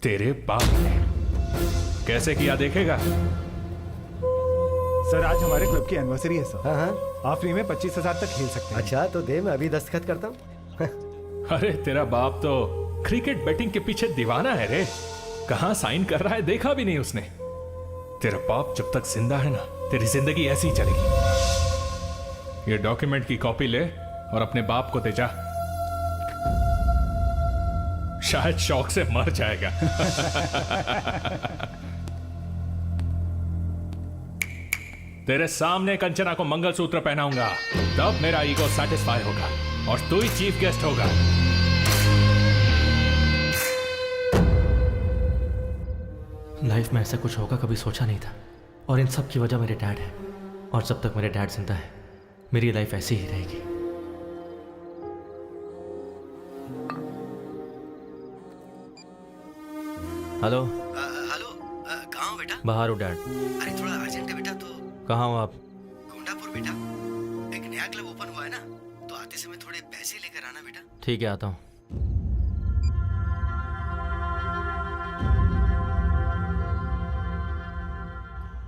तेरे बाप ने। कैसे किया देखेगा? सर आज हमारे क्लब की एनिवर्सरी है सर। हाँ हाँ, आप फ्री में 25,000 तक खेल सकते हैं। अच्छा तो दे, मैं अभी दस्तखत करता हूँ। अरे तेरा बाप तो क्रिकेट बैटिंग के पीछे दीवाना है रे। कहां साइन कर रहा है देखा भी नहीं उसने। तेरा बाप जब तक जिंदा है ना, तेरी जिंदगी ऐसी ही चलेगी। ये डॉक्यूमेंट की कॉपी ले और अपने बाप को दे जा, शायद शौक से मर जाएगा। तेरे सामने कंचना को मंगलसूत्र पहनाऊंगा, तब मेरा ईगो सेटिस्फाई होगा और तू ही चीफ गेस्ट होगा। लाइफ में ऐसा कुछ होगा कभी सोचा नहीं था, और इन सब की वजह मेरे डैड है। और जब तक मेरे डैड जिंदा है, मेरी लाइफ ऐसी ही रहेगी। हेलो हेलो, कहाँ हो बेटा? बाहर हो डैड। अरे थोड़ा अर्जेंट है बेटा। तो कहाँ हो आप? गोंडापुर बेटा, एक नया क्लब ओपन हुआ है ना, तो आते समय थोड़े पैसे लेकर आना बेटा। ठीक है, आता हूँ।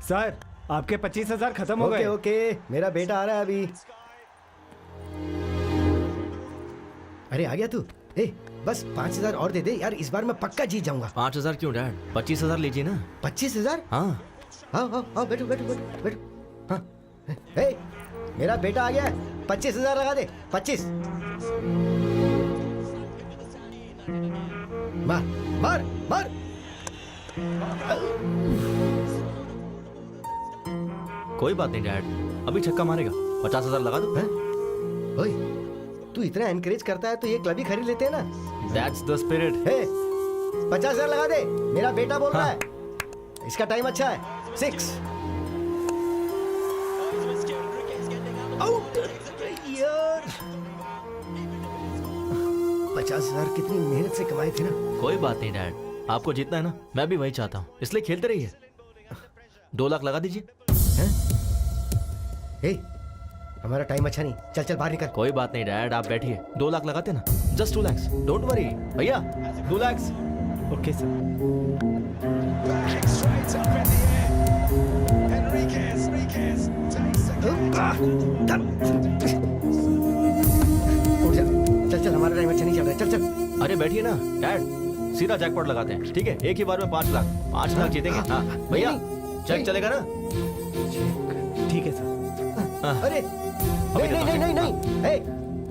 सर आपके 25,000 खत्म हो गए। ओके, मेरा बेटा आ रहा है अभी। अरे आ गया तू? ए बस 5,000 और दे दे यार, इस बार मैं पक्का जीत जाऊंगा। 5,000 क्यों डैड? 25,000 लीजिए ना। 25,000? हाँ आओ बैठो बैठो बैठो बैठो। हाँ ए, मेरा बेटा आ गया है, 25,000 लगा दे। 25। मार मार मार। कोई बात नहीं डैड, अभी छक्का मारेगा। 50,000 लगा दो। ओए, तू इतना एनकरेज करता है तो ये क्लब ही खरीद लेते हैं ना। That's the spirit. 50,000 लगा दे, मेरा बेटा बोल रहा है। इसका टाइम अच्छा है। 6 आउट यार। 50,000 कितनी मेहनत से कमाए थे ना। कोई बात नहीं डैड, आपको जीतना है ना, मैं भी वही चाहता हूँ, इसलिए खेलते रहिए। 2 लाख लगा दीजिए। हमारा टाइम अच्छा नहीं, चल चल बाहर निकल। कोई बात नहीं डैड, आप बैठिए। 2 लाख लगाते ना, जस्ट 2 lakhs, डोंट वरी भैया। 2 lakhs। Okay sir. चल चल, हमारा टाइम अच्छा नहीं चल रहा है, चल चल। अरे बैठिए ना डैड, सीधा जैकपॉट लगाते हैं, ठीक है? एक ही बार में 5 लाख। 5 लाख जीतेंगे। हाँ भैया, चेक चलेगा ना? ठीक है सर। अरे नहीं,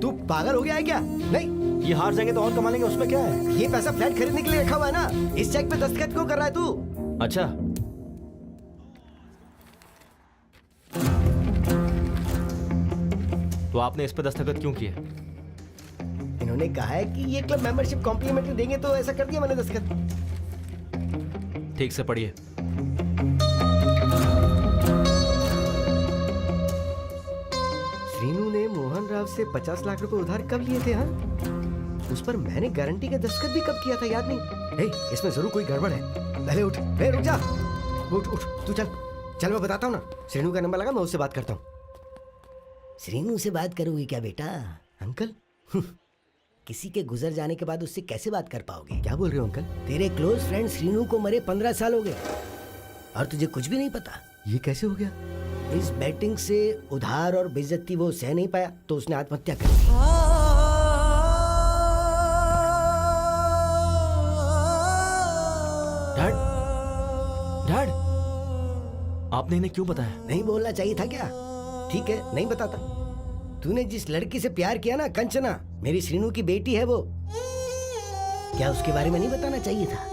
तू पागल हो गया है क्या? नहीं, ये हार जाएंगे तो और कमा लेंगे, उसमें क्या है? ये पैसा फ्लैट खरीदने के लिए रखा हुआ है ना। इस चेक पे दस्तखत क्यों कर रहा है तू? अच्छा, तो आपने इस पे दस्तखत क्यों किए? इन्होंने कहा है कि ये क्लब मेंबरशिप कॉम्प्लीमेंट्री देंगे, तो ऐसा कर दिया मैंने दस्तखत। ठीक से पढ़िए। श्रीनू ने मोहन राव से 50 लाख रुपए उधार कब लिए थे? हाँ, उस पर मैंने गारंटी का दस्तखत भी कब किया था, याद नहीं। इसमें जरूर कोई गड़बड़ है। पहले उठ, रुक जा। उठ तू, चल मैं बताता हूँ ना। श्रीनू का नंबर लगा, मैं उससे बात करता हूँ। श्रीनू से बात करोगी क्या बेटा? अंकल किसी के गुजर जाने के बाद उससे कैसे बात कर पाओगे? क्या बोल रहे हो अंकल? तेरे क्लोज फ्रेंड श्रीनू को मरे 15 साल हो गए और तुझे कुछ भी नहीं पता। ये कैसे हो गया? इस बैटिंग से उधार और बेइज्जती वो सह नहीं पाया, तो उसने आत्महत्या कर ली। डैड, आपने इन्हें क्यों बताया? नहीं बोलना चाहिए था क्या? ठीक है, नहीं बताता। तूने जिस लड़की से प्यार किया ना, कंचना, मेरी श्रीनू की बेटी है वो। क्या उसके बारे में नहीं बताना चाहिए था?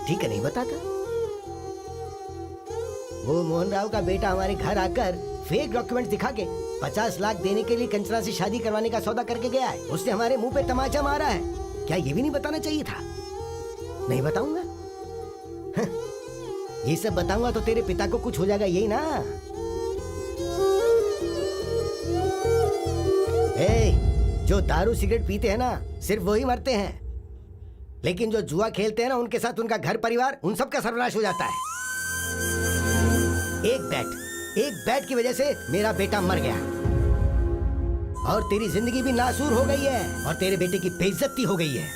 ठीक है, नहीं बताता। वो मोहन राव का बेटा हमारे घर आकर फेक डॉक्यूमेंट्स दिखा के 50 लाख देने के लिए कंचना से शादी करवाने का सौदा करके गया है। उसने हमारे मुंह पे तमाचा मारा है। क्या ये भी नहीं बताना चाहिए था? नहीं बताऊंगा। ये सब बताऊंगा तो तेरे पिता को कुछ हो जाएगा, यही ना? जो दारू सिगरेट पीते हैं ना सिर्फ वही मरते हैं, लेकिन जो जुआ खेलते हैं ना उनके साथ उनका घर परिवार उन सब का सर्वनाश हो जाता है। एक बैट की वजह से मेरा बेटा मर गया और तेरी जिंदगी भी नासूर हो गई है और तेरे बेटे की बेइज्जती हो गई है।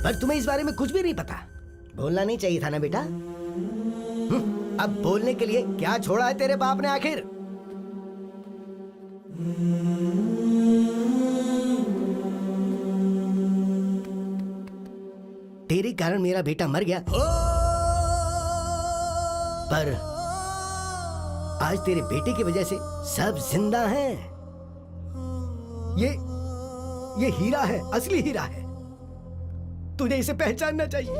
पर तुम्हें इस बारे में कुछ भी नहीं पता। बोलना नहीं चाहिए था ना बेटा। अब बोलने के लिए क्या छोड़ा है तेरे बाप ने आखिर? तेरे कारण मेरा बेटा मर गया, पर आज तेरे बेटे की वजह से सब जिंदा हैं। ये हीरा है, असली हीरा है। तुझे इसे पहचानना चाहिए।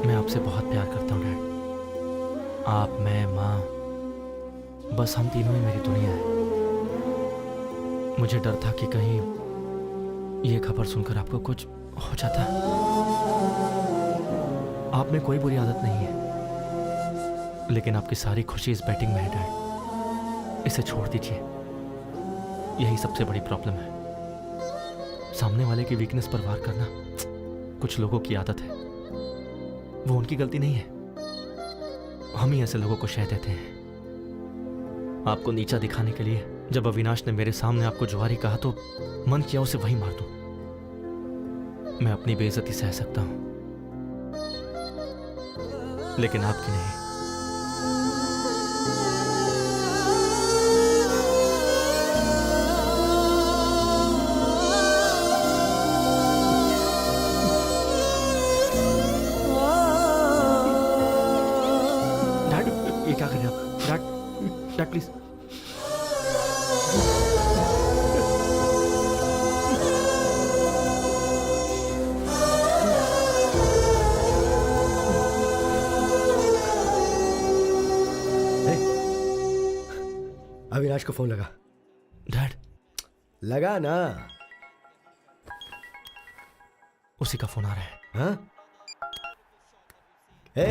मैं आपसे बहुत प्यार करता हूँ डैड। आप, मैं, माँ, बस हम तीनों ही मेरी दुनिया है। मुझे डर था कि कहीं ये खबर सुनकर आपको कुछ हो जाता। आप में कोई बुरी आदत नहीं है, लेकिन आपकी सारी खुशी इस बैटिंग में है डैड। इसे छोड़ दीजिए, यही सबसे बड़ी प्रॉब्लम है। सामने वाले की वीकनेस पर वार करना कुछ लोगों की आदत है, वो उनकी गलती नहीं है। हम ही ऐसे लोगों को शह देते हैं। आपको नीचा दिखाने के लिए जब अविनाश ने मेरे सामने आपको जुआरी कहा तो मन किया उसे वही मार दूं। मैं अपनी बेइज्जती सह सकता हूं, लेकिन आपकी नहीं। डैड, ये क्या कर रहे हैं आप? Dad, dad please. अविनाश को फोन लगा। डैड, लगा ना। उसी का फोन आ रहा है। हाँ? हे।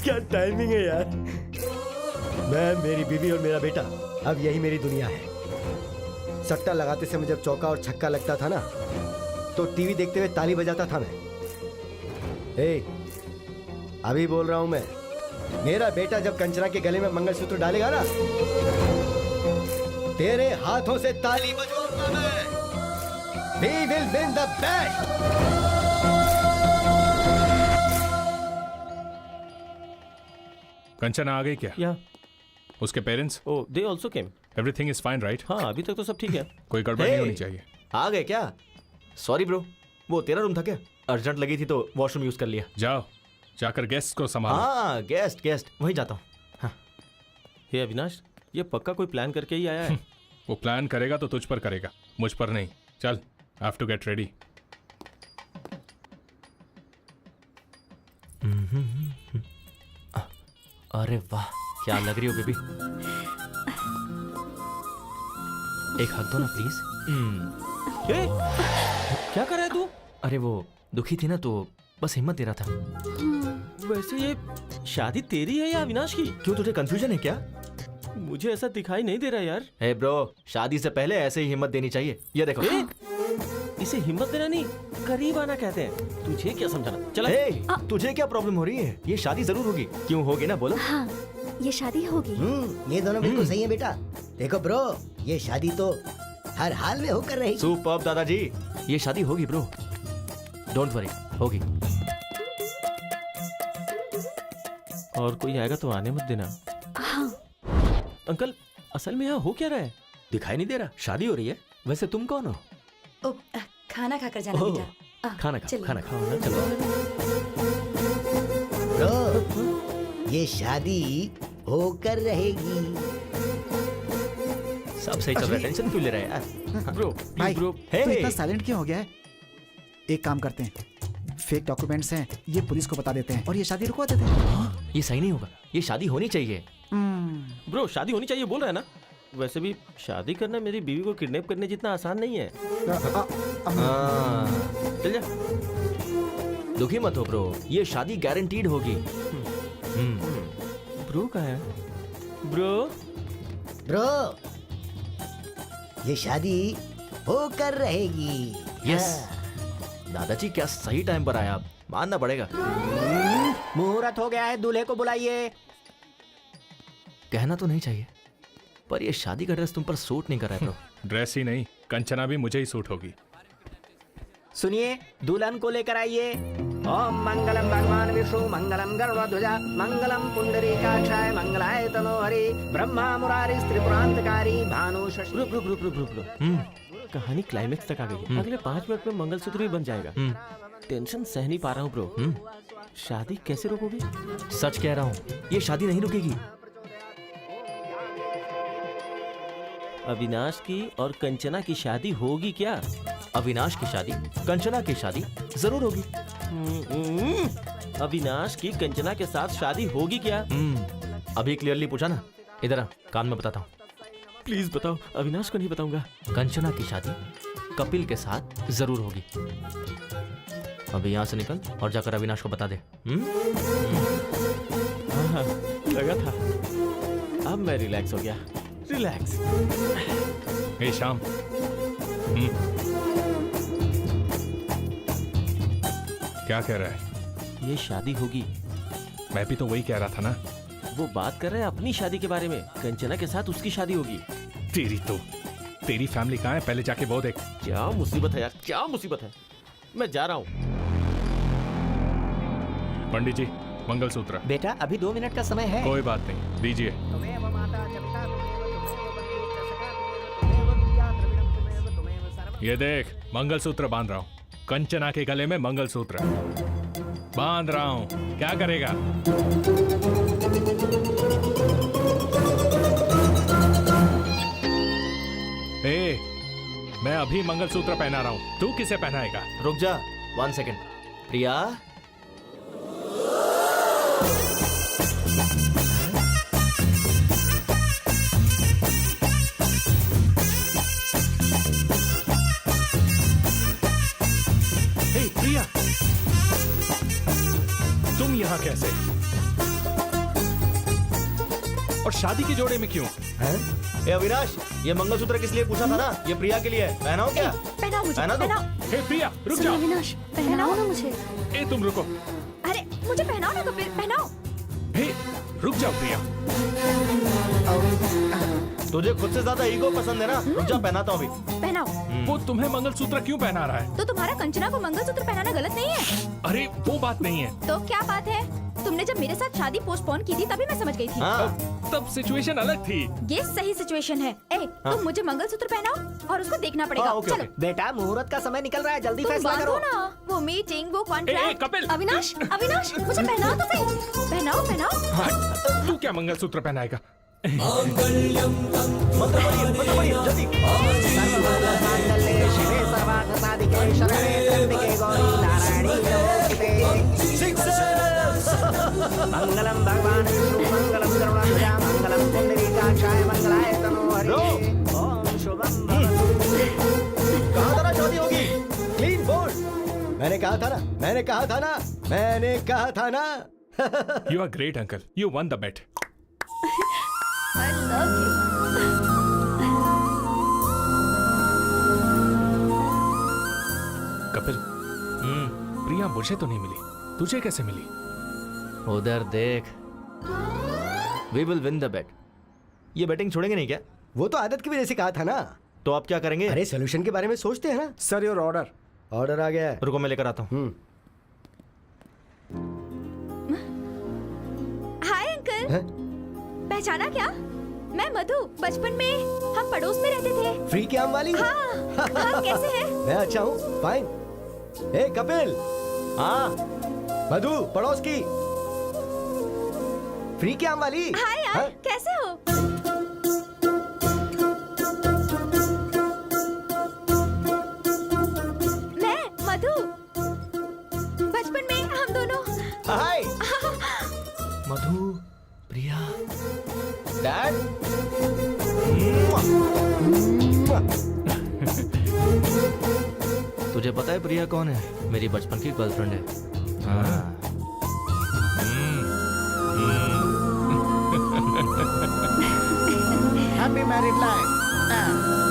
क्या टाइमिंग है यार। मैं, मेरी बीवी और मेरा बेटा, अब यही मेरी दुनिया है। सट्टा लगाते समय जब चौका और छक्का लगता था ना, तो टीवी देखते हुए ताली बजाता था मैं। हे, अभी बोल रहा हूं मैं, मेरा बेटा जब कंचना के गले में मंगलसूत्र डालेगा ना, तेरे हाथों से ताली बजाऊंगा मैं। We will win the bet. Kanchana आ गई क्या? या उसके parents? Oh, they also came. Everything is fine right? हाँ, अभी तक तो सब ठीक है। कोई गड़बड़ नहीं होनी चाहिए। आ गए क्या? सॉरी ब्रो, वो तेरा रूम था क्या? अर्जेंट लगी थी तो वॉशरूम यूज कर लिया। जाओ, जाकर गेस्ट को संभालो। हाँ, गेस्ट वहीं जाता हूँ। हाँ। हे अविनाश, ये पक्का कोई प्लान करके ही आया है। वो प्लान करेगा तो तुझ पर करेगा, मुझ पर नहीं। चल, हैव टू गेट रेडी। अरे वाह, क्या लग रही हो बेबी। एक हक दो ना प्लीज। क्या कर रहा है तू? अरे वो दुखी थी ना, तो बस हिम्मत दे रहा था। वैसे ये शादी तेरी है या अविनाश की? क्यों, तुझे कंफ्यूजन है क्या? मुझे ऐसा दिखाई नहीं दे रहा यार। हे ब्रो, शादी से पहले ऐसे ही हिम्मत देनी चाहिए। ये देखो। इसे हिम्मत देना नहीं, करीब आना कहते हैं। तुझे क्या समझाना? चला। तुझे क्या प्रॉब्लम हो रही है? ये शादी जरूर होगी। क्यों होगी ना, बोलो। हाँ, ये शादी होगी। ये दोनों बिल्कुल सही है बेटा। देखो ब्रो, ये शादी तो हर हाल में होकर रहेगी। सुपर्ब दादाजी, ये शादी होगी ब्रो, डोंट वरी, होगी। और कोई आएगा तो आने मत देना। हाँ। अंकल, असल में यहाँ हो क्या रहा है? दिखाई नहीं दे रहा, शादी हो रही है। वैसे तुम कौन हो? ओ, खाना खाकर जाना बेटा। खाना खाना खाओ। चलो। ब्रो, ये शादी होकर रहेगी। सब सही चल रहा है, टेंशन क्यों ले रहे हैं यार? ब्रो, भाई, ब्रो, तू इतना साइलेंट क्यों हो गया है? एक काम करते हैं, फेक डॉक्यूमेंट्स हैं, ये पुलिस को बता देते हैं और ये शादी रुकवा देते हैं। ये सही नहीं होगा, ये शादी होनी चाहिए। ब्रो शादी होनी चाहिए बोल रहा है ना। वैसे भी शादी करना मेरी बीवी को किडनैप करने जितना आसान नहीं है। चल जा। दुखी मत हो ब्रो, ये शादी गारंटीड होगी। ब्रो कहाँ है? ब्रो ब्रो, ये शादी होकर रहेगी। यस। दादाजी क्या सही टाइम पर आया, आप मानना पड़ेगा। मुहूर्त हो गया है, दूल्हे को बुलाइए। कहना तो नहीं चाहिए, पर ये शादी का ड्रेस तुम पर सूट नहीं कर रहा है ब्रो। ड्रेस ही नहीं, कंचना भी मुझे ही सूट होगी। सुनिए, दुल्हन को लेकर आइए। ओम मंगलम भगवान विष्णु, मंगलम गरुड़ध्वजा, मंगलम पुंडरीकाक्षाय, मंगलाय तनोहरि, ब्रह्मा मुरारी त्रिपुरांतकारी, भानु शशि। ब्रो कहानी क्लाइमेक्स तक आ गई है। अगले 5 मिनट में मंगलसूत्र भी बन जाएगा। टेंशन सह नहीं पा रहा हूँ ब्रो। शादी कैसे रोकोगे? सच कह रहा हूँ, ये शादी नहीं रुकेगी। अविनाश की और कंचना की शादी होगी क्या? अविनाश की शादी, कंचना की शादी जरूर होगी। अविनाश की कंचना के साथ शादी होगी क्या? अभी क्लियरली पूछा ना, इधर आ, कान में बताता हूँ। प्लीज बताओ। अविनाश को नहीं बताऊंगा। कंचना की शादी कपिल के साथ जरूर होगी। अभी यहाँ से निकल और जाकर अविनाश को बता दे। हाँ, लगा था। अब मैं रिलैक्स हो गया। रिलैक्स। हे श्याम, क्या कह रहा है? ये शादी होगी। मैं भी तो वही कह रहा था ना। वो बात कर रहे हैं अपनी शादी के बारे में। कंचना के साथ उसकी शादी होगी। तेरी फैमिली कहाँ है, पहले जाके वो देख। क्या मुसीबत है यार, क्या मुसीबत है। मैं जा रहा हूँ। पंडित जी, मंगलसूत्र। बेटा अभी 2 मिनट का समय है। कोई बात नहीं, दीजिए। ये देख, मंगलसूत्र बांध रहा हूँ। कंचना के गले में मंगलसूत्र बांध रहा हूँ। क्या करेगा? मैं अभी मंगलसूत्र पहना रहा हूँ, तू किसे पहनाएगा? रुक जा 1 सेकेंड। प्रिया, प्रिया, तुम यहाँ कैसे? और शादी के जोड़े में क्यों? ए अविनाश, ये मंगलसूत्र किस लिए पूछा था ना? ये प्रिया के लिए है। पहनाओ क्या? पहनाओ मुझे, पहना दो। पहनाओ। हे प्रिया, रुक सुनो जाओ। अविनाश, पहनाओ ना मुझे। ए तुम रुको। अरे मुझे पहनाओ ना कपिल, पहनाओ। हे रुक जाओ प्रिया। तुझे खुद से ज्यादा ईगो पसंद है ना? रुक जा, पहनाता हूँ अभी। पहनाओ। वो तुम्हें मंगलसूत्र क्यों पहना रहा है? तो तुम्हारा कंचना को मंगलसूत्र पहनाना गलत नहीं है? अरे वो बात नहीं है। तो क्या बात है? तुमने जब मेरे साथ शादी पोस्टपोन की थी तभी मैं समझ गई थी। तब सिचुएशन अलग थी। ये सही सिचुएशन है। तुम मुझे मंगलसूत्र पहनाओ और उसको देखना पड़ेगा। चलो। बेटा मुहूर्त का समय निकल रहा है, जल्दी फैसला तुम करो। बांधो ना, वो मीटिंग, वो कॉन्ट्रैक्ट। कपिल, अविनाश, अविनाश, मुझे पहनाओ तो सही। पहनाओ, पहनाओ। तू क्या मंगलसूत्र पहनाएगा? शिवे सर्वार्थ साधिके शरणे त्र्यंबके गौरी नारायणी नमोस्तुते। मंगलम भगवान विष्णु, मंगलम गरुड़ध्वजा, मंगलम पुंडरीकाक्षाय, मंगलाय तनोहरि। ओम शुभम भवतु। कहा था ना शादी होगी। Clean bowled. मैंने कहा था ना, मैंने कहा था ना, मैंने कहा था ना। You are great, uncle. You won the bet. I love you. Kapil, प्रिया मुझे तो नहीं मिली, तुझे कैसे मिली? उधर देख। We will win the bet. ये बैटिंग छोड़ेंगे नहीं क्या? वो तो आदत की वजह से कहा था ना। तो आप क्या करेंगे? अरे सोल्यूशन के बारे में सोचते हैं ना। Sir your order. ऑर्डर आ गया है। रुको मैं लेकर आता हूँ। Hi uncle. पहचाना क्या? मैं मधु। बचपन में हम पड़ोस में रहते थे। फ्री के आम वाली? हाँ, कैसे है? मैं अच्छा हूँ, फाइन। ए कपिल। हाँ मधु, पड़ोस की फ्री के आम वाली। हाय यार, कैसे हो? मैं मधु। मधु, प्रिया, डैड। तुझे पता है प्रिया कौन है? मेरी बचपन की गर्लफ्रेंड है। हाँ। Happy married life.